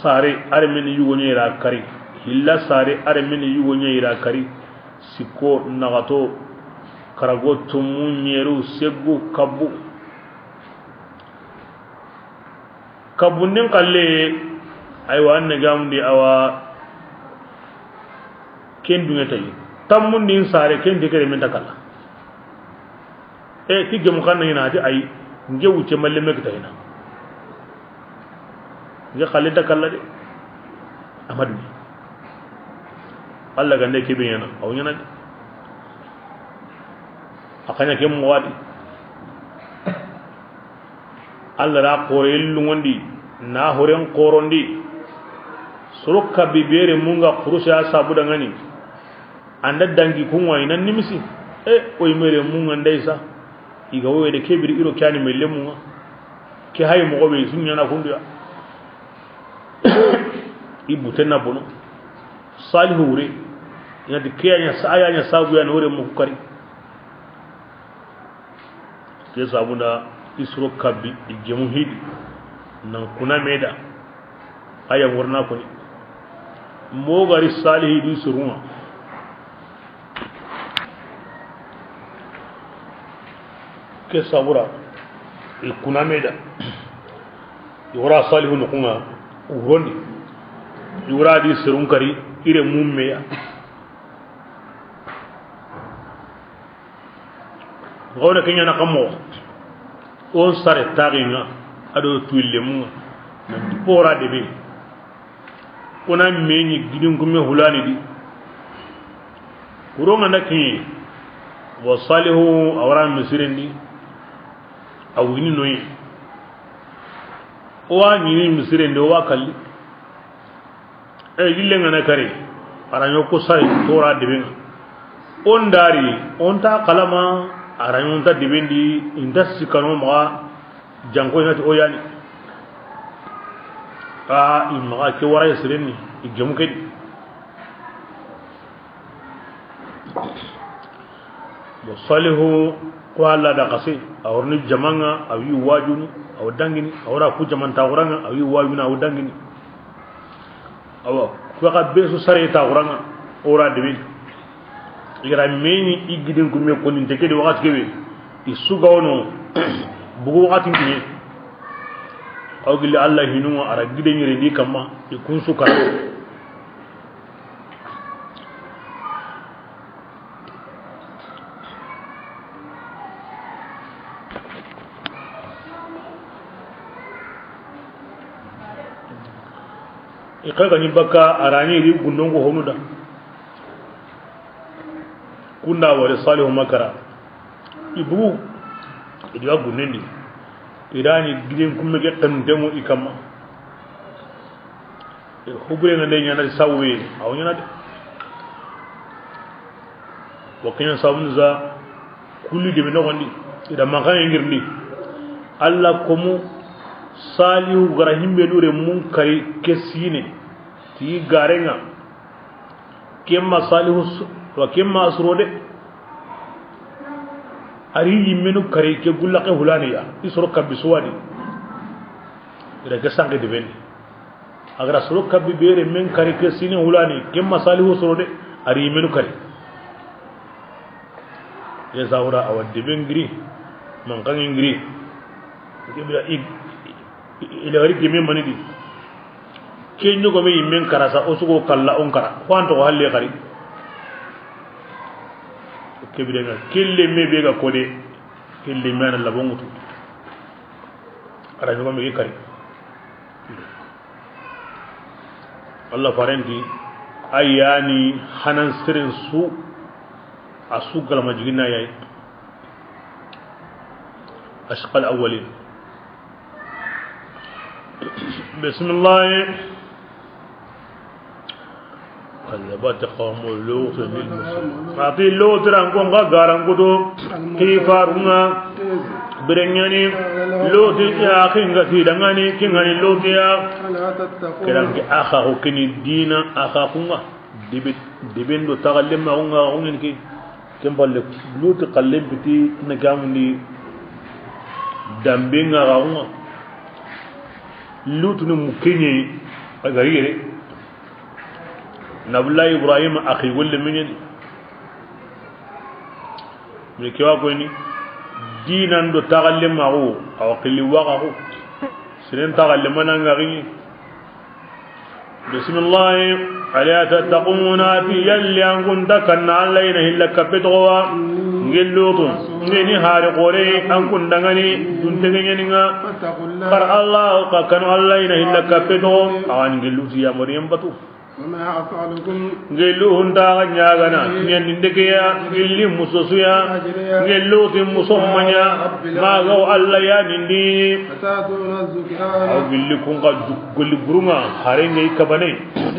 sare armin yugo nyira kari hilla sare armin yugo nyira kari siko nagato karago tumunyeru seggu kabunnen kalle aywa anne gamdi awa ken dungetayi tammundin sare ken dikere men takalla tigem kanna ina ati ay nge wuce malle me kita ina nge khalida kala de amadu Allah gande ke be yana aw nyana akanya ke mo wadi Allah ra qorel ngondi na horen qorondi suruka bibere munga kurusha sabu dangani anda dangi kunwa ina nimisi o imere munga ndaisa iga wowe de kebiri iro kyani melle munga ke hay mo be sunya na kundu ya ibu tenna bono salihu wure ina de kiyanya saya nya sabu ya nore mu kari ke sabuna isro kabbi igemu hidi nan kuna meda aya warna ko ni mo gari salihi du suruma ke sabura kuna meda yura salihu no kuma uroni yura di surun kari ire mumme ya gona kenya na kamo on sare taginga ado tuille mu nan pora de be kona meñi gidin ko me hulani di kuronga nakki wa salihu awran misirendi awini noyi wa ni misirendi wa kalli lille ngana kare aranyo ko sare tora de be on dari on ta kalama aranyo ta de bendi indasi kanu ma jango ngati oyani imma ke wara yasreni igemu ke bo salihu ko alla da qasi awrni jamanga awi wajuni aw dangini awra ku jamanta quranga awi wajuna aw dangini awa ko ka besu sare ta quranga ora debi igra meni igidin ko me ko ni teke de wakati kebe isuga wono bugu wakati ni aw gilli allah hinu ara giden yire ni kamma e kun suka ikaga ni baka arani ri gundongo honuda kunda wala salihu makara ibu idiwa gunendi irani gidin kuma ge tan demo ikama hubure ngande nyana sawwe aw nyana de wakina sawun za kulli de no wandi ida makan ngirni alla komu salihu garahimbe dure mun kari kesine ti garenga kemma salihu wa kemma asrode ari yimenu kari ke gullaqe hulaniya isro kabbi suwadi ida gasange de ben agra sro kabbi bere men kari ke sine hulani kemma salihu surode ari yimenu kari ya zawra awadde ben gri man kan ngri kebira ila wari ke men manidi ke nyogo me yimmen karasa osugo kala on kara kwanto ko halle kari kebira nga kelle me be ga kode kelle mana la bongutu ara nyogo me kari Allah farenti ayani hanan sirin su asu galma jigina yayi ashqal awwalin بسم الله كذبت قوم لوط للمرسلين أعطي لوط رانكم غارانكودو كيفارونا برنياني لوط يا أخي غتي دعاني كينغاني لوط يا كلامك أخاه كني دينا أخاكونا دبندو تغلم معونا عونك كم بالك لوط قلم بتي نكامني دامبينغا عونا lutu ni mukenye agarire nabla ibrahim akhi wala minen mi kewa ko ni dinan do tagallem mago aw qili waqahu sinen tagallem ngari bismillah ala tattaquna fi yalli an kunta kanna alayna hillaka petwa ngelutu ngeni haare qore an kunda ngani dunte ngeninga par allah ka kanu alayna hillaka petwa awan ngelutu ya maryam batu وما أفعلكم ngelu hunda nyagana nyen ndekeya ngeli musosuya ngelu tim musommanya magaw alla ya nindi أتاتون الذكران aw billi kun ga gulli burunga hare ngay kabane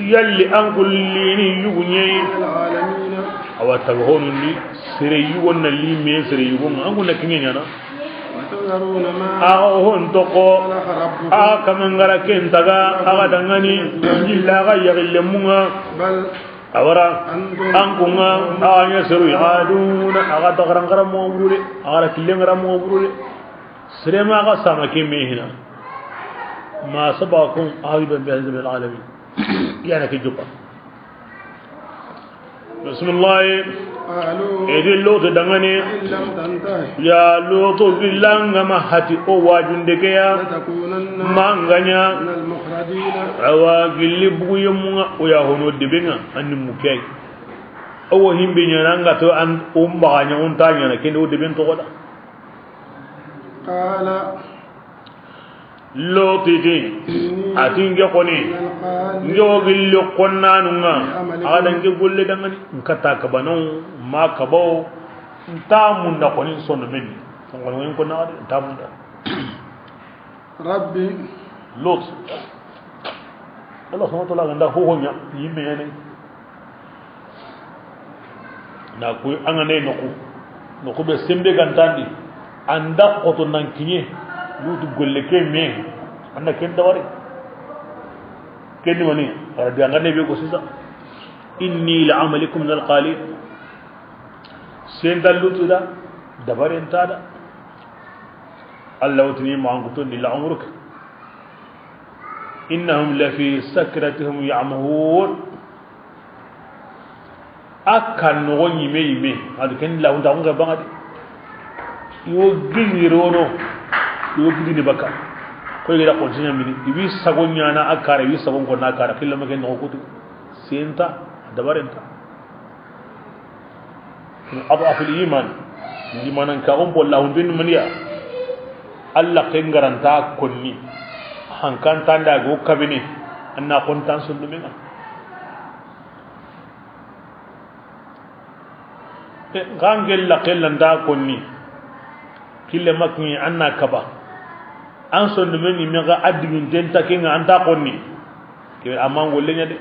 yalli an kullini yugunye العالمين awa tabhonu ni sere yugon na li me sere yugon an kun nakingen yana تذرون ما أهون تقو خلق ربكم كمن غركين تغا أغدغني إلا غير اللمونا بل أورا أنكونا يسروا يغادون أغدغران غرام موبرولي أغدغران غرام موبرولي سرما غسامة كميهنا ما سبقكم أهيبا بهذا العالمين يعني كجبا بسم الله قالوا إذ اللوت دغني إن لم تنتهي يا لوت بلان ما هاتي او واجندك يا لتكونن مانغانيا من المخرجين awa gilli bugu yemunga oya hono debenga anni mukay awo himbe nyanga to an umba nya unta nya kende o deben to goda قال lotiti atinge koni njo gilli qonnanunga ada nge golle dangani nkata kabano ma kabo ntamunda koni sono men ngol ngin ko na ntamunda ربي lot Allah subhanahu wa ta'ala ganda hohonya yimme ne na ko angane noko be sembe gantandi anda oto nan kinye lutu golle ke me anda ken dawari ken woni rabbi angane be ko sisa inni la'amalikum min alqalil sen dalutu da dabare entada Allah utni ma angutu ni la'amruka إنهم لفي سكرتهم يعمهون أكن نغني مي هذا كان لا هندا هندا بعد يوجيني رونو يوجيني بكا كل كده قلنا مني يبي سكون يانا أكار يبي سكون كنا أكار كل ما كان نقول سينتا دبارنتا أضعف الإيمان الإيمان أنك بالله هندين منيا الله كنغرانتا كوني hankan tanda go kabini anna kontan sunduminga gangel la kelanda konni kille makni anna kaba an sundumini mega adigin tenta kinga anta konni ke amango lenya de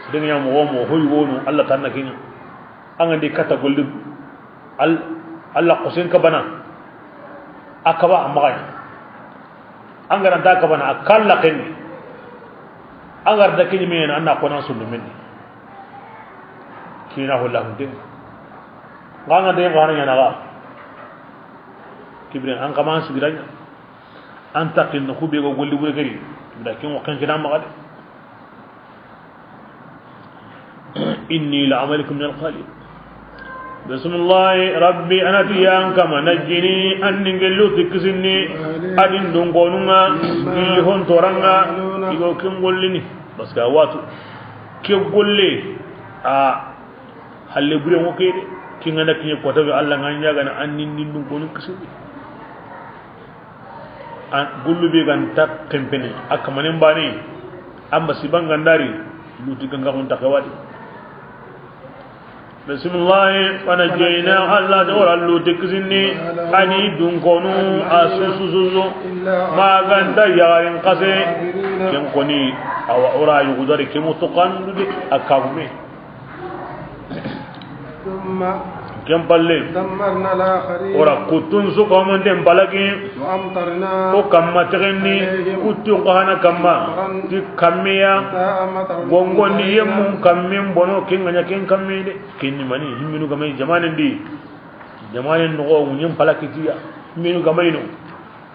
sidenya mo hoy wonu Allah tanna kinga angandi kata golli Allah qosen kabana akaba amagay angara da ka bana akalla kenni angar da kinyi men anna ko nan sunu men kina holla hunde nganga de ngana yana ga kibrin an kama su gidanya an taqin ko be go golli bure gari da kin wakan kina ma gade inni la amalikum min alqalil بسم الله ربي أنا تيان كما نجني أن نقلو تكسني أدين دونغونونا اللي هون تورانغا يقول كم قولني بس كواتو كم قولي هل يبري موكيد كي نانا كي يقوتو الله نانيا غانا أن نين دونغونو كسني قولو بيغان تاك كمبني أكمانين باني أما سيبان غانداري لوتي غنغا هون تاكواتي بسم الله فنجينا الله دور الله تكزني أني دونكونو أسوسوسو ما غندا يارين قسي كم كوني أو أورا يقدر كم تقان أكابمي ثم كم بالله دمرنا الآخرين أورا كتون سكومن دم بالكي وأمطرنا أو كم تغني كتون قهنا كم تكميا gongoni yemum kammin bono kinganya king kammi de kinni mani himminu gamay jamanen di jamanen no nyim palakitiya himminu gamayno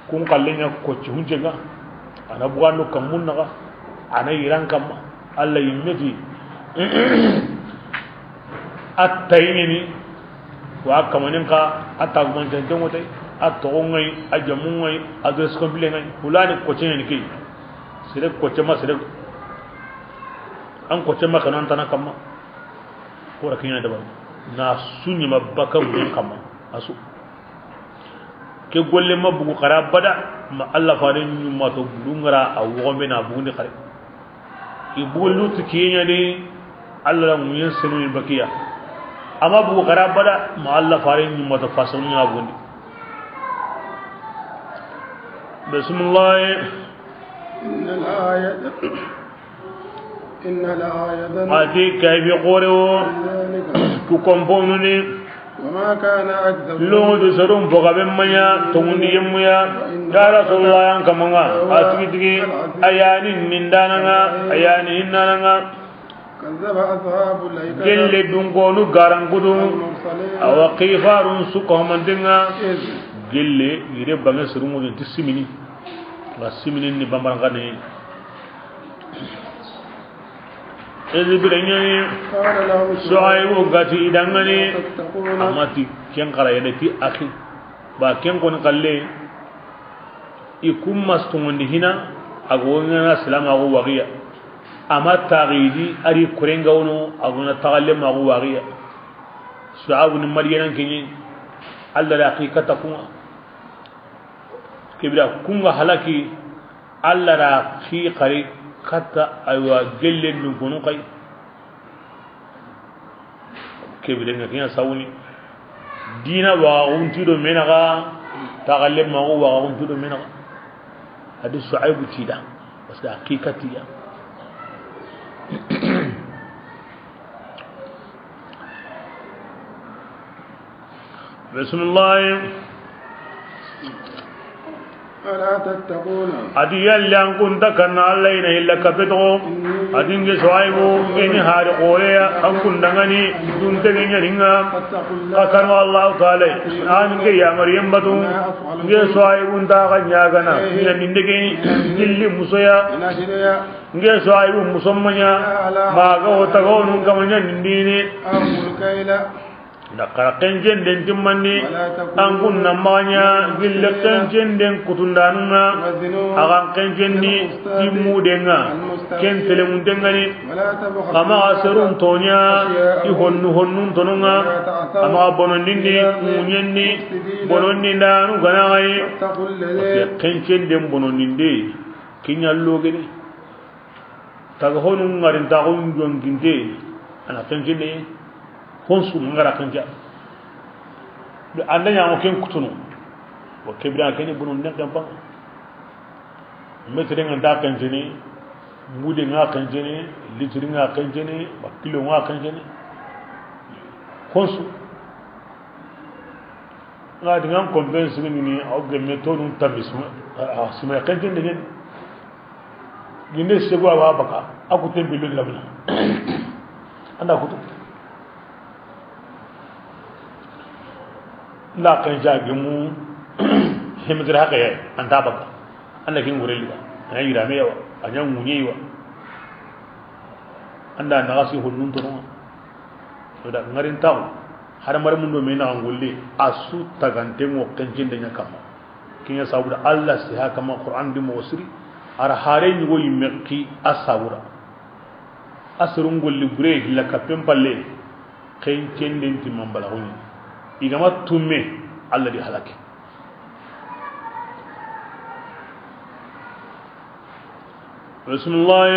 kun kallenya ko ci hunjega ana bugando kamun naga ana yiran kam alla yimmeti attayni wa kamanin ka ataguman tantan wotai attongai ajamungai adres kombilengai fulani ko cene ni kai sire ko cema sire an ko cema kanan tana kamma ko rakin da ba na sunni mabaka mun kamma asu ke golle mabugu qara bada ma Allah farin nyuma to bulungara a wombe na bugundi khare ibulu tikinya de Allah mun yin sunu bakiya amma bugu qara bada ma Allah farin nyuma to fasun nya bugundi bismillah إن الآية هذه كيف يقولوا كومبونني وما كان أكثر لو تسرون بقى بميا تمني يميا يا رسول الله أنك منا أتيجي أياني نندانا أياني هنانا كذب أصحاب الأيكة جل دونكونو غارانغودو أو كيفار سكهم دينا جل يري بانغ سرمو تسميني واسميني ني بامبانغاني إذا بدنيا سوايو غاتي إدانغاني أماتي كين قرا يدتي أخي با كين كون قلة يكون مستومن هنا أقولنا سلام أقول وغيا أما تغيدي أري كورينغاونو أقولنا تغلم أقول وغيا سعاب نمرينا كني الله الحقيقة تكون كبيرة كونغ هلاكي الله راكي قري kata aywa gellen dum kono kay kebe denga kinya sawuni dina wa unti do menaga tagalle ma wa unti do menaga hadi suaibu tida parce que hakikati ya bismillah ألا تتقون أدي اللي كنت كنا علينا إلا كفتو أدين جسوائبو إني هاري قوليا أن كنت غني دون تغني رنغا أكرم الله تعالى آمين يا مريم بدو جسوائبو انتا غنيا غنا من نندقين جلي مسويا جسوائبو مسمنيا ما غو تغو ننكا من ننديني nakara kenjen den timmani angun namanya gille kenjen den kutundanunga agan kenjen ni timudenga ken telemundengani kama aserun tonya i honnun tonunga ama bonondindi munyenni bononni ndanu ganai kenjen den bonondindi kinyallogeni taga honun ngarin tagun jonginde ana kenjen ni honsu ngara kanja anda nya ken kutunu wa kebira ken bunun ne kan pan metre nganda kanjeni mude nga kanjeni litri nga kanjeni ba kilo nga kanjeni honsu nga dingan convince ni au gemme to nun tabisma sima kanjeni ne ginde sego wa baka aku tembe lo labna anda kutu la kan jagimu himdira haka yayi an tabaka Allah kin gureli an yi rame yawa an yan munye yawa anda na gasi hunnun to no da ngarin taw har mar mun do me na ngulle asu tagante mo kan jinde nya kama kin ya sabu da Allah sai haka ma Qur'an bi mawsiri ar hare ni go yimki asabura asrun golli gure la kapem palle kain cenden timambala honi igama tumme Allah di halake bismillah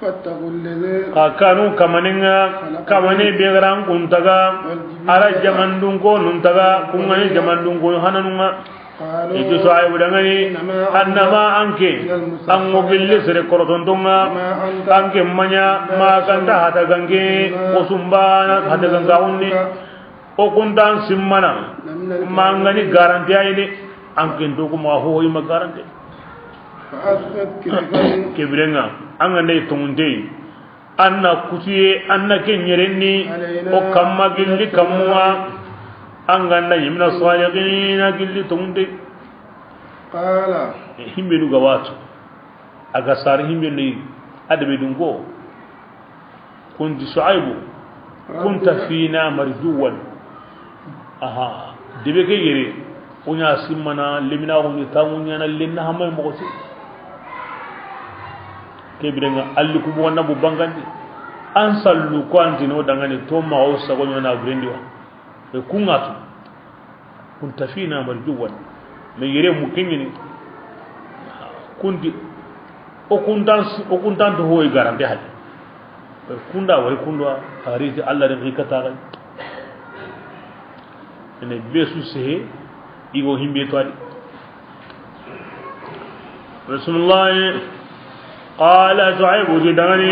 فاتقوا الذي kanu kamane begaran kuntaga ara jamandun ko nuntaga kungani jamandun ko hananunga itu soay budangani annama anke ango gilli sere korotontonga anke manya ma kanta hata gange osumbana hata ganga unni o kuntan simmana mangani garanti ayini anke ndoku ma ho ima garanti kebrenga angane tungunde anna kusiye anna kenyerenni o kamma gilli kamwa anganda yimna saliqina gilli tungunde qala himbe du gawatu aga sar himbe ni adabe dungo kunti suaibu kunta fina marjuwan aha debe ke yere unya simmana limina woni tamunya na lenna hamay mokosi kebrenga alliku bo wonna bu bangandi an sallu ko antino dangane to ma o sago nyona brendi wa e kungatu kunta fina marjuwan me yere mu kingini kundi o kuntan to hoy garante hadi kunda way kundwa hariji Allah de rikata ga ene besu sehe igo himbe to adi rasulullah qala Shu'aibu jidani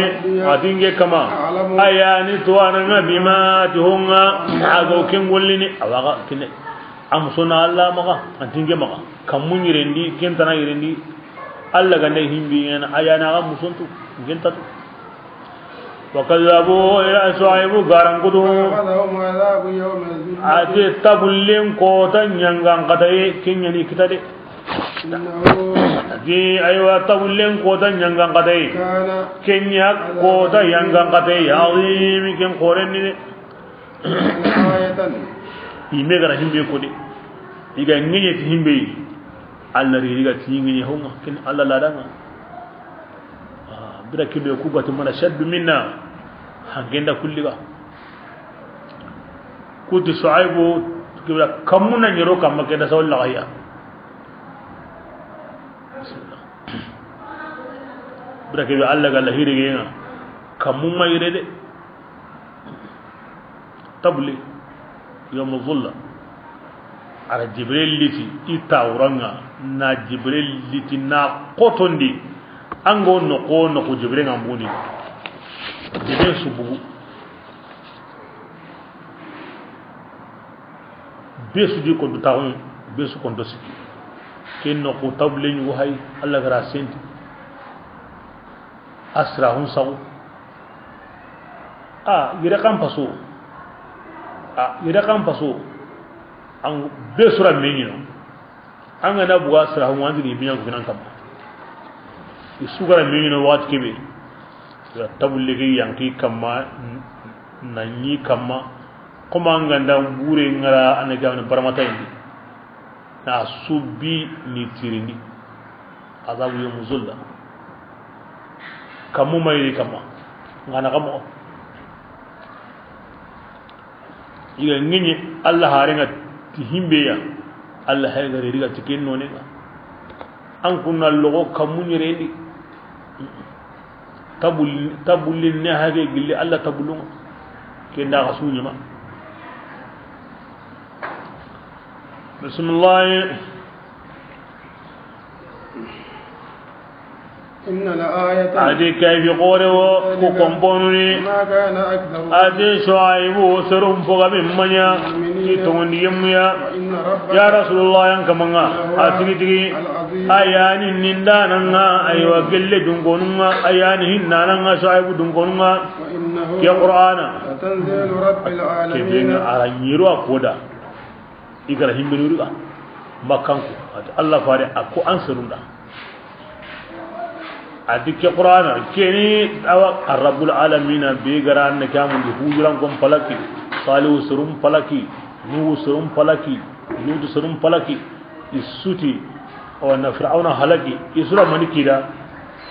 atinge kama ayani to ananga bima tuhunga ago kengolini awaga kine amsuna Allah maka atinge maka kamun yirendi kentana yirendi Allah gande himbi yana ayana ga musuntu gentatu وكذبوا إلى شعيب غارنكدو أتي تبلين كوتا ينغان قتاي كينيني كتادي أتي أيوة تبلين كوتا ينغان قتاي كينيا كوتا ينغان قتاي عظيم كين قرني يمي غرا هيمبي كودي إيغا نيني هيمبي الله ريغا تيغي هوما كين الله لا دانا bira kibe kubati mana shaddu minna hangenda kulliga kuti Shu'aibu kibra kamuna nyiro kamma keda sawalla gaya bismillah bira kibe Allah galla hirige nga kamu mayre de tabli yawm dhulla ala jibril liti itawranga na jibril liti na qotondi ango no ko jibril ngambuni jibril subugu besu di ko taw besu ko dosi ken no ko table ni wahay Allah gara senti asra hun saw yira kam paso an besura menino an ga buga asra hun wandi ni biyan ko nan kam isugara menino wat kebe ya tabulligi yanki kamma nanyi kamma kuma nganda bure ngara anaga na baramata indi na subi ni tirindi azabu yumzulla kamu mai kamma ngana kamo iga nginyi Allah harenga tihimbe ya Allah hay gari riga tikin nonenga an kunna logo kamu nyirendi tabulin ne hage gilli Allah tabulun kenda gasuni ma bismillah inna la ayatan adi kayfi qore ko komponuni ma kana aktharu adi Shu'aibu serum foga manya itondi yemya ya Rasulullah yang kamanga atigi ayani nindananga aywa gelle dungonunga ayani hinnananga Shu'aibu dungonunga ya Qur'ana tanzilu rabbil alamin kibin aranyiro akoda igara himbenuriga makanku Allah fare akko ansarunda adike Qur'ana keni awa rabbul alamin be garan ne kamun di hujuran kom palaki salihu surum palaki nuhu surum palaki lutu surum palaki isuti wa na fir'auna halaki isura manikida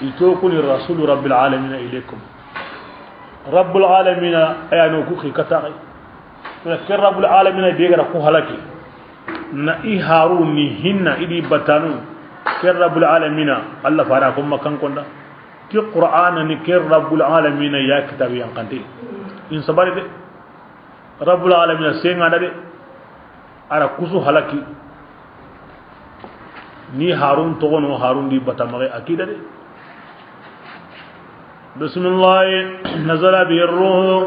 itokuni rasul rabbil alamin ilaykum rabbul alamin ayanu ku khikata ke rabbul alamin be gara ku halaki na iharun ni hinna idi batanu ke rabbul alamin Allah fara kuma kan konda ki qur'ana ni ke rabbul alamin ya kitab yang kanti in sabari de rabbul alamin senga de ara kusu halaki ni harun togono harun di batamare akida de bismillah nazala bihi ar-ruh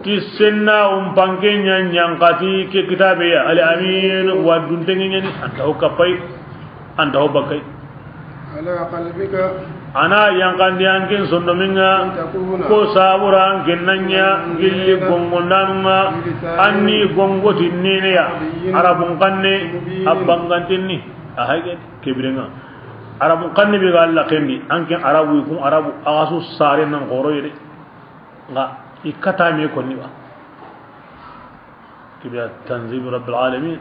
tisenna pankenya nyankati ke kitabe ya al-amin wa duntengenya ni antahu kapai antahu bakai ala qalbika ana yankandi ankin sondominga ko sabura kinnanya gilli gongondanunga anni gongoti nene ya arabun kanne abangantinni ahage kebirenga arabun kanne be galla kendi ankin arabu kun arabu agasu sare nan goro yede nga ikata me konni ba kibiya tanzim rabbil alamin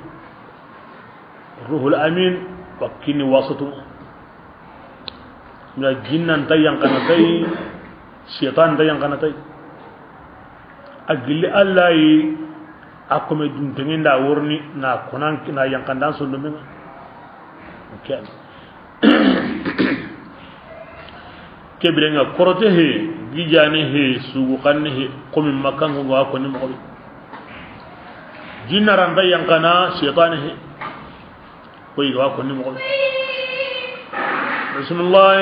ruhul amin wakini wasatu na jinnan tayang kanatai syaitan tayang kanatai agili allai aku me duntengin da wurni na kunan na yang kandan sundumin okay kebrenga korote he gijani he sugu kanne he komi makan go ko ni mo jinnaran tayang kana syaitan he ko yi ko ni mo bismillah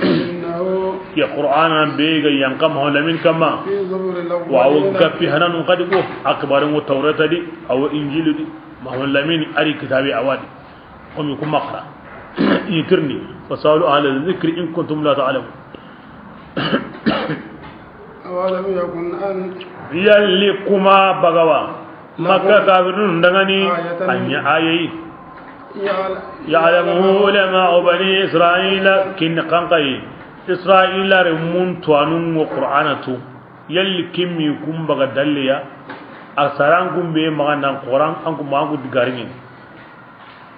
innahu ya qur'ana bega yankam hawla min kama في زبور wa الأولين awga fi hananun qadigo akbarin wa tawrata di aw injilu di ma hawla min ari kitabi awadi qum kum maqra yitirni fasalu ala dhikri in kuntum la ta'lamun أولم يكن أن yalli kuma bagawa makka kafirun dangani anya ayi ya'lamu ulama bani isra'ila kin qanqai isra'ila remun tuanun wa qur'anatu yalli kimmi kum baga dalliya asaran kum be magana qur'an an kum magu digarin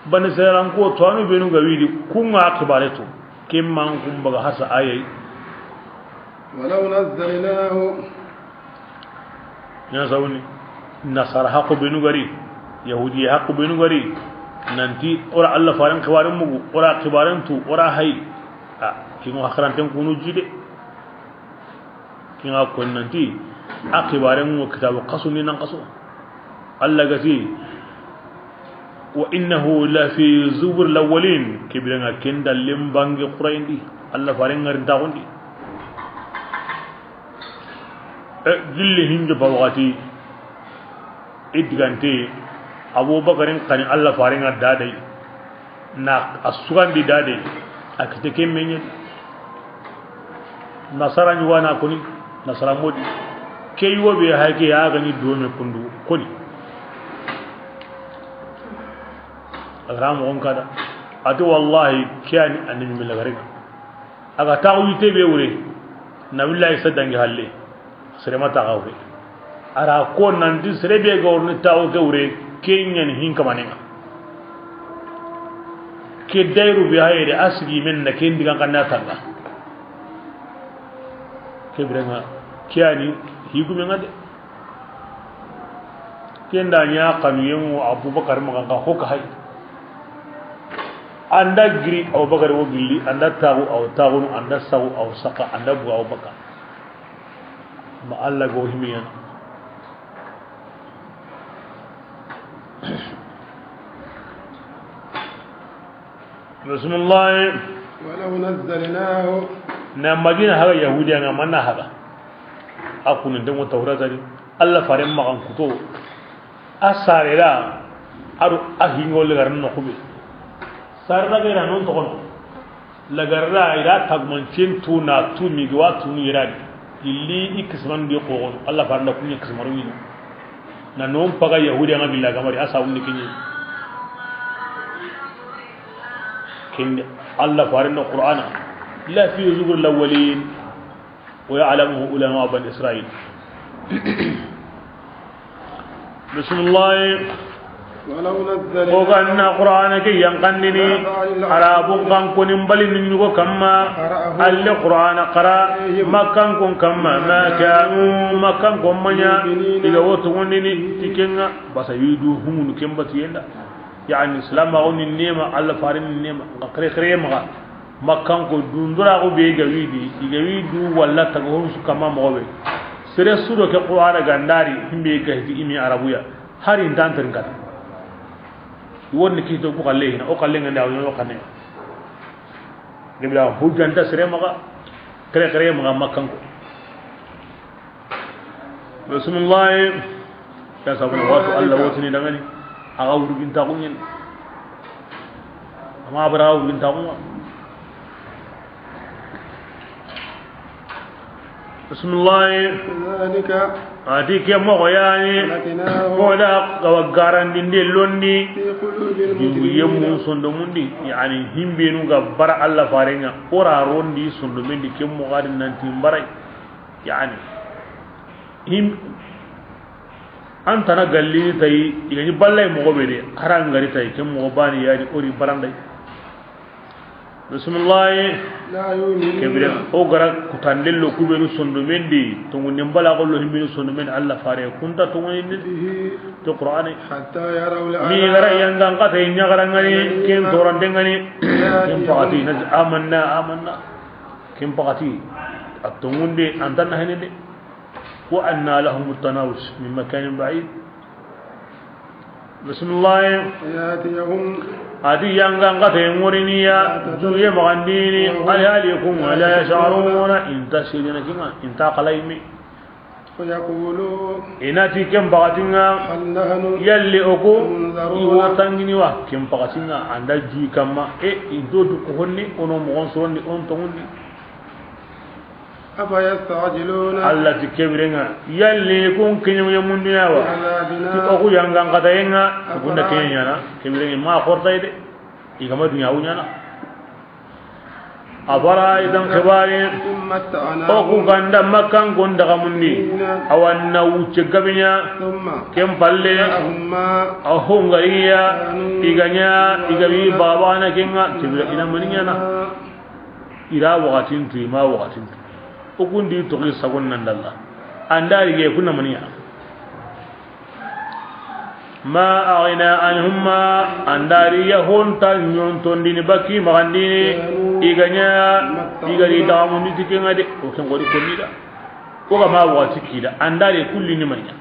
bani saran ko tuanu be nu gawidi kun akibaretu kimman kum baga hasa ayi ولو نزلناه ya zawni nasara haqu be nu gari yahudi haqu be nu gari nanti ora Allah faran kibarin mugu ora kibarin tu ora hay kingo hakaranten kunu jide kinga ko nanti akibaren mu kitabu qasuni nan qasu Allah gati wa innahu la fi zubur alawwalin kibiranga kenda limbangi quraindi Allah faran ngarin taqundi gilli hinje bawati idgante abubakarin kani Allah faran ngadade na asugandi dade akite kemenye nasara ni wana kuni nasara modi keyo be hake ya gani dome kundu kuni agram on kada atu wallahi kiyani annabi min lagariga aga tawi tebe wure nabillahi sadangi halle sere mata gawre ara ko nan di sere be gawrni taw gawre kenyan hinka manenga ke dairu bi hayre asri men na kendi kan kanna tanga ke birenga kiani higume ngade kenda nya kanu yemu abubakar maga ka hoka hay anda giri abubakar wo gilli anda tagu aw tagu anda sawu aw saka anda bu abubakar ma Allah go himiyan bismillah ولو نزلناه na magina haga yahudiya nga manna haga akunu ndemo tawrata ni Allah faren magan kuto asarela aru ahingol garan no kubi sarda ga non to kono la garra ira tagman cintu na tu mi gwa tu ni ira illi ikisman di ko Allah farna kunni kismaru ni na non paga yahudiya nga billaga gamari asa wonni kinyi kin Allah farin Qur'ana لا في زبر الأولين ويعلمه علماء بني إسرائيل بسم الله ولو نزلناه وقالنا قرآنك ينقنني على بقان كن بلن نيغو كما اللي قرآن قرأ مكان كن كما ما كانوا مكان كن منيا إذا وطغنني تكينا بس يدو هم نكيم بسينا يعني سلام أغني النيمة الله فارن النيمة قري خريمة makkan ko dundura ko be gawidi igawidu walla tago su kama mobe sere suro ke qur'ana gandari himbe gahdi imi arabuya hari ndantar ngata wonni ki to ko kalle hina o kalle nganda o kanne debla hujjanta sere maka kare maka makkan ko bismillah ya sabuna wato Allah wotini dangani aga wurgin ta kunyen ama bara wurgin ta kunwa بسم الله ذلك أتيك يا مغياني ولا قوارن دين لوني في قلوب المجرمين يمون صندومندي يعني هم بينو غبر الله فارينا أورا روندي صندومندي كم مغارن نانتي مباري يعني هم أنت أنا قليل تاي يعني بالله مغبري أران غري تاي كم مغباني يعني أوري براندي بسم الله لا يؤمنون كبير او غرا كتاندلو كوبيرو سوندومندي تو نيمبالا غولو هيمينو سوندومند الله فاري كونتا تو ني تو قران حتى يروا مي غرا يانغان قاتي نيغرانغاني كين توران دنغاني كين فاتي نز آمنا كين فاتي اتوندي انتنا هندي وان لهم التناوش من مكان بعيد bismillah ياتيهم adi yanga ngate ngoriniya duye magandini alhalikum wala yash'uruna inta shidina kinga inta qalaimi ويقولوا inati kem bagatinga هل نحن yalli oku منذرون iwo tangini wa kem bagatinga anda ji kama into du ko honni ono mo sonni on tongundi أفيستعجلون Allah tikebrenga yalli kun kinyo yamundiya wa بعذابنا ti oku yanga ngatayenga bunda kenya na kebrenga ma khortayde igama dunya wunyana abara idan khibari ثم oku اتعناهم ganda makkan gonda gamundi awanna wuce gabinya ثم kem palle جاءهم ما ahungariya iganya igabi babana kenga kibira ina maninya na ira waqatin tu ma waqatin tu okundi to gi sagon nan dalla andari ge kunna maniya ma aghna anhumma andari ya honta nyon tondini baki magandini iganya igari damu ni tikenga de o ken gori konida ko ga ma waqati kida andari kulli ni maniya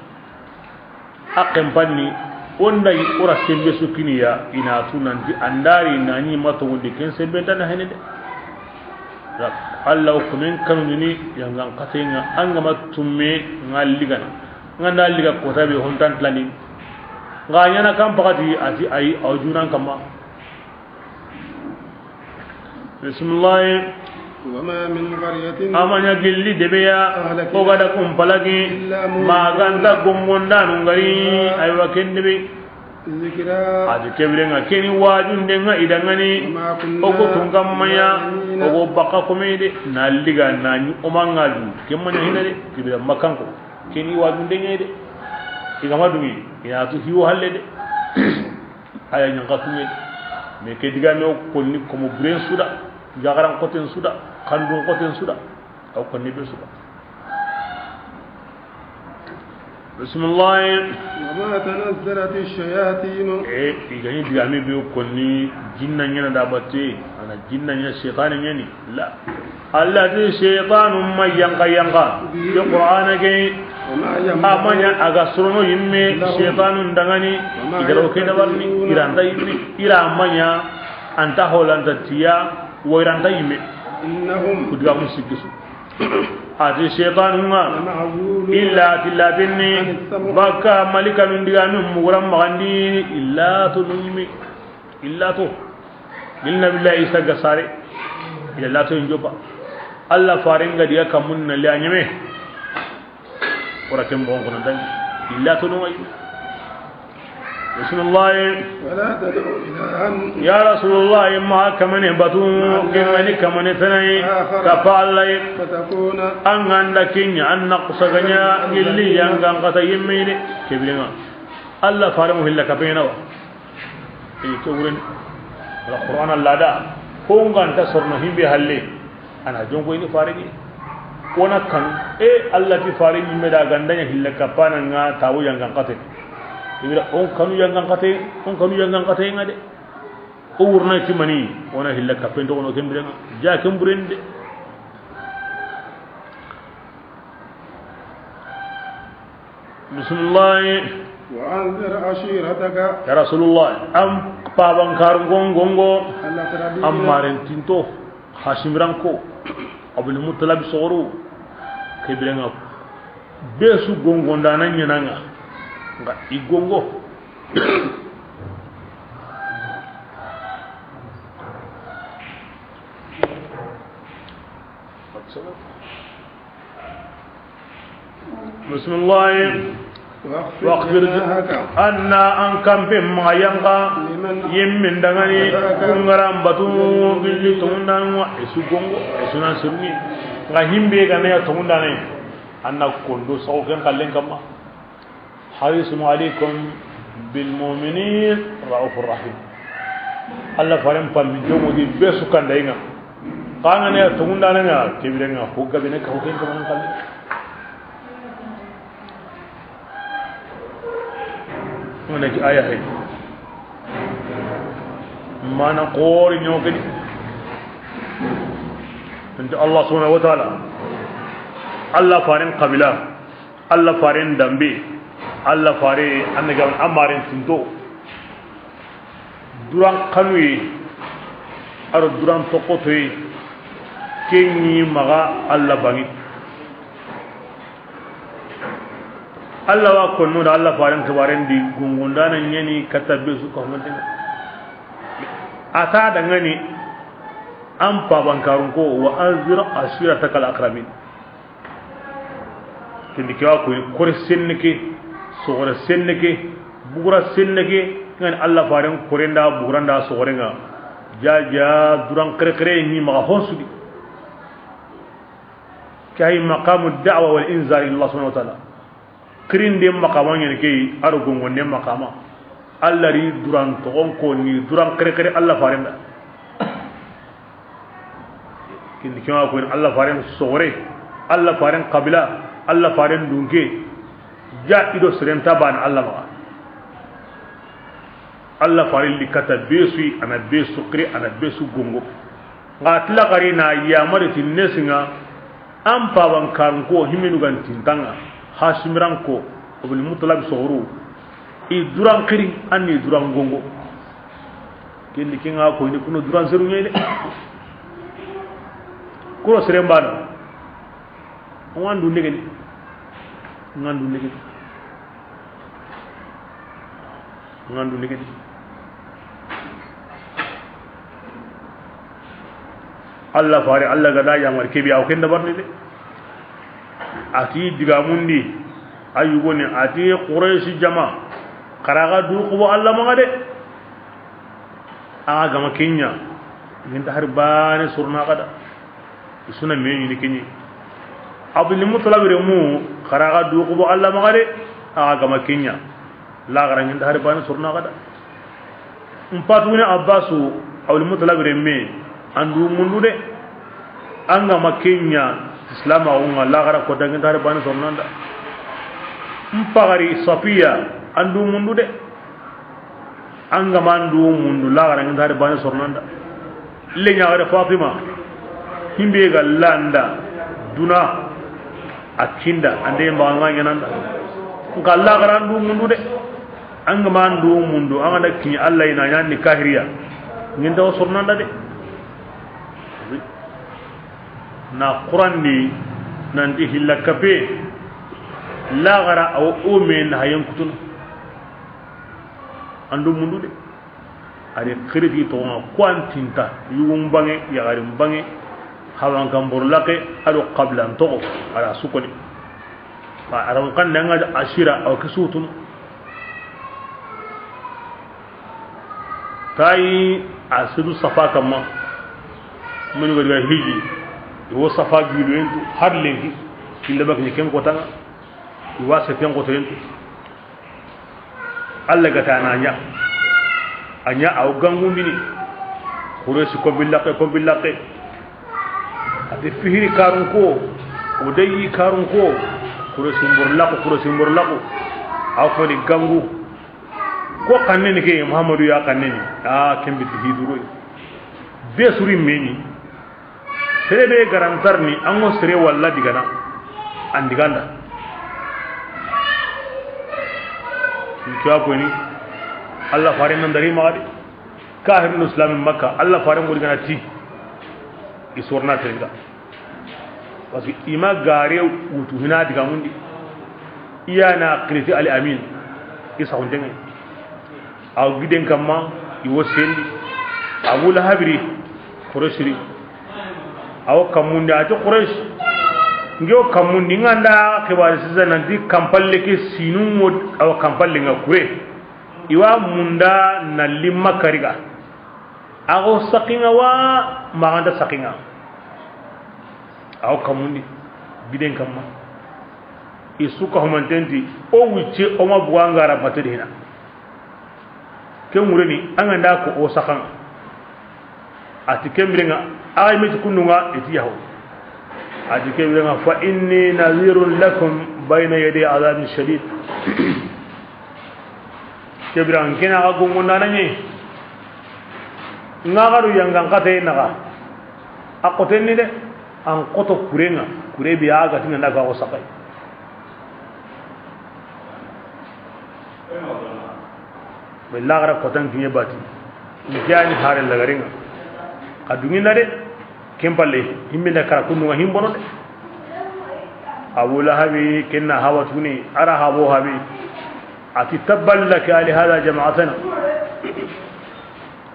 akem panni onda ora sembe sukiniya ina tunanti andari nani mato wonde ken sembe tan hanede Allah kumen kanuni yangan katenga anga matumme ngalliga nganda liga kota be hontan tlani nganya na kam pakati ati ai ajunan kama bismillah وما من قرية amanya gilli debeya o gada kumpalagi maganda gummonda nungari aywa kendebe ذكرى adi kebrenga keni wajunde nga idangani وما كنا ogo tungamaya ogo baka komede na liga nanyu omangadu kemmanya hinade kibira makanko keni wajunde ngede igama dungi ina tu hiwo hallede aya nyanga tumede me ke diga me konni komo bren suda jagaran koten suda kandun koten suda aw konni be suda bismillah وما تنزلت الشياطين igani digami be konni jinna nyana da batte ana jinna nyana shaytan nyani la allati shaytanun mayyanqa ya qur'ana ge وما ينبغي amanya aga surono yimme shaytanun dangani igaro ke da barni iranda yimme ira amanya anta holanda tiya woiranda yimme إنهم kudiga musikisu ati shaytanun لمعزولون illa tillatinni baka malika min digami muguram magandi illa to numi illa to bilna billahi isa gasare illa to njoba alla farenga dia kamunna li anyame ora kembo ngono dan illa to numi bismillah ولا تدعو إلها ya rasulullah ma kamane batu kemani kamane tanai kafalai فتكون anganda kinya anna qusaganya illi yanga ngata yemmine kebirema alla faramu hilla kapena wa ko wuren alquran allada ko nganta sorno himbe halle ana jongo ini farigi kona kan alla ti farigi meda gandanya hilla kapana nga tawu yanga ngate ibira on kanu yanga ngate ngade o wurna ti mani ona hilla kapendo ono kembirema ja kemburende bismillah وأنذر عشيرتك ya rasulullah am paban karngon gongo الأقربين amaren tinto hashimranko abul mutalab soro kebrenga besu gongo ndanan yananga nga igongo bismillah واخبر أن أنكم بما ينقى يمن دغني كنغرام باتو بلي تمندان واسوغونغو اسونا سرني غاهيمبي غنيا تمندان أن كوندو سوكن قالين كما حريص عليكم بالمؤمنين رؤوف الرحيم الله فرم بام جومو دي بيسو كان دايغا قانا تمندان نا كبيرنا هوغا بينك هوكن كمان قالين ونك آية هي ما نقول نيوكني أنت الله سبحانه وتعالى الله فارن قبلا الله فارن دمبي الله فارن أنك أمارن سنتو duran kanui aro duran tokotoy kenni maga Allah bangi Allah wa konno da Allah faran kabaren di gungundana nyeni katabe su ko mantin ata dangani am pa bankarun ko wa azira ashiratakal akramin kindi kiwa ko kore senneke sogora senneke bugura senneke ngani Allah faran korenda buguranda sogorenga jaja duran kere ni ma honsudi kay maqamud da'wa wal inzar ila Allah subhanahu wa ta'ala kirin dem makama ngene kay aro gongo dem makama Allah ri duran to ko ni duran kere Allah farenda kin kiwa ko Allah faren sore Allah faren qabila Allah faren dunke ja ido serenta ban Allah ma Allah faren likata besu ana besu kre ana besu gongo ngatla qarina ya mariti nesinga am pawan kan ko himinu gan tintanga hashimiran ko obul mutlab sohru I duran kiri anni duran gongo kendi kinga ko ni kuno duran seru nyede ko serembano wandu negeni Allah fare Allah gada ya mar kebi aw kenda barni de ati diga mundi ayugo ne ati quraish jama karaga du ko Allah ma de aga gama kenya min harbane surna kada suna meñu ni kenyi abdul mutalab remu karaga du ko Allah ma de aga gama kenya la gara min harbane surna kada umpatune abbasu abdul mutalab remme andu mundu de anga makenya islam aunga lagara ko dangi dare bani sonnanda mpagari safiya andu mundu de anga mandu mundu lagara ngi dare bani sonnanda le nyaare fatima himbe galanda duna akinda ande mbanga nyananda ngalla garandu mundu de anga mandu mundu anga da kinyi Allah ina nyanni kahiriya ngi daw sonnanda de na Quran ni nanti hilakape lagara aw umen hayan kutun andu mundu de ari khiriti to kwantinta yuum bange yagari bange hawan kambur lake ado qablan to ala sukoni fa aram kan nga ashira aw kisutun tay asidu safa kama mun go hiji wo safa bilentu har lengi illa bak ni ken ko tanga wa se ken ko tentu alla gata na anya aw gangundi ni quraish ko billaqe ati fihiri karun ko udayi karun ko quraish murlaqu aw ko ni gangu ko kanne ni ke muhammadu ya kanne ni kembi hiduro be suri meni serebe garantar ni ango sere walla digana andiganda kiwa ko ni Allah fare nan dari maadi kahirul islam makka Allah fare mo digana ti isorna tenga parce que ima gare wutu hina diga mundi iyana qiriti al amin isa hundenga aw giden kamma iwo sendi abul habri qurashri aw kamundi ati quraish ngeo kamundi nganda kebari sizana di kampalle ke sinu mod aw kampalle nga kure iwa munda na limma kariga ago sakinga wa maganda sakinga aw kamundi biden kamma isuka humantenti o wiche o mabwanga rabate dina ke mureni anganda ko o sakan ati kemrenga ay mi kununga itiyahu ati kemrenga fa inni nadhirun lakum bayna yadi adhabin shadid kebran kena agungu nananye ngagaru yang kate naga akotenni de an koto kurenga kurebi aga tinga naga ko sakai bellagara kotan kinye bati ngiani hare lagaringa adungina de kempalle himmina kara kunu himbono de Abu Lahabi kenna hawatuni ara habo habi ati taballaka li hada jama'atana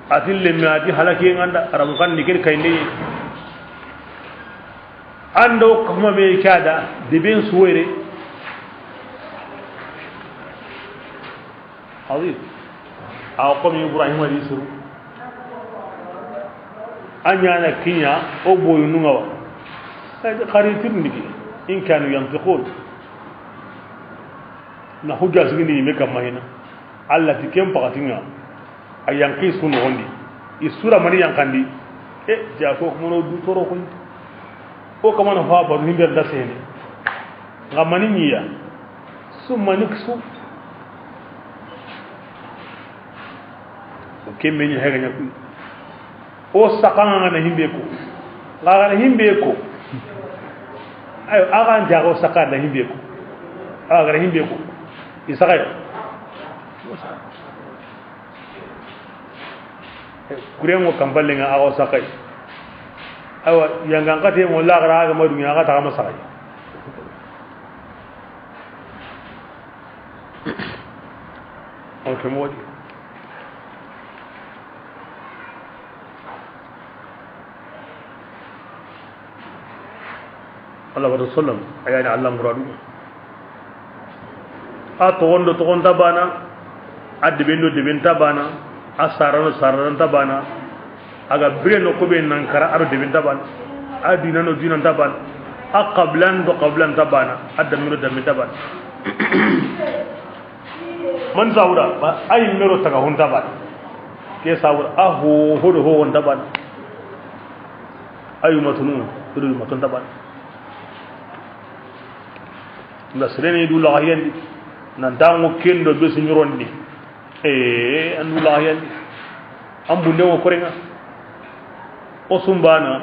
atil mi ati halaki nganda arabu kan nikir kayni ando kuma be kada dibin suwere azim aw qom Ibrahim ali suru anyana kinya o boyu nungawa ay kharitin niki in kanu yantiqun na hujja sigini me kam mahina Allah tikem pakatinga ayan qisun gondi isura mani yankandi ja ko mono du toro ko o kamana fa ba ni ber dasene ngamani niya summa niksu kemme ni hega nyaku o sakanga na himbe ko ngara himbe ko ayo aga njago sakada himbe ko aga himbe ko isakay kurengo kamballe nga ago sakay awa yanga ngate mo lagra ga madu nga ta ma sakay on ke modi Allah wa sallam ayani Allah muradu to gonda bana adbendo debenta bana asarano tabana aga breno ko be nankara aro debenta bana adina no dina tabana aqablan tabana adamino tabana man zawra ba ay mero taga hon tabana ke sawra aho hodo ho on tabana ayu matunu tudu matun tabana nasreni du la yandi nan dango kendo be suñurondi andu la yandi ambu ndewo korenga o sumbana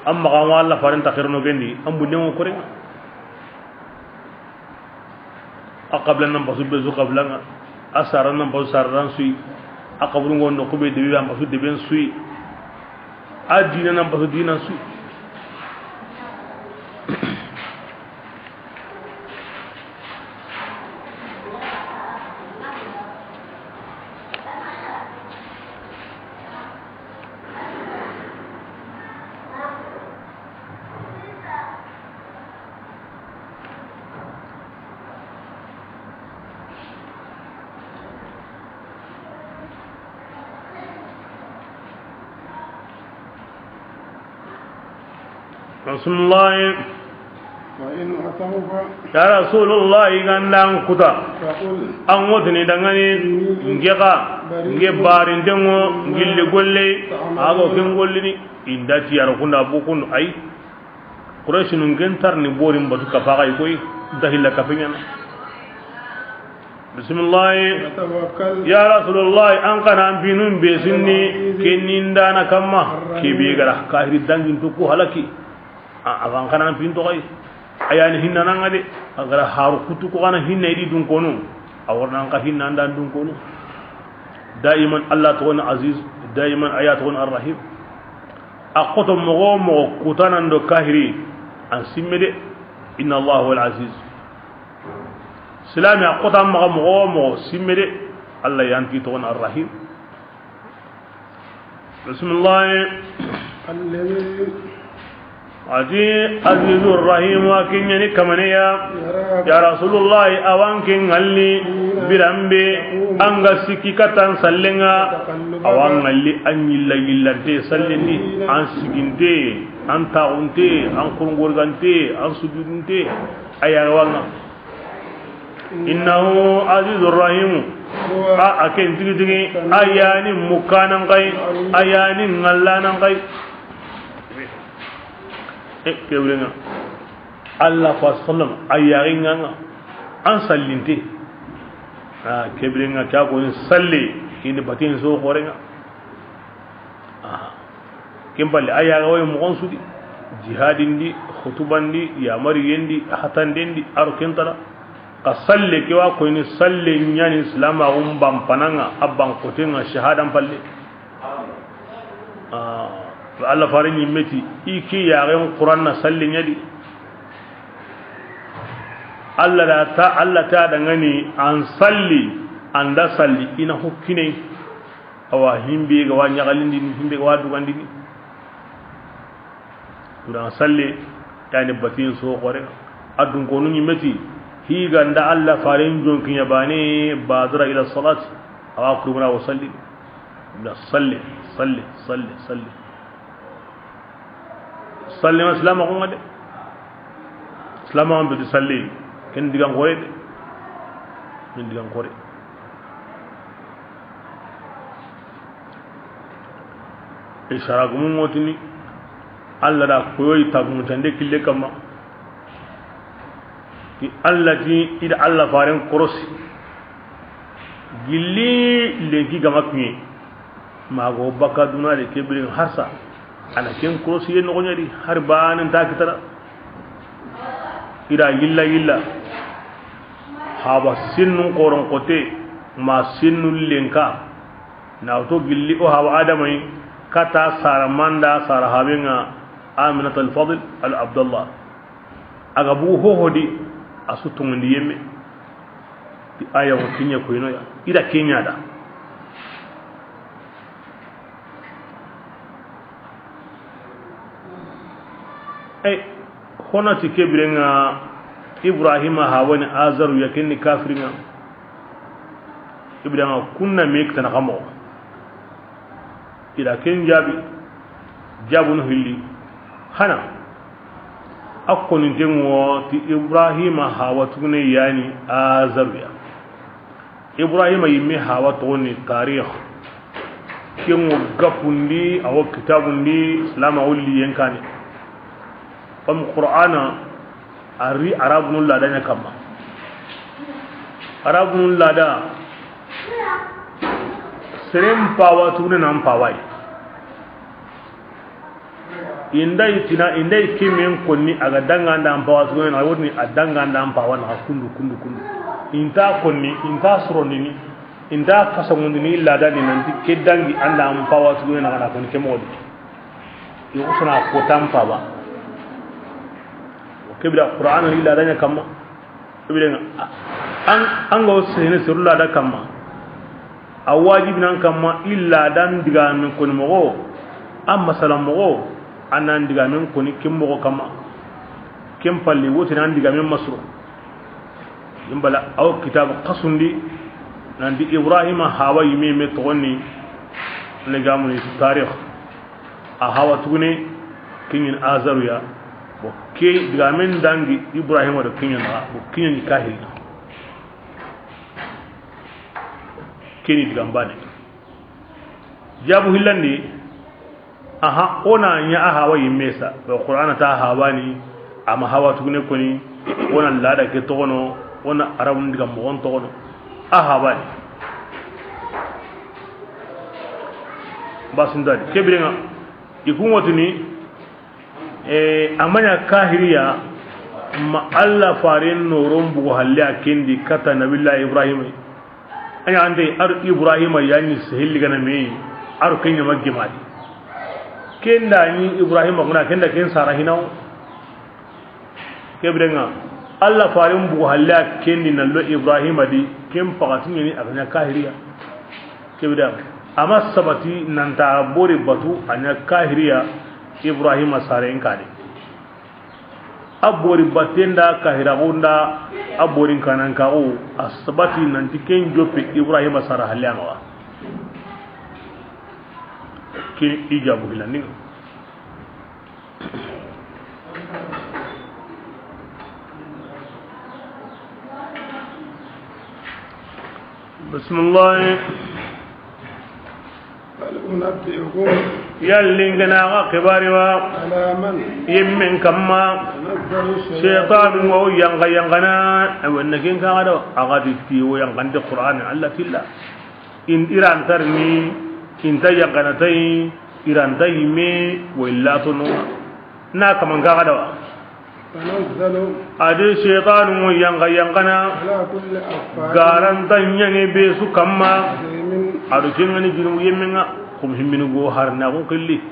amma ga wala faranta khirno gendi ambu ndewo korenga aqabla nan basu bezu qablanga asara nan basu saran sui aqabru ngondo ko be debi am basu deben sui adina nan basu dina sui رسول الله وإن أتوك يا رسول الله غندان كوتا ان ودني دغاني نجيغا نجبارين دمو غيلي غولي اغو كين غولني انداتي يار كنا بوكون اي قريش نغنتر ني بورين باتو كفاغاي كوي دهيلا كفينا بسم الله يا رسول الله ان كان بينون بسني كنين دانا كما كيبي غرا كاهري دانغين توكو هلاكي avan kana pinto kay ayani hinna nanga de agara haru kutu ko kana hinna idi dun kono awarna ka hinna ndan dun kono daiman Allah to wana aziz daiman ayatu wana arrahim aqoto mo kutana ndo kahiri an simmede inna Allah wal aziz salami aqota mo simmede Allah yanti to wana arrahim bismillah Aji Azizur Rahim wa kinyani kamaniya ya Rasulullah awan kin halli birambe anga siki katan sallenga awan halli anyilla yillante salleni an siginte an taunte an kurngorgante an sujudinte ayawanga innahu Azizur Rahim aken tigi ayani mukanan kai ayani ngallanan kai kewrenga Allah sallam ayaringa an sallinte kebrenga ka ko salli kini batin so khorenga kimballe ayaga way mo onsudi jihadindi khutubandi ya mariyendi hatandendi arkentara ka salle ke wa ko ni salle nyani islama bam pananga abban kotenga shahadan palle Allah farin yimmeti iki yaren Qur'an na sallin yadi Allah ta dangane an salli an da salli ina hukkine awa himbe ga wanya galindi himbe ga wadu gandini kuran salle yani batin so gore adun ko nun yimmeti hi ganda Allah farin jonkin yabane badra ila salati awa kuruna wa salli la salli ma salama ko ngade salama on be salli ken digam gore de min digam gore e sharagum motini Allah da koyi tagun tande kille kama ki Allah ji ida Allah faran korosi gilli lenki gama kunye mago baka duna de kebirin harsa ana ken korosi yen no nyari har banan ta kitara ida yilla haba sinnun qoron qote ma sinnul lenka na to gilli o hawa adamai kata saramanda sarahabinga Aminat al-Fadl al-Abdullah agabu hohodi asutun ndiyeme ti aya wo kinya ko ino ya ida kenya da hona ti kebirenga Ibrahima hawani azaru yakinni kafiringa Ibrahima kunna mek tan khamo ida ken jabun hilli hana akoni dengo ti Ibrahima hawatune yani azaruya Ibrahima yimme hawatone tarikh kengo gapundi aw kitabundi islama wulli yankani fam qur'ana ari arabun lada ne kama arabun lada serem pawatune nam pawai indai kimen konni aga danganda ampawa sugena awoni adanganda ampawa na kundu inta konni inta surondini inta kasangundini illa dani nanti kedangi anda ampawa sugena kana konni kemodi yusuna ko tampawa kebira qur'an illa dani kamma kebira an go sene surulla da kamma awajib nan kamma illa dan diga min konni mo amma salam mo anan diga men koni kimmo kama kim palli woti nan diga men masru yimbala aw kitab qasundi nan di Ibrahima hawa yimi me tonni le gamuni tarikh a hawa tugune kinin azaruya bo ke diga men dangi Ibrahima do kinin na bo kinin kahil kini diga mbane jabu hillandi aha ona nya hawa yimesa ba qur'ana ta hawani ama hawa tugune koni ona lada ke togono ona arabun diga mo on togono ahawani basinda kebirenga ikumotuni amanya kahiriya ma alla farin noron bugo halle akindi kata nabillahi ibrahim anya ande ar ibrahim yani sahil gana me ar kenya magimadi kenda ni ibrahim nguna kenda ken sarahinaw kebrenga alla farim bu halla kendi nallo ibrahim di kem pagatin ni aganya kahiriya kebda ama sabati nanta bori batu anya kahiriya ibrahim saren kade abori batenda kahira gonda aborin kanan kawo asbati nanti ken jope ibrahim sarahalla ma ki ijabu hilani bismillah yallingana qibari wa yimmin kamma shaytan wa yangana wannakin ka gado agadi fi wa yangande qur'an allah tilla in iran tarni in tayaqanatai iran tayme wa illatunu na kaman ka gado ade shaytan wa yangana garan tanyane be su kamma adu kingani jinu yimminga comme himminu go harna ko qilli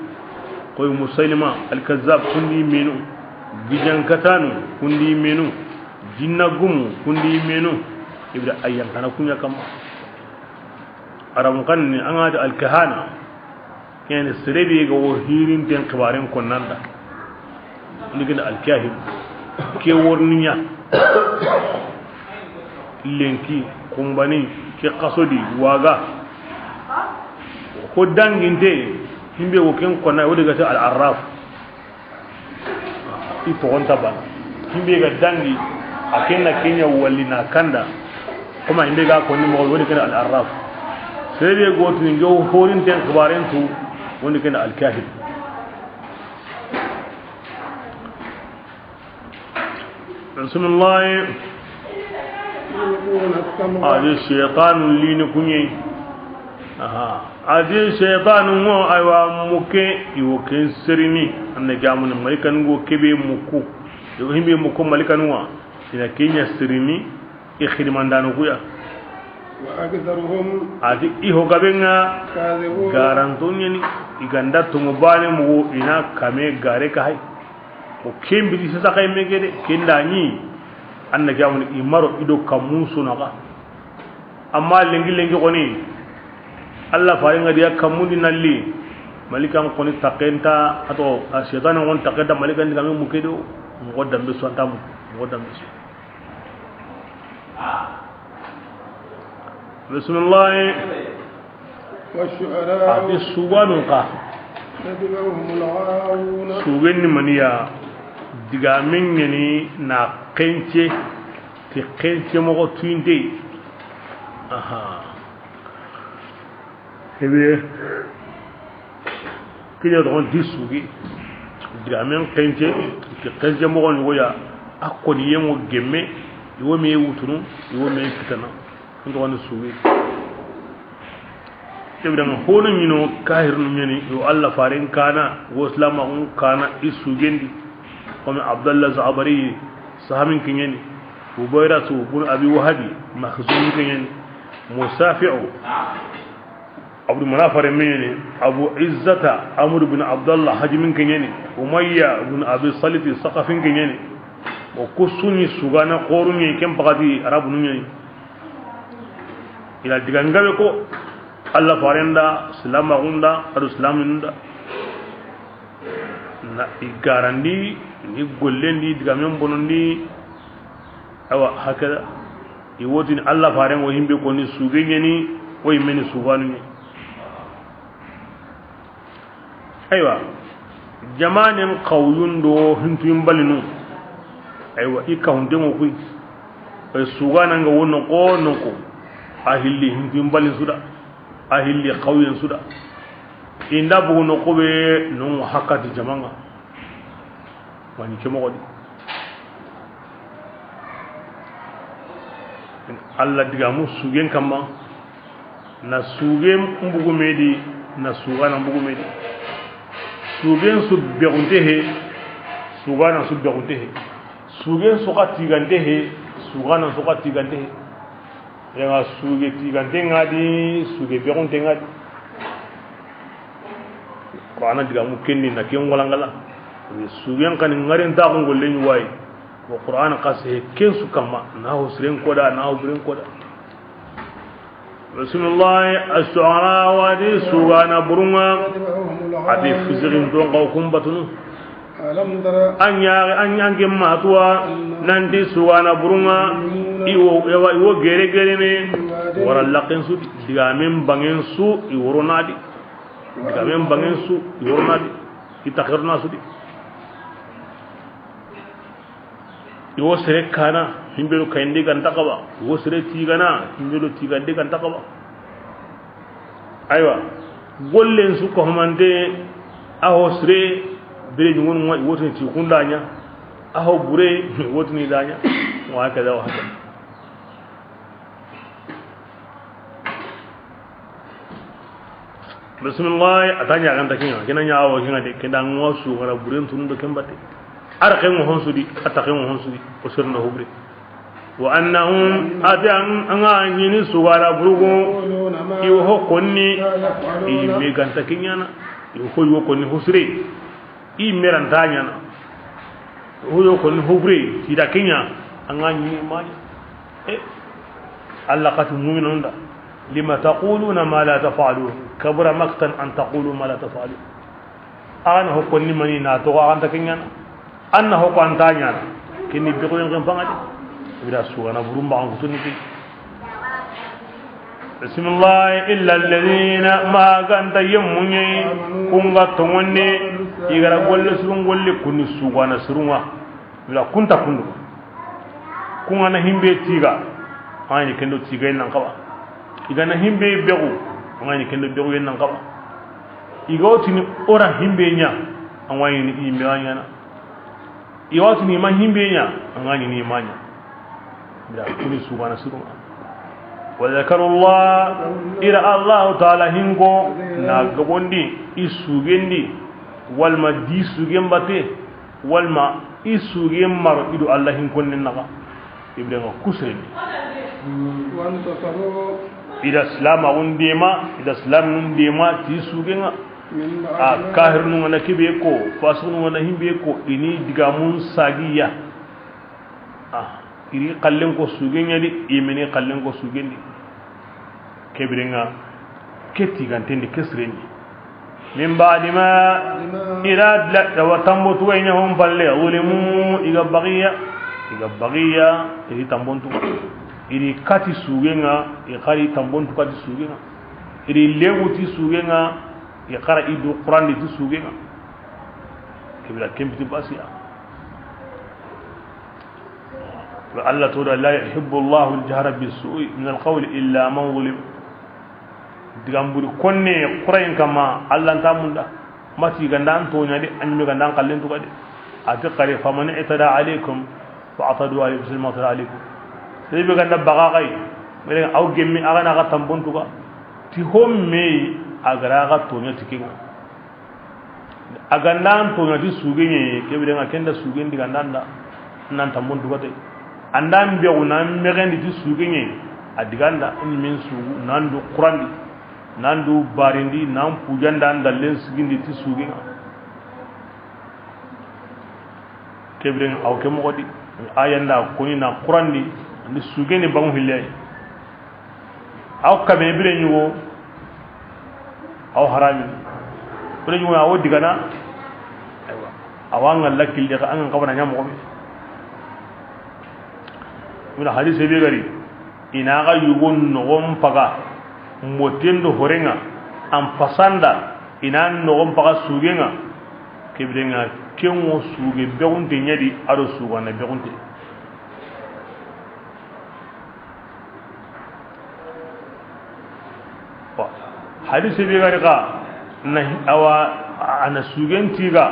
koy musaylima al-kazzab kundi menu gijan katanu kundi menu jinna gumu kundi menu ibda ayyan kana kunya kam aram kan ni anga al-kahana ken sirebi go hirin ten khibaren konnanda ligina al-kahin ke worniya lenki kumbani ke qasodi waga ko danginte himbe wo ken konna wodi gata al-arraf ipo onta ba himbe ga dangi akenna kenya wallina kanda kuma himbe ga konni mo wodi kana al-arraf sebe go tin go horin ten khibaren tu wodi kana al-kahin bismillah adi shaytan lini kunye adi shaytan mo aywa muke iwo ken serini ande jamun malikan go kebe muku yo himbe muku malikan wa ina kenya serini e khidmandano kuya wa aktharuhum adi iho gabenga garantonya ni iganda tumubane mu ina kame gare kai o kembi sa kay megede kenda ni anna jamun imaro ido kamusu naga amma lengi koni Allah faringa dia kamundi nalli malikan koni takenta ato shaytan on takenta malikan diga mu kedo ngodam be sontam ngodam be bismillah wa shu'ara ati suwanuka nadbahum al-ghaawuna suwenni maniya diga mengeni na kenche ti kenche mo tuinde aha hebe kiyo don disugi diga men kenche ti kenche mo on woya akoni yemo gemme yo me wutunu yo me fitana ndo wona sugi tebran hono nyino kahirnu nyeni yo Allah farin kana wo islama on kana isugendi comme Abdullah Zabari sahamin kinyeni Ubayra su bun Abi Wahabi makhzumi kinyeni Musafi'u Abu Munafar kinyeni Abu Izzata Amr ibn Abdullah Hajimin kinyeni Umayya ibn Abi Salih Saqafin kinyeni wa kusuni sugana qorunye kem pagati arabu nyeni ila digangabe ko Allah farenda salama gunda adu salaminda na igarandi ni gollendi diga men bonondi awa hakada iwoti ni Allah faren wo himbe ko ni sugenye ni wo yimeni suganu ni aywa jamanen qawlun do hintu yimbalinu aywa ikawunde mo kuy ay sugana nga wonno ko noko ahilli hintu yimbalin suda ahilli qawyen suda inda bu no ko be no hakati jamanga wani ke mo Allah diga mu sugen kama na sugen mbugu medi na sugana mbugu medi sugen su begunte he sugana su begunte he sugen su qati gante he sugana su qati gante he ya suge tigante ngadi suge begunte ngadi ko ana diga mu kenni na ken walangala sugen kan ngaren ta ko golle ni way ko qur'an qase ken su kama na ho siren koda na ho biren koda bismillah as-su'ara wa di sugana burunga adi fizirin don ko kumbatunu alam dara an gemma tuwa nandi sugana burunga iwo gere ne wara laqin su diga men bangen su iworonadi diga men bangen su iworonadi itakhirna su di iwo sere kana himbelo kayndi gan takaba iwo sere tigana himbelo tigande gan takaba aywa gollen su ko humande aho sere bere ngun mo woto ci kundanya aho bure woto ni danya wa kaza wa haka bismillah atanya kan takinya kina nyawo kinga de kenda ngosu ngara bure tunu do kembate ar kay mo honsudi atakay mo honsudi o serno hubre wa annahum adan angani sugara burugo iwo konni me ganta kinyana iwo konni husre i merantanya na huyo konni hubre tida kinya angani mani Allah qatu mu'minunda lima taquluna ma la taf'alun kabura maqtan an taqulu ma la taf'alun ana ho konni mani na to anta kinyana anna ho ko antanya kini bi ko ngam pangade bida sugana burumba an kutuniki bismillah illa alladhina ma ganta yamunyi kunga tongonde igara golle surun golle kunni sugana surunwa bida kunta kundu kunga na himbe tiga ani kendo tiga nan kaba igana himbe begu ani kendo begu nan kaba igawtini ora himbe nya anwani ni imbe anya iwatini ma himbe nya angani ni manya da kuni subhana sirma wa zakarullah ira Allah ta'ala hingo na gabondi isugendi wal madi sugembate wal ma isugemmar idu Allah hinkon naga ibrahim kusreni ida islam undema ida islam nundema ti sugenga a kahir nu na kibe ko fasu nu na himbe ko ini diga mun sagiya iri kallen ko sugenya di imeni kallen ko sugendi kebrenga keti gantende kesreni min ba'di ma ila la wa tambutu bainahum balle ulimu iga bagiya iri tambontu iri kati sugenga e khari tambontu kati sugenga iri lewuti sugenga e khara idu qur'an di sugenga kebra kembiti basiya الله تعالى لا يحب الله الجهر بالسوء من القول إلا من ظلم digamburi konne qurain kama Allah tamunda mati gandan to nyade anmi gandan kallen to kade ati qari faman itada alaykum fa atadu alaykum sulma alaykum sai be ganda baga kai mere aw gemmi agana ga tambon to ka ti homme agara ga to nyati kinga agandan to nyati sugenye ke be nga kenda sugen digandan da nan tambon to kade andam be una megendi ti sugenye adiganda in min sugu nandu qurandi nandu barindi nan pujanda andalen sigindi ti sugenga kebren aw ke modi ayanda koni na qurandi ni sugeni bangu hillay aw kabe bire nyugo aw harami bire nyugo aw digana aywa awanga lakil de an kabana nyam ko min hadith be gari ina ga yugo no paga motendo horenga am pasanda ina no paga sugenga kebrenga kenwo suge begunte nyadi ado sugana begunte hadith be gari ka nahi awa ana sugenti ga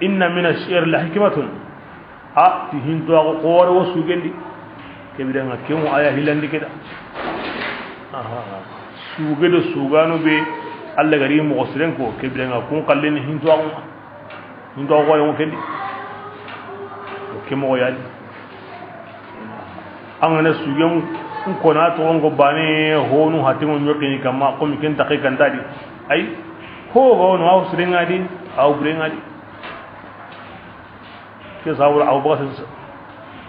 inna min ash-shi'r la hikmatun tihinto ko qoro sugendi kebidanga kemu aya hilandi keda sugedo sugano be alla gari mo gosren ko kebidanga kun kalleni hinto ko yo kendi kemo yali angana sugen ko na to ngo bane honu hatingo nyoke kama ko mi ken takay kandadi ay ho go no aw sringadi aw brengadi ke zawra aw bakar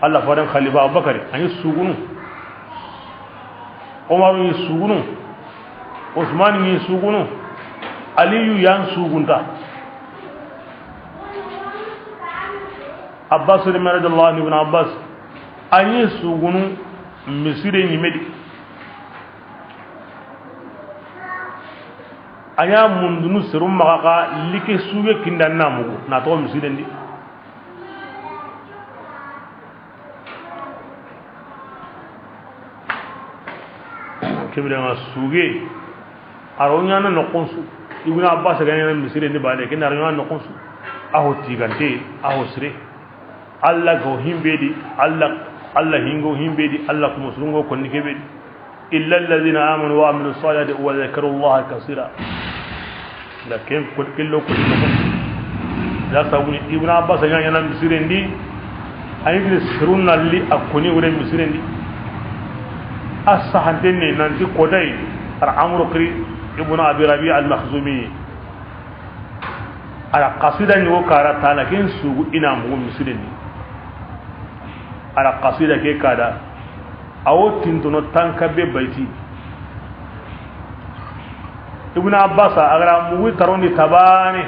Allah fadan khalifa abubakar ani sugunu Umar ni sugunu Usman ni sugunu Aliyu yan sugunta Abbas radhiyallahu ibn Abbas ani sugunu misire ni medi anya mundunu serum makaka like suge kindan namugo na to misire ndi kebira suge aronya na nokonsu ibn Abbas ganena misire ndi bale kina aronya na nokonsu aho tigante aho sire Allah go himbedi Allah hingo himbedi Allah kuma sungo konni kebedi illa alladhina amanu wa amilus salihati wa dhakarullaha kaseera lakin kullu da sabuni ibn Abbas ganena misire ndi ay bi sirun nalli akuni wure misirendi asahantene nanti kodai amru kri ibn abi rabi al-makhzumi ala qasida ni wakara tala ken sugu ina mu misirendi ala qasida ke kada awotin to no tanka be baiti ibn abbas agara mu tarondi tabane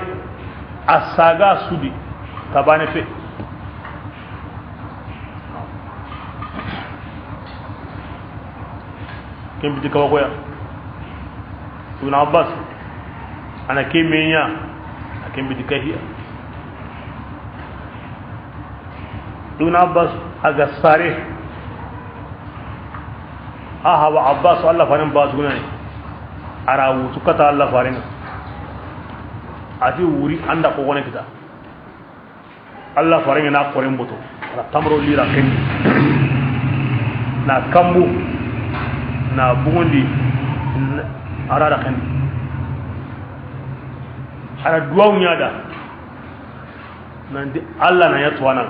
asaga sudi tabane fe ken biti kawa koya ibn abbas ana kemenya aken biti kahiya ibn abbas aga sare aha wa abbas Allah farin bas gunani ara wutu kata Allah farin ati wuri anda ko wona kita Allah farin na koren boto ara tamro lira ken na kambu na bugundi arada kan ara duwaw nyada nandi Allah na yatwana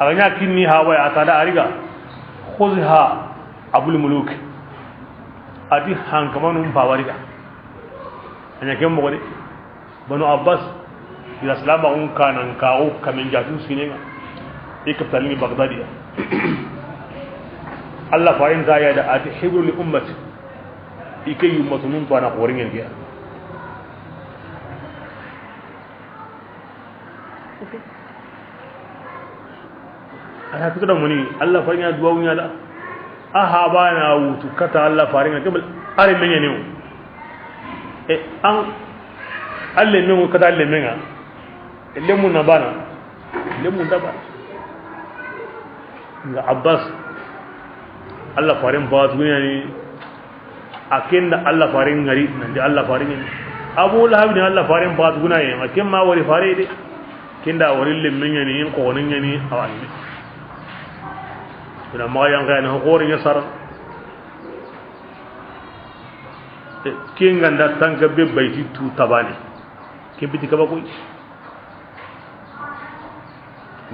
aganya kinni hawa atada ariga khuzha abul muluk adi hankamanu bawariga anya kem mogode banu abbas ila salama un kanan kawo kamen jatu sinenga ikaptalni bagdadiya Allah farin zaya da ati hibru li ummati ikay ummatun bana qoringen dia ana kuda muni Allah farin ya duwa wunya da aha bana wutu kata Allah farin ke bal are menye ne an alle men kata alle menga lemu na bana lemu da ba ga abbas Allah farin ba su ne akinda Allah farin ngari nan da Allah farin ne abu lahab ne Allah farin ba su ne akin ma wari fare de kinda wari limmin ne yin konin ne awali ina ma yan ga ne horin ya sar kin ganda tanka be baiti tu tabane kin biti ka ba koy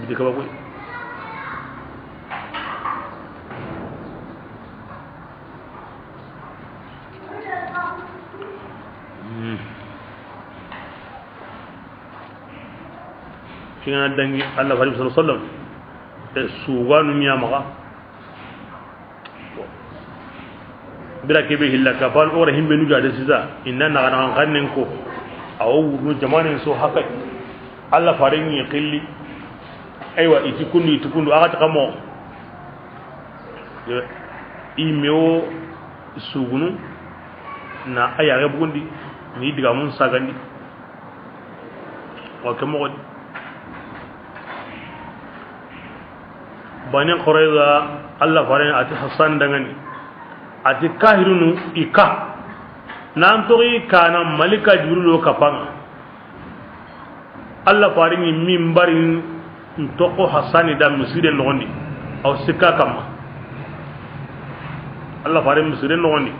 biti ka ba koy kina dangi Allah sallallahu alaihi wasallam suganu nyamaga bila kebe hilla ka fal ora himbe nu jade siza inna na kan kannen ko awu nu jamanen so haka Allah farin yi qilli aywa itikundu aga takamo imeo sugunu na aya rebundi ni diga mun sagandi wa kamo bani qurayza Allah farin ati hasan dangani ati kahirunu ika nan tori kana malika jibril kapanga Allah farin min barin ntoko hasani da musire nondi aw sikka kama Allah farin musire nondi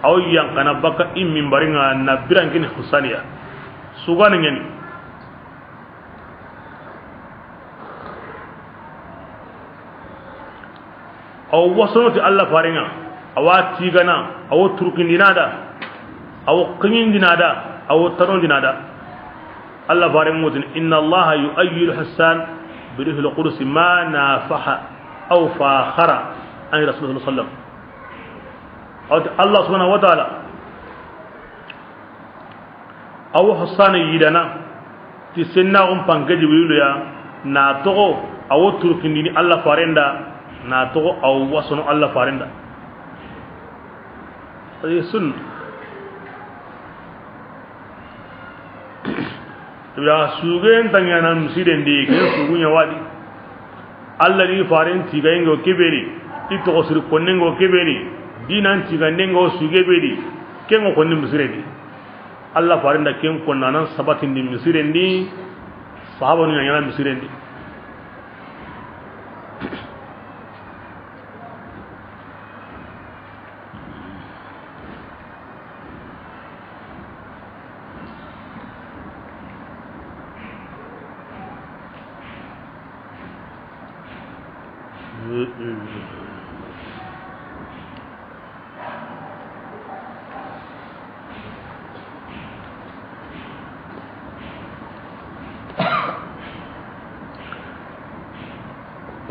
aw yang kana baka min baringa na birangini husaniya sugana ngeni aw wasonoti Allah faringa awati gana aw turkin dinada aw qinin dinada aw taron dinada Allah farin mutin inna Allah yu'ayyidu hasan birihil qudus ma nafaha aw fakhara an rasulullah sallallahu alaihi wasallam Allah subhanahu wa ta'ala aw hasan yidana ti senna pangaji wilu ya na togo aw turkin dini Allah farenda na to aw wasono Allah farinda ay sun ya sugen tangana musiden di ke sugunya wadi Allah ni farin tigaingo keberi ito osir konnengo keberi dinan tigandengo sugeberi kengo konni musiredi Allah farinda ken konnanan sabatin di musirendi sahaba ni nyana musirendi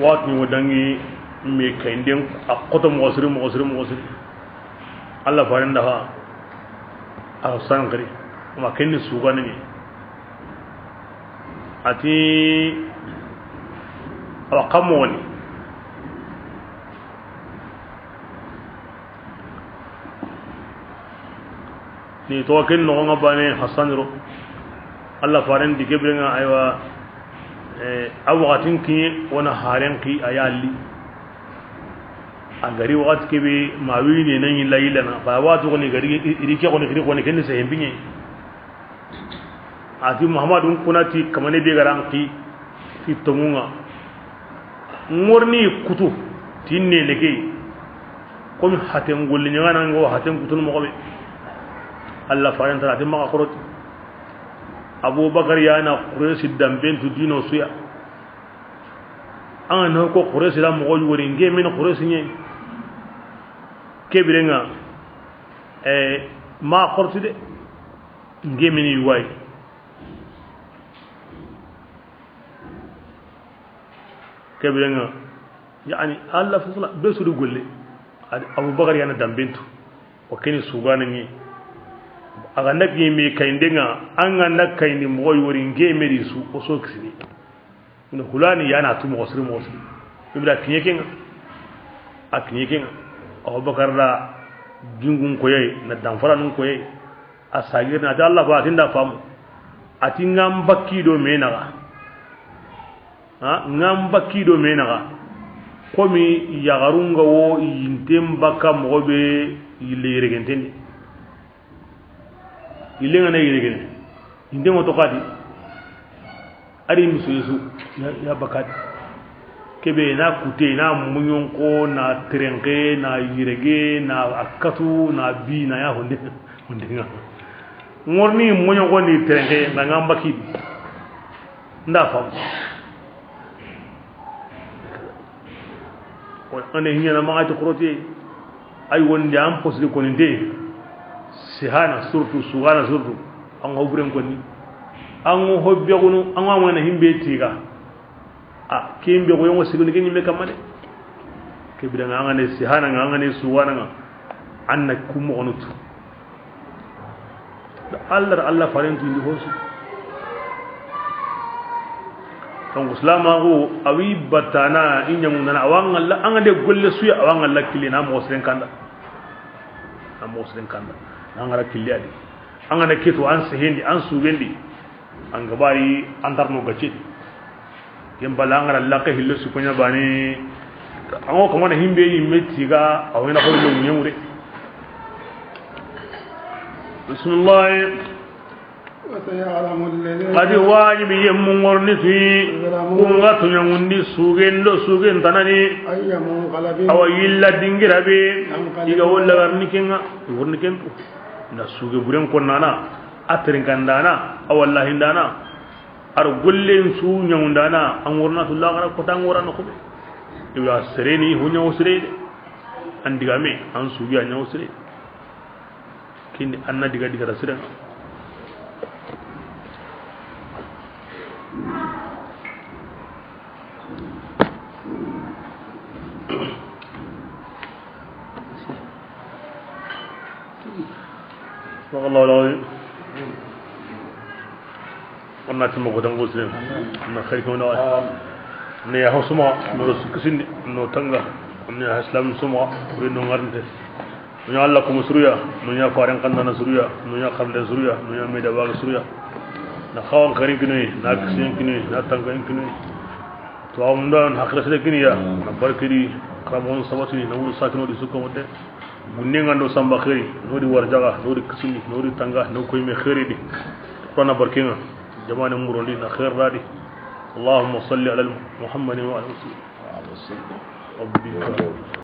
waati wadangi me kainden akoto mosri Allah farenda ha asan kari ma kenni sugani ati akamoni ni to ken no ngabane hasaniro Allah faren digebrenga aywa awaqatin ki wana haren ki ayali agari waqt ke be mawini nan layla na ba watu ko ni gari irike ko ni ken se hembinye ati muhammadun kunati kamane be garan ki fi tomunga ngorni kutu tinne leke komi haten golli nyana ngo haten kutun mo ko be Allah faren tara de ma ko abubakar yana quraysh damben tu dino suya an ko quraysh la mo wori ngeme no quraysh nye kebirenga ma qortide ngeme ni way kebirenga yani Allah fasala besudu golle abubakar yana damben tu o keni sugana ni aga naki mi kaindenga anga nakaini moy wori ngeme risu o so kisini no hulani yana tu mo sri ibra kinyekenga akinyekenga abubakar da jingun koyai na danfara nun koyai asagir na Allah ba tinda famu ati ngam bakki do menaga ha ngam bakki do menaga komi yagarunga wo yintem baka mobe yile regentendi ilenga na yiregen indemo to kadi ari musuyesu ya bakati kebe na kute na munyon ko na trenke na yirege na akatu na bi na ya honde nga ngorni munyon ko ni trenke na ngamba kidi nda fam ko ane hinya ma ati kroti ay wonde am posli ko nde sihana surtout sugana surtout an hobren ko ni an hobbe gonu an wa na himbe tiga a kimbe ko yongo sigoni geni me kamade ke bidanga ngane sihana ngane sugana nga anna kumo onutu Allah farentu ndi hosu donc islama go awi batana inyamu nana awanga Allah an de golle suya awanga Allah kilina mo sren kanda an gara killiyadi an gana keto an sahendi an sugendi an gabari an tarno gace yen bala an gara laka hillo su kunya bani an ko kamana himbe yi metiga awena ko lo nyamure bismillah qad wajibi yemmun warni fi kunga tunyangundi sugen tanani awayilla dingirabe iga walla garni kenga warni kentu na suge buren konnana atrin kandana awallahi ndana ar gollen su nyawndana an warna to lagara ko tan warana ko be iwa sereni hunya usrede andigame an sugi anya usrede kindi anna diga rasira والله العظيم قلنا تم قدام مسلم ان خيركم نوع ني هو سما نو سكسين نو تانغا ني اسلام سما وينو غارنت ني الله كم سوريا ني فارن كندنا سوريا ني خمل سوريا ني ميدا باغ سوريا نا خوان كريم كني نا كسين كني نا تانغا كني تو امدان حقرس كني يا بركري كرامون سباتي نو ساكنو دي سكو مده bunenga ndo samba khairi nodi warjaga nodi kisini nodi tanga no koy me khairi di rona barkinga jamane murondi na khair radi allahumma salli ala muhammadin wa alihi wa sallam